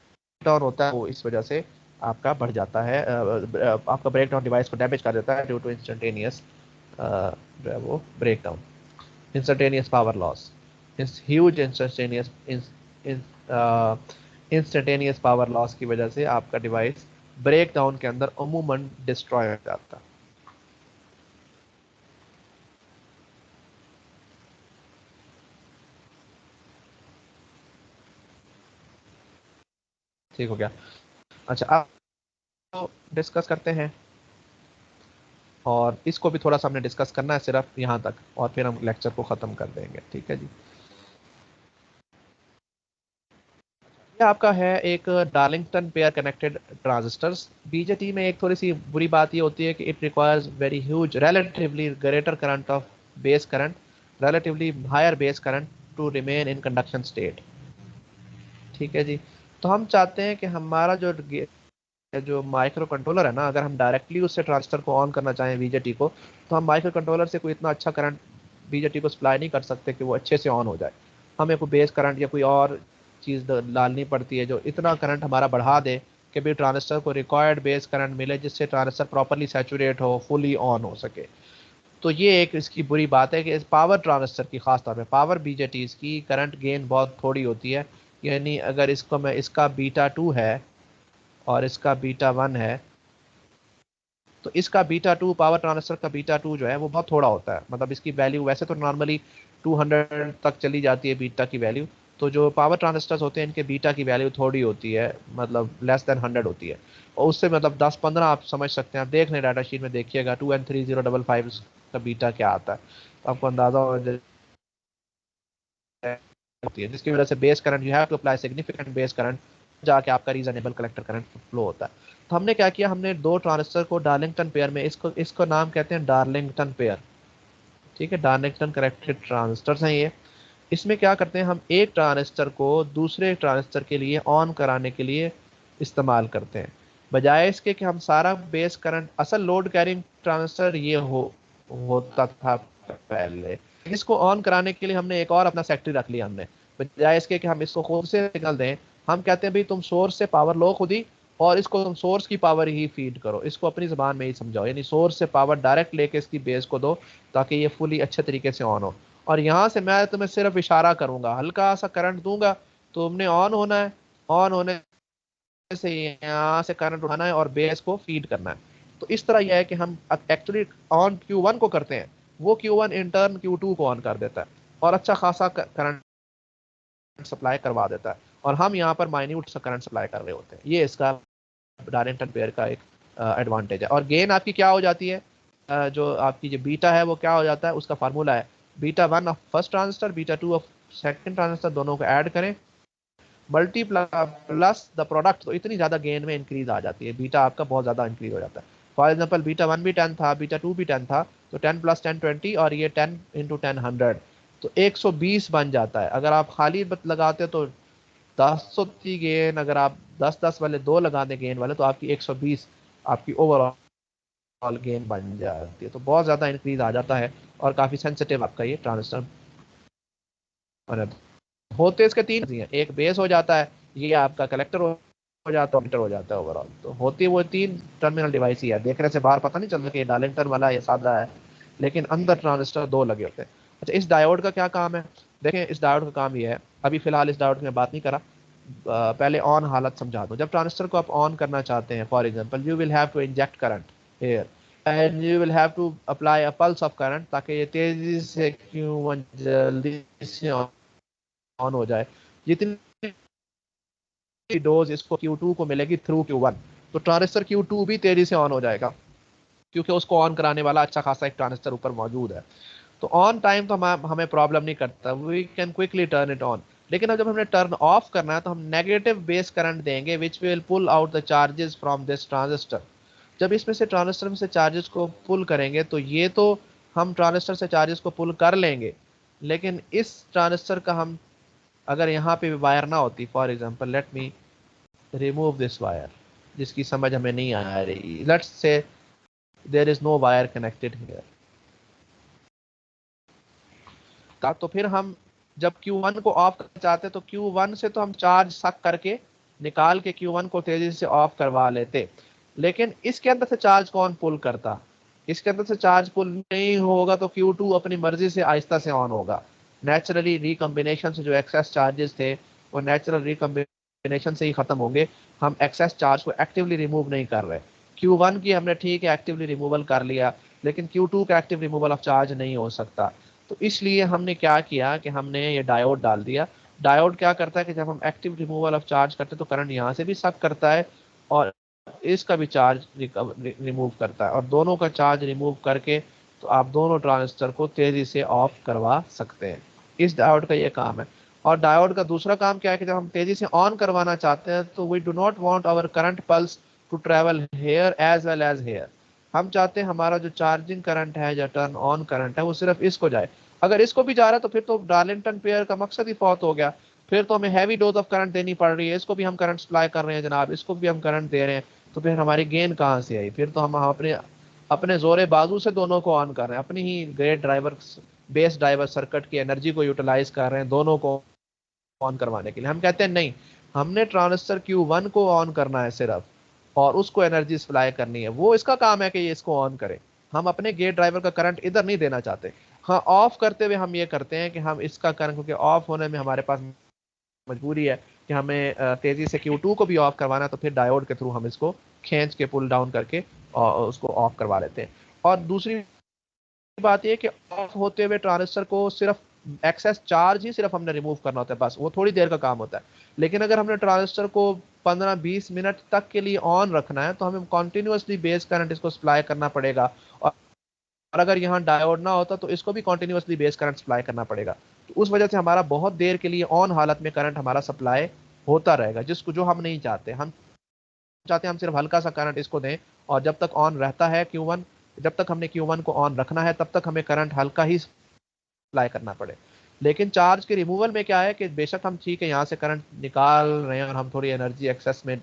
डाउन होता है वो इस वजह से आपका बढ़ जाता है, आपका ब्रेक डाउन डिवाइस को डैमेज कर देता है ड्यू टू इंस्टेंटेनियस जो है वो break down, instantaneous power loss, इस huge instantaneous power loss की वजह से आपका डिवाइस ब्रेक डाउन के अंदर अमूमन डिस्ट्रॉय हो जाता है। ठीक हो गया? अच्छा, अब तो डिस्कस करते हैं, और इसको भी थोड़ा सा हमने डिस्कस करना है सिर्फ यहाँ तक, और फिर हम लेक्चर को ख़त्म कर देंगे। ठीक है जी, ये आपका है एक Darlington pair connected transistors. BJT में एक थोड़ी सी बुरी बात ये होती है कि it requires very huge relatively greater current of base current, relatively higher base current to remain in conduction state. ठीक है जी, तो हम चाहते हैं कि हमारा जो माइक्रो कंट्रोलर है ना, अगर हम डायरेक्टली उससे ट्रांजिस्टर को ऑन करना चाहें बीजेटी को, तो हम माइक्रो कंट्रोलर से कोई इतना अच्छा करंट बीजेटी को सप्लाई नहीं कर सकते कि वो अच्छे से ऑन हो जाए। हमें कोई बेस करंट या कोई और चीज़ डालनी पड़ती है जो इतना करंट हमारा बढ़ा दे कि भी ट्रांजिस्टर को रिक्वायर्ड बेस करंट मिले, जिससे ट्रांजिस्टर प्रॉपरली सैचुरेट हो, फुली ऑन हो सके। तो ये एक इसकी बुरी बात है कि इस पावर ट्रांजिस्टर की खास तौर पे पावर बीजेटीज की करंट गेन बहुत थोड़ी होती है। यानी अगर इसको मैं, इसका बीटा 2 है और इसका बीटा 1 है, तो इसका बीटा 2, पावर ट्रांजिस्टर का बीटा 2 जो है वो बहुत थोड़ा होता है। मतलब इसकी वैल्यू वैसे तो नॉर्मली 200 तक चली जाती है बीटा की वैल्यू, तो जो पावर ट्रांजिस्टर्स होते हैं इनके बीटा की वैल्यू थोड़ी होती है, मतलब लेस देन 100 होती है। और उससे मतलब 10-15 आप समझ सकते हैं, आप देख लें डाटा शीट में देखिएगा 2N3055 का बीटा क्या आता है, तो आपको अंदाजा हो होती है, जिसकी वजह से base current, you have to apply significant base current, जाके आपका रीजनेबल कलेक्टर करंट फ्लो होता है। तो हमने क्या किया, हमने दो ट्रांजिस्टर को डार्लिंगटन पेयर में, इसको इसको नाम कहते हैं डार्लिंगटन पेयर। ठीक है, डार्लिंगटन कनेक्टेड ट्रांजिस्टर्स हैं ये। इसमें क्या करते हैं, हम एक ट्रांजिस्टर को दूसरे ट्रांजिस्टर के लिए ऑन कराने के लिए इस्तेमाल करते हैं, बजाय इसके कि हम सारा बेस करंट, असल लोड कैरिंग ट्रांजिस्टर ये होता था पहले, इसको ऑन कराने के लिए हमने एक और अपना सेक्टरी रख लिया हमने, बजाय इसके कि हम इसको खुद से सिग्नल दें। हम कहते हैं भाई तुम सोर्स से पावर लो खुद ही, और इसको तुम सोर्स की पावर ही फीड करो, इसको अपनी ज़बान में ही समझाओ, यानी सोर्स से पावर डायरेक्ट लेके इसकी बेस को दो ताकि ये फुली अच्छे तरीके से ऑन हो। और यहाँ से मैं तुम्हें सिर्फ इशारा करूंगा, हल्का सा करंट दूंगा, तो तुमने ऑन होना है, ऑन होने से यहाँ से करंट उठाना है और बेस को फीड करना है। तो इस तरह यह है कि हम एक्चुअली ऑन Q1 को करते हैं, वो Q1 इन टर्न Q2 को ऑन कर देता है और अच्छा खासा करंट सप्लाई करवा देता है, और हम यहाँ पर माइन्यूट सा करंट सप्लाई कर रहे होते हैं। ये इसका डार्लिंगटन पेयर का एक एडवांटेज है। और गेन आपकी क्या हो जाती है, जो आपकी जो बीटा है वो क्या हो जाता है, उसका फार्मूला है beta 1 of first transistor, beta 2 of second transistor, दोनों को ऐड करें मल्टीप्लाई प्लस द प्रोडक्ट, तो इतनी ज़्यादा गेन में इंक्रीज आ जाती है, बीटा आपका बहुत ज़्यादा इंक्रीज हो जाता है। फॉर एग्जाम्पल बीटा 1 भी 10 था, बीटा 2 भी 10 था, तो 10 प्लस 10 20 और ये 10 इंटू 10 100, तो 120 बन जाता है। अगर आप खाली लगाते तो 10 होती गेन, अगर आप 10-10 वाले दो लगा दें गेन वाले तो आपकी 120 आपकी ओवरऑल गेन बन जाती है। तो बहुत ज़्यादा इंक्रीज आ जाता है और काफ़ी सेंसिटिव आपका ये ट्रांजिस्टर होते इसके तीन हैं, एक बेस हो जाता है, ये आपका कलेक्टर हो जाता है, मीटर हो जाता है ओवरऑल। तो होती वो तीन टर्मिनल डिवाइस ही है, देखने से बाहर पता नहीं चलता कि डायलेक्टर वाला ये सादा है, लेकिन अंदर ट्रांजिस्टर दो लगे होते हैं। अच्छा, इस डायोड का क्या काम है, देखें इस डायोड का काम ये है, अभी फिलहाल इस डायोड की मैं बात नहीं करा, पहले ऑन हालत समझा दूं। जब ट्रांजिस्टर को आप ऑन करना चाहते हैं, for example you will have to inject current here and you will have to apply a pulse of current, ताकि ये तेजी से Q1 जल्दी से ऑन हो जाए। जितनी डोज इसको Q2 को मिलेगी थ्रू Q1, तो ट्रांजिस्टर Q2 भी तेजी से ऑन हो जाएगा, क्योंकि उसको ऑन कराने वाला अच्छा खासा एक ट्रांजिस्टर ऊपर मौजूद है। तो ऑन टाइम तो हमें प्रॉब्लम नहीं करता, we can quickly turn it on. लेकिन अब जब हमने टर्न ऑफ करना है तो हम नेगेटिव बेस करंट देंगे which will pull out the charges from this transistor. जब इसमें से ट्रांजिस्टर में से चार्जेस को पुल करेंगे तो ये तो हम ट्रांजिस्टर से चार्जेस को पुल कर लेंगे, लेकिन इस ट्रांजिस्टर का हम अगर यहाँ पे वायर ना होती, for example let me remove this wire जिसकी समझ हमें नहीं आ रही, let's say there is no wire connected here, तो फिर हम जब Q1 को ऑफ करना चाहते तो Q1 से तो हम चार्ज सक करके निकाल के Q1 को तेजी से ऑफ करवा लेते, लेकिन इसके अंदर से चार्ज कौन पुल करता, इसके अंदर से चार्ज पुल नहीं होगा तो Q2 अपनी मर्जी से आहिस्ता से ऑन होगा। नेचुरली रिकम्बिनेशन से जो एक्सेस चार्जेस थे वो नेचुरल रिकम्बिनेशन से ही खत्म होंगे, हम एक्सेस चार्ज को एक्टिवली रिमूव नहीं कर रहे। Q1 की हमने ठीक है एक्टिवली रिमूवल कर लिया, लेकिन Q2 का एक्टिव रिमूवल ऑफ चार्ज नहीं हो सकता। तो इसलिए हमने क्या किया कि हमने ये डायोड डाल दिया। डायोड क्या करता है कि जब हम एक्टिव रिमूवल ऑफ चार्ज करते हैं तो करंट यहाँ से भी सक करता है और इसका भी चार्ज रिमूव करता है, और दोनों का चार्ज रिमूव करके तो आप दोनों ट्रांजिस्टर को तेजी से ऑफ करवा सकते हैं। इस डायोड का ये काम है। और डायोड का दूसरा काम क्या है कि जब हम तेजी से ऑन करवाना चाहते हैं तो we do not want our current pulse to travel here as well as here. हम चाहते हैं हमारा जो चार्जिंग करंट है या टर्न ऑन करंट है वो सिर्फ इसको जाए। अगर इसको भी जा रहा है तो फिर तो डार्लिंगटन पेयर का मकसद ही फौत हो गया, फिर तो हमें हैवी डोज ऑफ करंट देनी पड़ रही है, इसको भी हम करंट सप्लाई कर रहे हैं जनाब, इसको भी हम करंट दे रहे हैं, तो फिर हमारी गेन कहाँ से आई, फिर तो हम अपने अपने जोरे बाजू से दोनों को ऑन कर रहे हैं, अपनी ही great driver base driver circuit की एनर्जी को यूटिलाइज कर रहे हैं दोनों को ऑन करवाने के लिए। हम कहते हैं नहीं, हमने ट्रांजिस्टर Q1 को ऑन करना है सिर्फ, और उसको एनर्जी सप्लाई करनी है, वो इसका काम है कि ये इसको ऑन करे। हम अपने गेट ड्राइवर का करंट इधर नहीं देना चाहते। हाँ, ऑफ करते हुए हम ये करते हैं कि हम इसका करंट, क्योंकि ऑफ होने में हमारे पास मजबूरी है कि हमें तेजी से Q2 को भी ऑफ करवाना, तो फिर डायोड के थ्रू हम इसको खींच के पुल डाउन करके और उसको ऑफ करवा लेते हैं। और दूसरी बात यह कि ऑफ होते हुए ट्रांजिस्टर को सिर्फ एक्सेस चार्ज ही सिर्फ हमने रिमूव करना होता है, बस वो थोड़ी देर का काम होता है। लेकिन अगर हमने ट्रांजिस्टर को 15-20 मिनट तक के लिए ऑन रखना है तो हमें कॉन्टिन्यूसली बेस करंट इसको सप्लाई करना पड़ेगा, और अगर यहाँ डायोड ना होता तो इसको भी कॉन्टिन्यूसली बेस करंट सप्लाई करना पड़ेगा। तो उस वजह से हमारा बहुत देर के लिए ऑन हालत में करंट हमारा सप्लाई होता रहेगा, जिसको जो हम नहीं चाहते। हम चाहते हैं हम सिर्फ हल्का सा करंट इसको दें, और जब तक ऑन रहता है Q1, जब तक हमने Q1 को ऑन रखना है तब तक हमें करंट हल्का ही सप्लाई करना पड़े। लेकिन चार्ज के रिमूवल में क्या है कि बेशक हम ठीक है यहाँ से करंट निकाल रहे हैं और हम थोड़ी एनर्जी एक्सेस में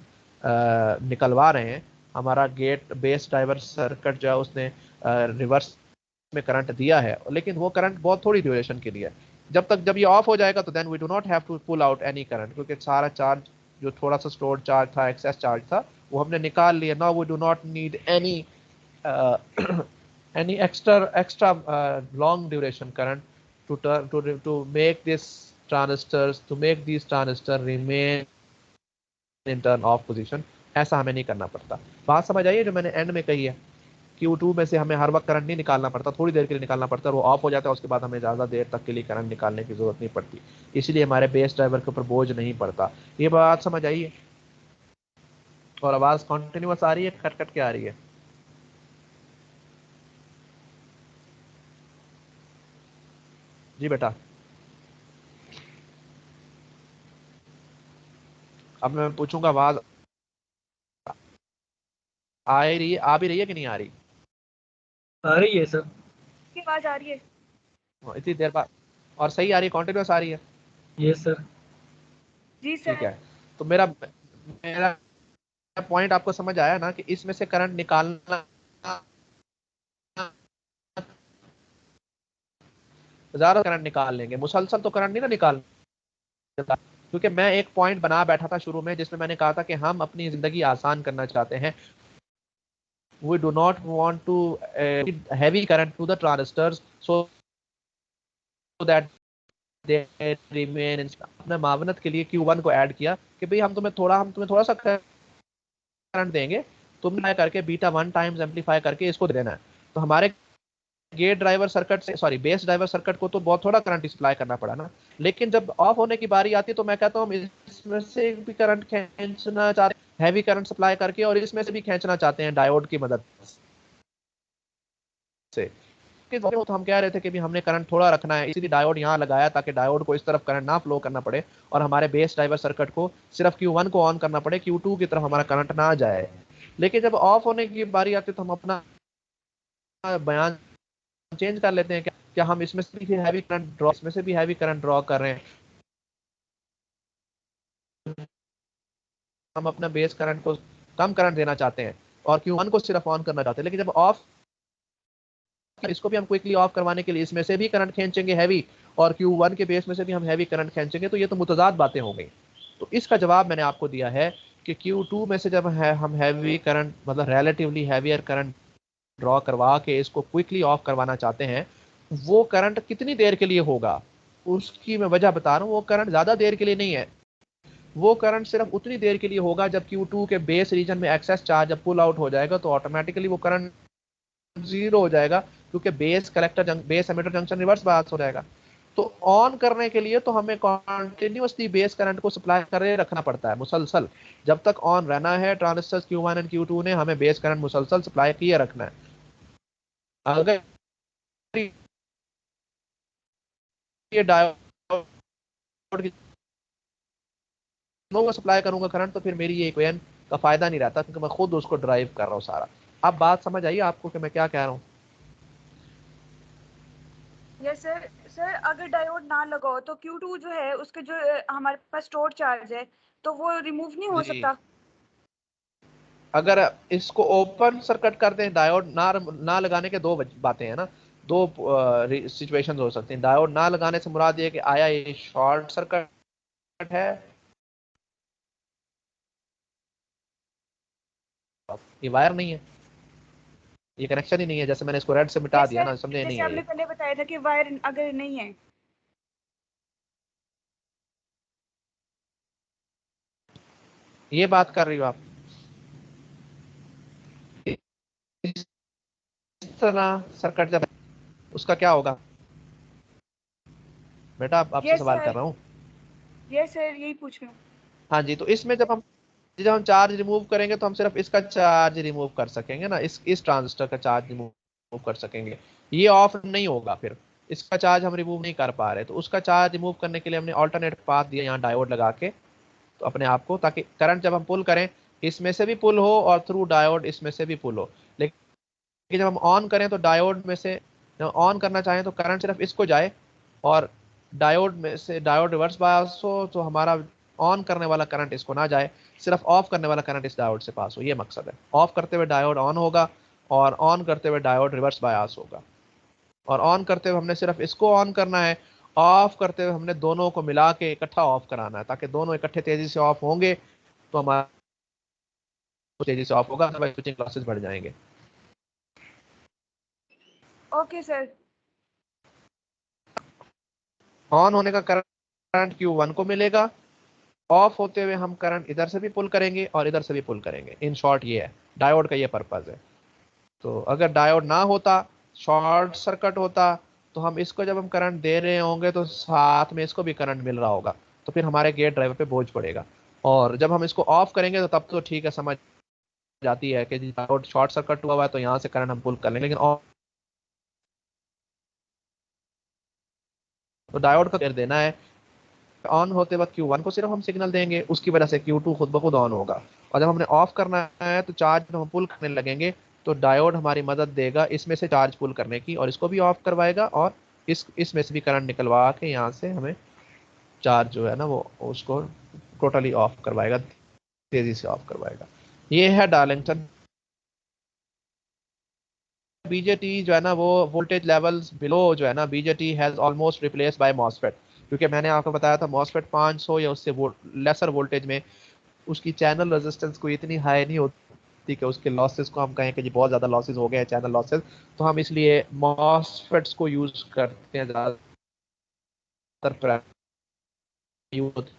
निकलवा रहे हैं, हमारा गेट बेस ड्राइवर सर्किट जो है उसने रिवर्स में करंट दिया है, लेकिन वो करंट बहुत थोड़ी ड्यूरेशन के लिए। जब ये ऑफ हो जाएगा तो then we do not have to pull out any current, क्योंकि सारा चार्ज जो थोड़ा सा स्टोर्ड चार्ज था, एक्सेस चार्ज था, वो हमने निकाल लिया। Now we do not need any any extra long duration current to make this transistors to make these transistor remain in turn off position। ऐसा हमें नहीं करना पड़ता। बात समझ आइए जो मैंने एंड में कही है, Q2 में से हमें हर वक्त करंट नहीं निकालना पड़ता, थोड़ी देर के लिए निकालना पड़ता है, वो ऑफ हो जाता है, उसके बाद हमें ज़्यादा देर तक के लिए करंट निकालने की जरूरत नहीं पड़ती, इसलिए हमारे बेस ड्राइवर के ऊपर बोझ नहीं पड़ता। ये बात समझ आइए। और आवाज कॉन्टिन्यूअस आ रही है, कट कट के आ रही है? जी बेटा, अब मैं पूछूंगा आवाज आ ही रही है, आ भी रही है कि नहीं आ रही? आ रही है सर। की आवाज आ रही है? इतनी देर बाद और सही आ रही है, कॉन्टिन्यूअस आ रही है? Yes sir. जी ठीक सर। है, तो मेरा मेरा पॉइंट आपको समझ आया ना कि इसमें से करंट निकालना ज्यादा करंट निकाल लेंगे, मुसलसल तो करंट नहीं ना निकाल, क्योंकि मैं एक पॉइंट बना बैठा था शुरू में जिसमें मैंने कहा था कि हम अपनी जिंदगी आसान करना चाहते हैं। We do not want to heavy current to the transistors so that they remain in. अपने मावनत के लिए Q1 को ऐड किया कि भाई हम तुम्हें थोड़ा सा करंट देंगे, तुमने करके बीटा 1 टाइम्स एम्पलीफाई करके इसको दे देना है। तो हमारे गेट ड्राइवर सर्किट से, सॉरी, बेस ड्राइवर सर्किट को तो बहुत थोड़ा करंट सप्लाई करना पड़ा ना। लेकिन जब ऑफ होने की बारी आती है तो मैं कहता हूँ इसमें से भी करंट खींचना चाहते हैं हैवी करंट सप्लाई करके, और इसमें से भी खींचना चाहते हैं डायोड की मदद से। तो हम कह रहे थे कि भी हमने करंट थोड़ा रखना है, इसीलिए डायोड यहाँ लगाया ताकि डायोड को इस तरफ करंट ना फ्लो करना पड़े और हमारे बेस ड्राइवर सर्किट को सिर्फ Q1 को ऑन करना पड़े, Q2 की तरफ हमारा करंट ना जाए। लेकिन जब ऑफ होने की बारी आती है तो हम अपना बयान चेंज कर लेते हैं। क्या हम इसमें से भी हैवी करंट ड्रॉ, इसमें से भी हैवी करंट ड्रॉ कर रहे हैं, हम अपना बेस करंट को कम करंट देना चाहते हैं और Q1 को सिर्फ ऑन करना चाहते हैं। लेकिन जब ऑफ, इसको भी हम क्विकली ऑफ करवाने के लिए इसमें से भी करंट खींचेंगे हैवी, और Q1 के बेस में से भी हम हैवी करंट खींचेंगे, तो ये तो मुतजाद बातें हो गई। तो इसका जवाब मैंने आपको दिया है कि Q2 में से जब हम हैवी करंट, मतलब रिलेटिवली हैवियर करंट ड्रॉ करवा के इसको क्विकली ऑफ करवाना चाहते हैं, वो करंट कितनी देर के लिए होगा उसकी मैं वजह बता रहा हूँ। वो करंट ज्यादा देर के लिए नहीं है, वो करंट सिर्फ उतनी देर के लिए होगा जब Q2 के बेस रीजन में एक्सेस चार्ज जब पुल आउट हो जाएगा तो ऑटोमेटिकली वो करंट जीरो हो जाएगा, क्योंकि base emitter junction reverse bias हो जाएगा। तो ऑन करने के लिए तो हमें कॉन्टिन्यूसली बेस करंट को सप्लाई करे रखना पड़ता है मुसलसल। जब तक ऑन रहना है ट्रांजिस्टर्स Q1 एंड Q2 ने, हमें बेस करंट मुसलसल सप्लाई किए रखना है। अगर ये डायोड की को सप्लाई करूंगा करंट, तो फिर मेरी ये इक्वेशन का फायदा नहीं रहता, क्योंकि मैं खुद उसको ड्राइव कर रहा हूँ सारा। अब बात समझ आई आपको कि मैं क्या कह रहा हूँ? Yes sir. सर अगर डायोड ना लगाओ तो Q2 जो है उसके जो हमारे पास स्टोर चार्ज है तो वो रिमूव नहीं हो जी, सकता? अगर इसको ओपन सर्किट कर दें, डायोड ना लगाने के दो बातें हैं ना, दो सिचुएशंस हो सकती हैं। डायोड ना लगाने से मुराद ये कि आया ये शॉर्ट सर्किट है, ये वायर नहीं है, ये कनेक्शन ही नहीं है, जैसे मैंने इसको रेड से मिटा यस दिया सर, ना, समझे नहीं जैसे है आपने ये। पहले बताया था कि वायर अगर नहीं है। ये बात कर रही हो आप? इस तरह सर्किट जब, उसका क्या होगा बेटा? आपसे यस सवाल कर सर। रहा हूँ। यस सर, यही पूछ रही हूँ। हाँ जी, तो इसमें जब हम चार्ज रिमूव करेंगे तो हम सिर्फ इसका चार्ज रिमूव कर सकेंगे ना, इस ट्रांजिस्टर का चार्ज रिमूव कर सकेंगे, ये ऑफ नहीं होगा। फिर इसका चार्ज हम रिमूव नहीं कर पा रहे, तो उसका चार्ज रिमूव करने के लिए हमने ऑल्टरनेट पाथ दिया यहाँ डायोड लगा के, तो अपने आप को, ताकि करंट जब हम पुल करें इसमें से भी पुल हो और थ्रू डायोड इसमें से भी पुल हो। लेकिन जब हम ऑन करें तो डायोड में से, जब ऑन करना चाहें तो करंट सिर्फ इसको जाए, और डायोड में से डायोड रिवर्स बायस हो तो हमारा ऑन करने वाला करंट इसको ना जाए, सिर्फ ऑफ करने वाला करंट इस डायोड से पास हो। ये मकसद है। ऑफ करते हुए डायोड ऑन होगा और ऑन करते हुए डायोड रिवर्स बायस होगा। और ऑन करते हुए हमने सिर्फ इसको ऑन करना है, ऑफ करते हुए हमने दोनों को मिला के इकट्ठा ऑफ कराना है, ताकि दोनों इकट्ठे तेजी से ऑफ होंगे तो हमारा तेजी से ऑफ होगा, अदरवाइज स्विचिंग लॉसेस बढ़ जाएंगे। Okay sir. ऑन होने का करंट Q1 को मिलेगा, ऑफ होते हुए हम करंट इधर से भी पुल करेंगे और इधर से भी पुल करेंगे। इन शॉर्ट ये है डायोड का, ये पर्पज है। तो अगर डायोड ना होता, शॉर्ट सर्किट होता, तो हम इसको जब हम करंट दे रहे होंगे तो साथ में इसको भी करंट मिल रहा होगा, तो फिर हमारे गेट ड्राइवर पे बोझ पड़ेगा। और जब हम इसको ऑफ करेंगे तो तब तो ठीक है, समझ जाती है कि डायोड शॉर्ट सर्किट हुआ हुआ है तो यहाँ से करंट हम पुल कर लेंगे, लेकिन तो डायोड का देना है ऑन होते वक्त Q1 को सिर्फ हम सिग्नल देंगे, उसकी वजह से Q2 खुद ब खुद ऑन होगा। और जब हमने ऑफ करना है तो चार्ज जब हम पुल करने लगेंगे तो डायोड हमारी मदद देगा इसमें से चार्ज पुल करने की, और इसको भी ऑफ करवाएगा और इसमें से भी करंट निकलवा के यहाँ से हमें चार्ज जो है ना वो उसको टोटली ऑफ करवाएगा, तेजी से ऑफ करवाएगा। ये है डार्लिंगटन। बीजेटी जो है ना वो वोल्टेज लेवल्स बिलो जो है ना, BJT has almost replace by MOSFET, क्योंकि मैंने आपको बताया था मॉसफेट 500 या उससे लेसर वोल्टेज में उसकी चैनल रेजिस्टेंस को इतनी हाई नहीं होती कि उसके लॉसेस को हम कहें कि जी बहुत ज़्यादा लॉसेस हो गए हैं चैनल लॉसेस, तो हम इसलिए मॉसफेट्स को यूज़ करते हैं, ज़्यादातर यूज होते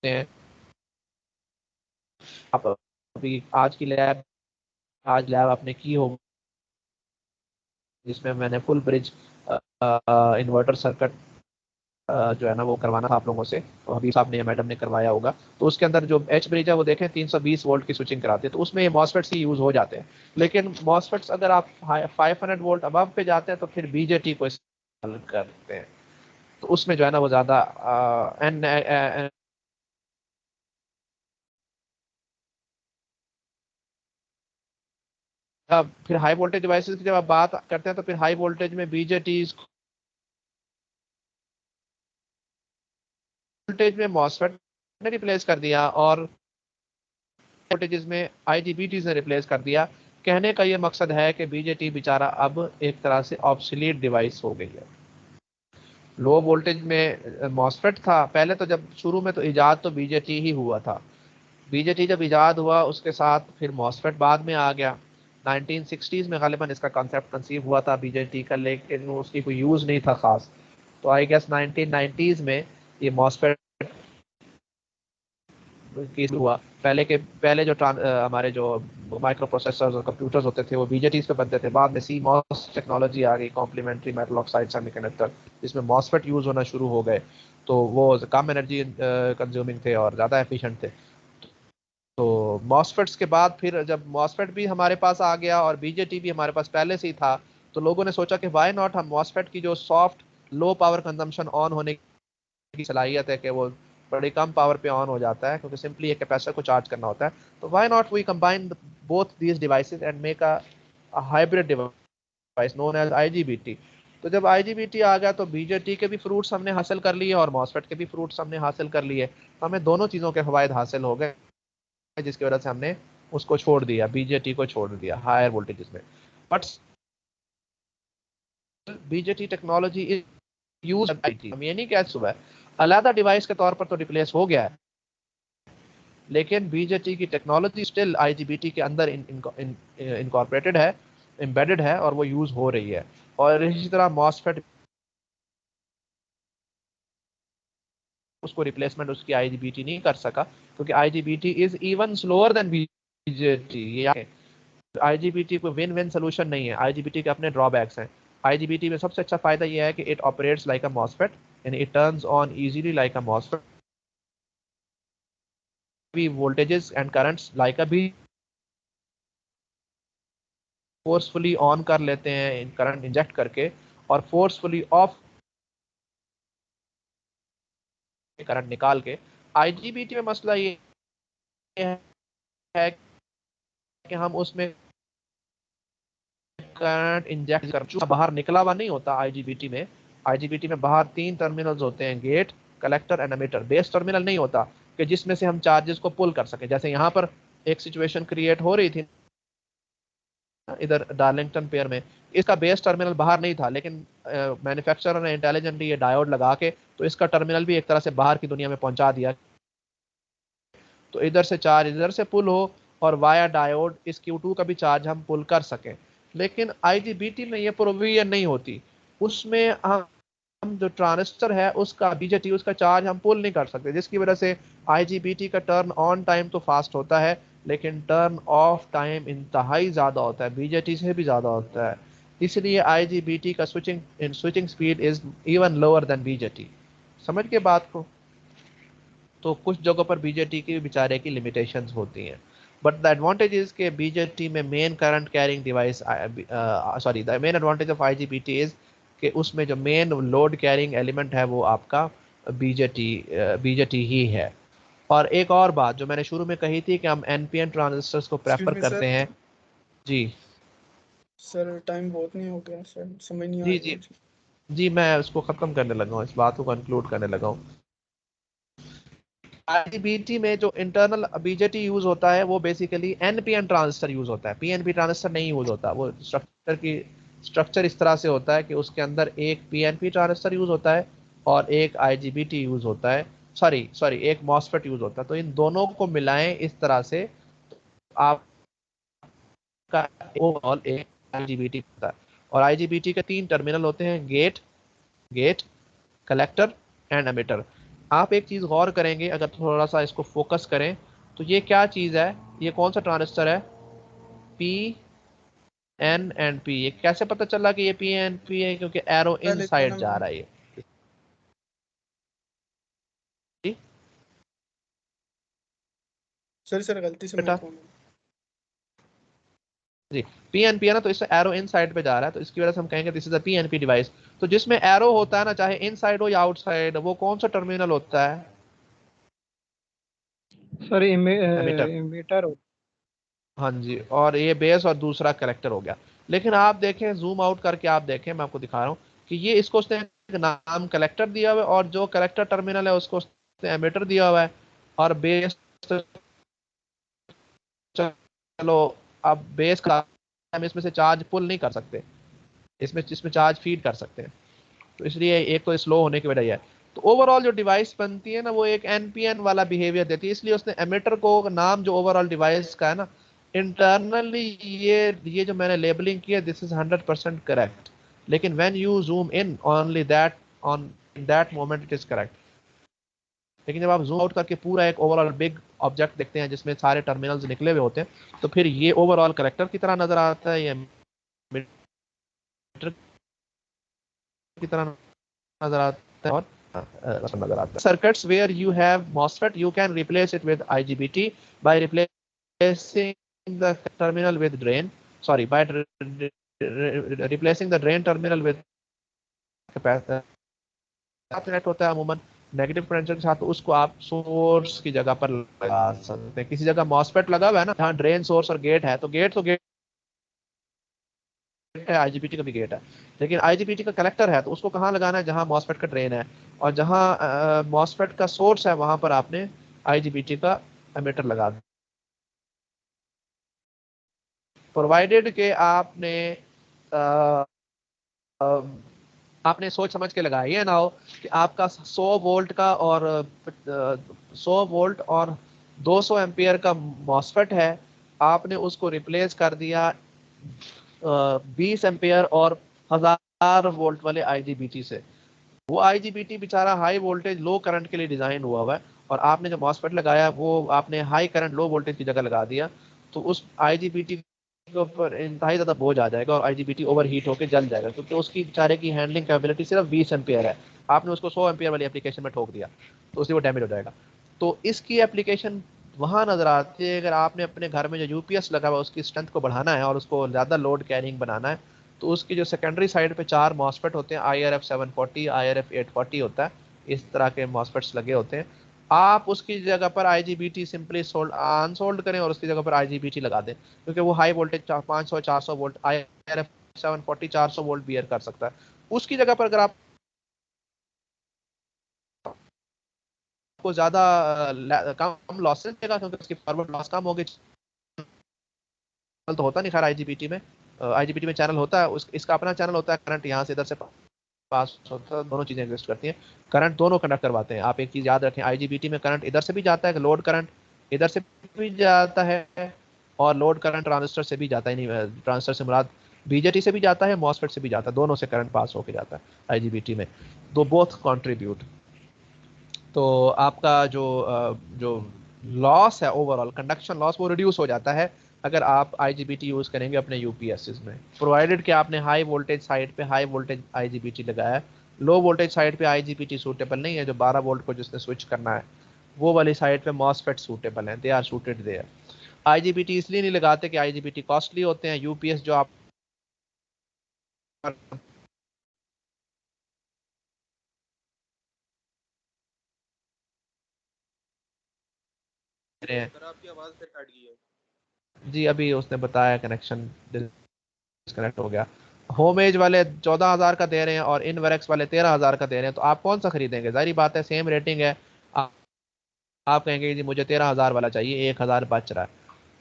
हैं। आप अभी आज लैब आपने की होगी जिसमें मैंने फुल ब्रिज इन्वर्टर सर्किट जो है ना वो करवाना था आप लोगों से, तो हबीब साहब ने या मैडम ने करवाया होगा। तो उसके अंदर जो एच ब्रिज है वो देखें 320 वोल्ट की स्विचिंग कराते हैं, तो उसमें ये मॉसफेट्स ही यूज हो जाते हैं। लेकिन मॉसफेट्स अगर आप 500 वोल्ट अबव पे जाते हैं तो फिर बीजेटी को इस्तेमाल करते हैं, तो उसमें जो है ना वो ज्यादा फिर हाई वोल्टेज डिवाइसेस की जब आप बात करते हैं तो फिर हाई वोल्टेज में बीजेटी वोल्टेज में मॉसफेट ने रिप्लेस कर दिया और वोल्टेजेस में आईजीबीटीज ने रिप्लेस कर दिया। कहने का ये मकसद है कि बीजेटी बेचारा अब एक तरह से ऑब्सोलीट डिवाइस हो गई है। लो वोल्टेज में मॉसफेट था पहले, तो जब शुरू में तो इजाद तो बीजेटी ही हुआ था। बीजेटी जब इजाद हुआ उसके साथ फिर मॉसफेट बाद में आ गया। 1960s में गालिबन इसका कॉन्सेप्ट कंसीव हुआ था बीजेटी का, लेकिन उसकी कोई यूज़ नहीं था ख़ास। तो आई गेस 1990s में ये मॉसफेट की हुआ। पहले जो हमारे जो माइक्रो प्रोसेसर्स और कंप्यूटर्स होते थे वो बीजेटीज पे बनते थे। बाद में CMOS टेक्नोलॉजी आ गई, कॉम्प्लीमेंट्री मेटल ऑक्साइड सेमीकंडक्टर, जिसमें मॉसफेट यूज होना शुरू हो गए। तो वो कम एनर्जी कंज्यूमिंग थे और ज़्यादा एफिशिएंट थे। तो मॉसफेट्स के बाद फिर जब मॉसफेट भी हमारे पास आ गया और बीजेटी भी हमारे पास पहले से ही था, तो लोगों ने सोचा कि वाई नॉट हम मॉसफेट की जो soft low power consumption on होने की सलाहियत है कि वो बड़ी कम पावर पे ऑन हो जाता है क्योंकि सिंपली एक कैपेसिटर को चार्ज करना होता है, तो why not we combine both these devices and make a hybrid device known as IGBT. तो जब आईजीबीटी आ गया तो बीजेटी के भी फ्रूट्स हमने हासिल कर लिए और मॉसफेट के भी फ्रूट्स हमने हासिल कर लिए, तो हमें दोनों चीज़ों के फवायद हासिल हो गए, जिसकी वजह से हमने उसको छोड़ दिया, बीजेटी को छोड़ दिया हायर वोल्टेजेस में। But BJT technology is use, हम ये नहीं कह सुबह अलहदा डिवाइस के तौर पर तो रिप्लेस हो गया है, लेकिन बीजेटी की टेक्नोलॉजी स्टिल आईजीबीटी के अंदर इनकॉर्पोरेटेड है, एम्बेडेड है और वो यूज हो रही है। और इसी तरह मॉसफेट उसको रिप्लेसमेंट उसकी आईजीबीटी नहीं कर सका क्योंकि IGBT is even slower then BJT. ये आईजीबीटी को विन विन सोल्यूशन नहीं है, आईजीबीटी के अपने ड्रॉबैक्स हैं। आईजीबीटी में सबसे अच्छा फायदा यह है कि it operates like a MOSFET and it turns on easily like a MOSFET, voltages and currents like a भी फोर्सफुली ऑन कर लेते हैं करंट इंजेक्ट करके और फोर्सफुली ऑफ करंट निकाल के। आईजीबीटी में मसला ये है कि हम उसमें करंट इंजेक्ट कर बाहर निकला हुआ नहीं होता। आईजीबीटी में बाहर 3 टर्मिनल्स होते हैं, gate, collector and emitter. Base terminal नहीं होता कि जिसमें से हम चार्जेस को पुल कर सके। जैसे यहाँ पर एक सिचुएशन क्रिएट हो रही थी इधर डार्लिंगटन पेयर में, इसका बेस टर्मिनल बाहर नहीं था, लेकिन मैन्युफैक्चरर ने इंटेलिजेंटली ये डायोड लगा के तो इसका टर्मिनल भी एक तरह से बाहर की दुनिया में पहुंचा दिया, तो इधर से चार्ज इधर से पुल हो और वाया डायोड इस Q2 का भी चार्ज हम पुल कर सकें। लेकिन आईजीबीटी में ये प्रोविजन नहीं होती, उसमें हम जो ट्रांजिस्टर है उसका बीजेटी उसका चार्ज हम पुल नहीं कर सकते, जिसकी वजह से आईजीबीटी का टर्न ऑन टाइम तो फास्ट होता है लेकिन टर्न ऑफ टाइम इंतहाई ज़्यादा होता है, बीजेटी से भी ज़्यादा होता है। इसलिए आईजीबीटी का switching speed is even lower than BJT. समझ के बात को? तो कुछ जगहों पर बीजेटी की बेचारे की लिमिटेशंस होती हैं। बट द एडवांटेज इज के बीजेटी में main current carrying device, sorry, the main advantage of IGBT is कि उसमें जो मेन लोड कैरिंग एलिमेंट है वो आपका बीजेटी ही है। और एक और बात जो मैंने शुरू में कही थी कि हम एनपीएन ट्रांजिस्टर्स को एक्सक्यूज प्रेफर मी करते सर, हैं। जी सर टाइम बहुत नहीं हो गया सर, समझ नहीं आ जी रही जी मुझे। जी, मैं उसको खत्म करने लगा हूँ, इस बात को कंक्लूड करने लगा हूँ। आईजीबीटी में जो इंटरनल बीजेटी यूज होता है वो बेसिकली एनपीएन ट्रांजिस्टर यूज होता है, पीएनपी ट्रांजिस्टर नहीं यूज होता। वो स्ट्रक्चर इस तरह से होता है कि उसके अंदर एक पीएनपी ट्रांजिस्टर यूज होता है और एक आईजीबीटी यूज होता है, सॉरी सॉरी, एक मॉसफेट यूज होता है। तो इन दोनों को मिलाएं इस तरह से आपका ओवरऑल एक आईजीबीटी होता है। और आईजीबीटी के 3 टर्मिनल होते हैं, gate, gate, collector and emitter. आप एक चीज गौर करेंगे अगर थोड़ा सा इसको फोकस करें तो ये क्या चीज है, ये कौन सा ट्रांजिस्टर है, पी एन एंड पी। ये कैसे पता चला कि ये पी एन पी है, क्योंकि एरो इन पहले इतना साइड नाम जा रहा है ये। जी सर गलती से मैं बेटा, फोन। जी, पी एन पी है ना, तो इससे एरो इन साइड पे जा रहा है, तो इसकी वजह से हम कहेंगे this is a P N P device. तो जिसमें एरो होता है ना, चाहे इन साइड हो या आउट साइड, वो कौन सा टर्मिनल होता है, सर एमिटर। इमीटर हो। हाँ जी, और ये बेस और दूसरा कलेक्टर हो गया। लेकिन आप देखें, जूम आउट करके आप देखें, मैं आपको दिखा रहा हूँ कि ये इसको उसने एक नाम कलेक्टर दिया हुआ है और जो कलेक्टर टर्मिनल है उसको उसने एमिटर दिया हुआ है। और बेस तो चलो, अब बेस का हम इसमें से चार्ज पुल नहीं कर सकते, इसमें इसमें चार्ज फीड कर सकते हैं। तो इसलिए एक तो स्लो होने की वजह यह है। तो ओवरऑल जो डिवाइस बनती है ना, वो एक एनपीएन वाला बिहेवियर देती है, इसलिए उसने एमिटर को नाम जो ओवरऑल डिवाइस का है ना, इंटरनली ये जो मैंने लेबलिंग की है, दिस इज 100% करेक्ट। लेकिन when you zoom in only that on that moment it is correct. लेकिन जब आप जूम आउट करके पूरा एक ओवरऑल बिग ऑब्जेक्ट देखते हैं जिसमें सारे टर्मिनल्स निकले हुए होते हैं, तो फिर ये ओवरऑल करेक्टर की तरह नजर आता है, ये मीटर की तरह नजर आता है, और नजर आता है। Circuits where you have MOSFET, you can replace it with IGBT by replacing the terminal with drain. Sorry, by replacing the drain terminal with capacitor. Connect होता है अमूमन नेगेटिव पोटेंशियल के साथ, तो उसको आप सोर्स की जगह पर लगा सकते हैं। किसी जगह मॉसफेट लगा हुआ है ना, जहाँ ड्रेन, सोर्स और गेट है, तो गेट है, आईजीबीटी का भी गेट है। लेकिन आईजीबीटी का कलेक्टर है, तो उसको कहाँ लगाना है, जहाँ मॉसफेट का ड्रेन है। और जहाँ मॉसफेट का सोर्स है, वहां पर आपने आईजीबीटी का एमिटर लगा दिया, प्रोवाइडेड के आपने सोच समझ के लगाया। ये ना हो कि आपका 100 वोल्ट का और 100 वोल्ट और 200 एम्पियर का मॉसफेट है, आपने उसको रिप्लेस कर दिया 20 एम्पियर और 1000 वोल्ट वाले आईजीबीटी से। वो आईजीबीटी बेचारा हाई वोल्टेज लो करंट के लिए डिजाइन हुआ है, और आपने जो मॉसफेट लगाया वो आपने हाई करंट लो वोल्टेज की जगह लगा दिया, तो उस आईजीबीटी के ऊपर इंतहाई ज्यादा बोझ आ जाएगा और आईजीबीटी ओवर हीट होकर जल जाएगा, क्योंकि उसकी बेचारे की हैंडलिंग कैपेबिलिटी सिर्फ 20 एम्पियर है। आपने उसको 100 एम्पियर वाली एप्लीकेशन में ठोक दिया, तो उससे वो डैमेज हो जाएगा। तो इसकी एप्लीकेशन वहां नजर आती है, अगर आपने अपने घर में जो यूपीएस लगा हुआ है उसकी स्ट्रेंथ को बढ़ाना है और उसको ज्यादा लोड कैरिंग बनाना है, तो उसकी जो सेकेंडरी साइड पे 4 मॉसफेट होते हैं, IRF 740, IRF 840 होता है, इस तरह के मॉसफेट्स लगे होते हैं। आप उसकी जगह पर IGBT सिंपली सोल्ड अनसोल्ड करें और उसकी जगह पर IGBT लगा दें, क्योंकि वो high voltage 500 400 volt, IRF 740 400 volt bear कर सकता है। उसकी जगह पर अगर आप को ज्यादा कम लॉसेस देगा, क्योंकि उसकी फॉरवर्ड लॉस कम होगी। तो होता नहीं खैर आईजीबीटी में, आईजीबीटी में चैनल होता है, इसका अपना चैनल होता है, करंट यहाँ से इधर से पास होता है, दोनों चीजें एग्जिस्ट करती हैं, करंट दोनों कंडक्ट करवाते हैं। आप एक चीज याद रखें, आईजीबीटी में करंट इधर से भी जाता है, लोड करंट इधर से भी जाता है, और लोड करंट ट्रांजिस्टर से भी जाता है, नहीं ट्रांजिस्टर से मुराद बीजेटी से भी जाता है, मॉसफेट से भी जाता है, दोनों से करंट पास होके जाता है आईजीबीटी में, तो बोथ कंट्रीब्यूट। तो आपका जो लॉस है ओवरऑल कंडक्शन लॉस, वो रिड्यूस हो जाता है अगर आप आईजीबीटी यूज करेंगे अपने यूपीएस में, प्रोवाइडेड कि आपने हाई वोल्टेज साइड पे हाई वोल्टेज आईजीबीटी लगाया है। लो वोल्टेज साइड पे आईजीबीटी सूटेबल नहीं है, जो 12 वोल्ट को जिसने स्विच करना है वो वाली साइड पे मॉसफेट सूटेबल हैं, they are suited there. IGBT इसलिए नहीं लगाते कि आईजीबीटी कॉस्टली होते हैं। यूपीएस जो आप रहे हैं, आपकी आवाज फिर कट गई है। जी अभी उसने बताया कनेक्शन डिस्कनेक्ट हो गया। होम एज वाले 14,000 का दे रहे हैं और इनवरेक्स वाले 13,000 का दे रहे हैं, तो आप कौन सा खरीदेंगे? जाहिर बात है सेम रेटिंग है, आप कहेंगे जी मुझे 13,000 वाला चाहिए, 1,000 बच रहा है।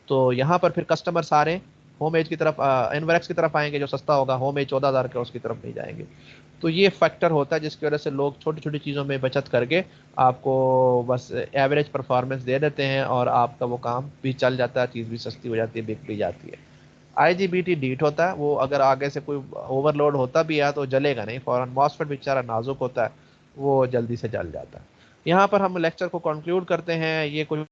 तो यहाँ पर फिर कस्टमर सारे होम एज की तरफ, इनवरेक्स की तरफ आएंगे जो सस्ता होगा, होम एज 14,000 का उसकी तरफ नहीं जाएंगे। तो ये फैक्टर होता है जिसकी वजह से लोग छोटी छोटी चीज़ों में बचत करके आपको बस एवरेज परफॉर्मेंस दे देते हैं और आपका वो काम भी चल जाता है, चीज़ भी सस्ती हो जाती है, बिक भी जाती है। आईजीबीटी डीट होता है, वो अगर आगे से कोई ओवरलोड होता भी है तो जलेगा नहीं फौरन। मॉसफेट बेचारा नाजुक होता है, वो जल्दी से जल जाता है। यहाँ पर हम लेक्चर को कंक्लूड करते हैं। ये कुछ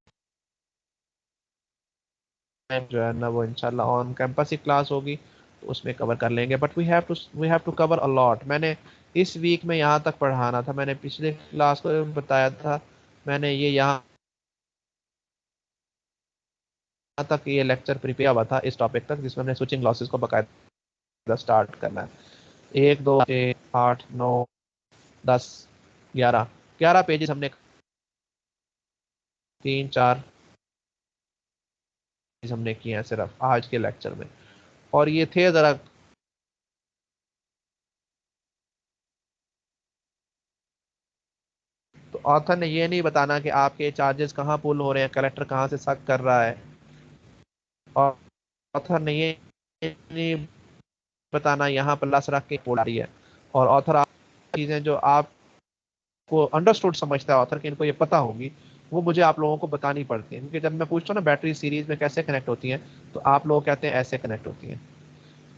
जो है ना वो इंशाल्लाह ऑन कैंपस ही क्लास होगी तो उसमें कवर कर लेंगे, but we have to cover a lot. मैंने इस वीक में यहाँ तक पढ़ाना था, मैंने पिछले क्लास को बताया था, मैंने ये यहाँ तक ये लेक्चर प्रिपेयर हुआ था इस टॉपिक तक, जिसमें हमने स्विचिंग लॉसेस को बकायदा स्टार्ट करना है। 1 2 6 8 9 10 11 पेजेस हमने 3 4 हमने किए हैं सिर्फ आज के लेक्चर में। और ये थे ज़रा तो ऑथर ने ये नहीं बताना कि आपके चार्जेस कहाँ पुल हो रहे हैं, कलेक्टर कहाँ से सक कर रहा है, और ऑथर ने ये नहीं बताना यहाँ पर लस रख के पोल आ रही है। और ऑथर आप चीज़ें जो आपको अंडरस्टूड समझता है ऑथर कि इनको ये पता होगी, वो मुझे आप लोगों को बतानी पड़ती है। क्योंकि जब मैं पूछता हूँ ना बैटरी सीरीज में कैसे कनेक्ट होती हैं, तो आप लोग कहते हैं ऐसे कनेक्ट होती हैं।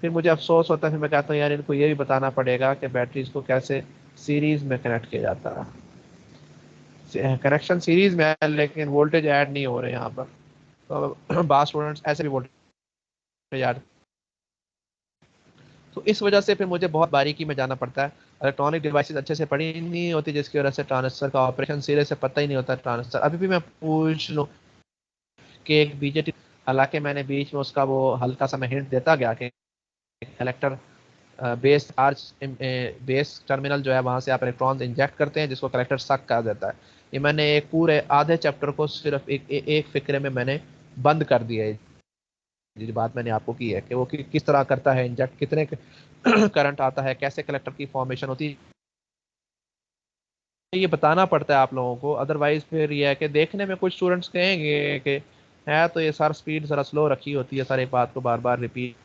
फिर मुझे अफसोस होता है, फिर मैं कहता हूँ यार इनको ये भी बताना पड़ेगा कि बैटरीज को कैसे सीरीज में कनेक्ट किया जाता है। कनेक्शन सीरीज में है लेकिन वोल्टेज ऐड नहीं हो रहे यहाँ पर, तो बास स्टूडेंट्स ऐसे भी वोल्टेज ऐड, तो इस वजह से फिर मुझे बहुत बारीकी में जाना पड़ता है। इलेक्ट्रॉनिक डिवाइसेस अच्छे से पढ़ी नहीं होती, जिसकी वजह से ट्रांजिस्टर का ऑपरेशन सिरे से पता ही नहीं होता। ट्रांजिस्टर अभी भी मैं पूछ लूँ कि एक बीजेटी, हालांकि मैंने बीच में उसका वो हल्का सा मैं हिंट देता गया कि collector base charge base terminal जो है वहाँ से आप इलेक्ट्रॉन इंजेक्ट करते हैं जिसको कलेक्टर सक कर देता है। ये मैंने एक पूरे आधे चैप्टर को सिर्फ एक फिक्रे में मैंने बंद कर दिया है। जो बात मैंने आपको की है कि वो किस तरह करता है इंजेक्ट, कितने करंट आता है, कैसे कलेक्टर की फॉर्मेशन होती है, ये बताना पड़ता है आप लोगों को। अदरवाइज फिर ये है कि देखने में कुछ स्टूडेंट्स कहेंगे कि है तो ये सर स्पीड ज़रा स्लो रखी होती है, सर एक बात को बार बार रिपीट,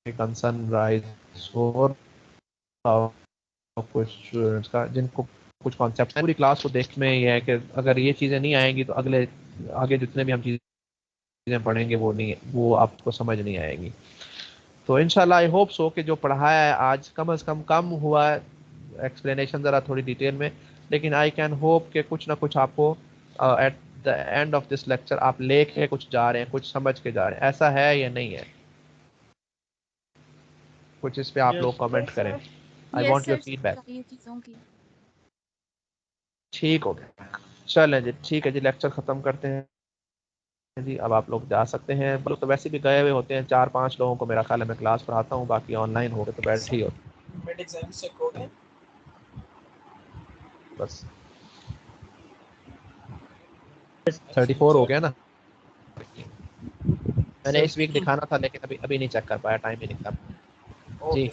कंसर्न राइज और कुछ स्टूडेंट्स का जिनको कुछ कॉन्सेप्ट पूरी क्लास को देखने में ये है कि अगर ये चीज़ें नहीं आएंगी तो अगले आगे जितने भी हम चीज़ें पढ़ेंगे वो आपको समझ नहीं आएगी। तो इंशाल्लाह आई होप सो कि जो पढ़ाया है आज कम से कम हुआ है एक्सप्लेनेशन ज़रा थोड़ी डिटेल में, लेकिन आई कैन होप कि कुछ ना कुछ आपको at the end of this lecture आप लेके कुछ जा रहे हैं, कुछ समझ के जा रहे हैं। ऐसा है या नहीं है? कुछ इस पे आप लोग कमेंट करें। I want your feedback. ठीक हो गया, चलें जी, ठीक है जी, लेक्चर ख़त्म करते हैं जी। अब आप लोग जा सकते हैं, मतलब तो वैसे भी गए हुए होते हैं 4-5 लोगों को मेरा ख्याल है मैं क्लास पढ़ाता हूँ, बाकी ऑनलाइन हो गए तो बैठ ही हो मिड एग्जाम चेक हो गए बस। 34 हो गया ना, मैंने इस वीक दिखाना था लेकिन अभी नहीं चेक कर पाया, टाइम ही निकला जी।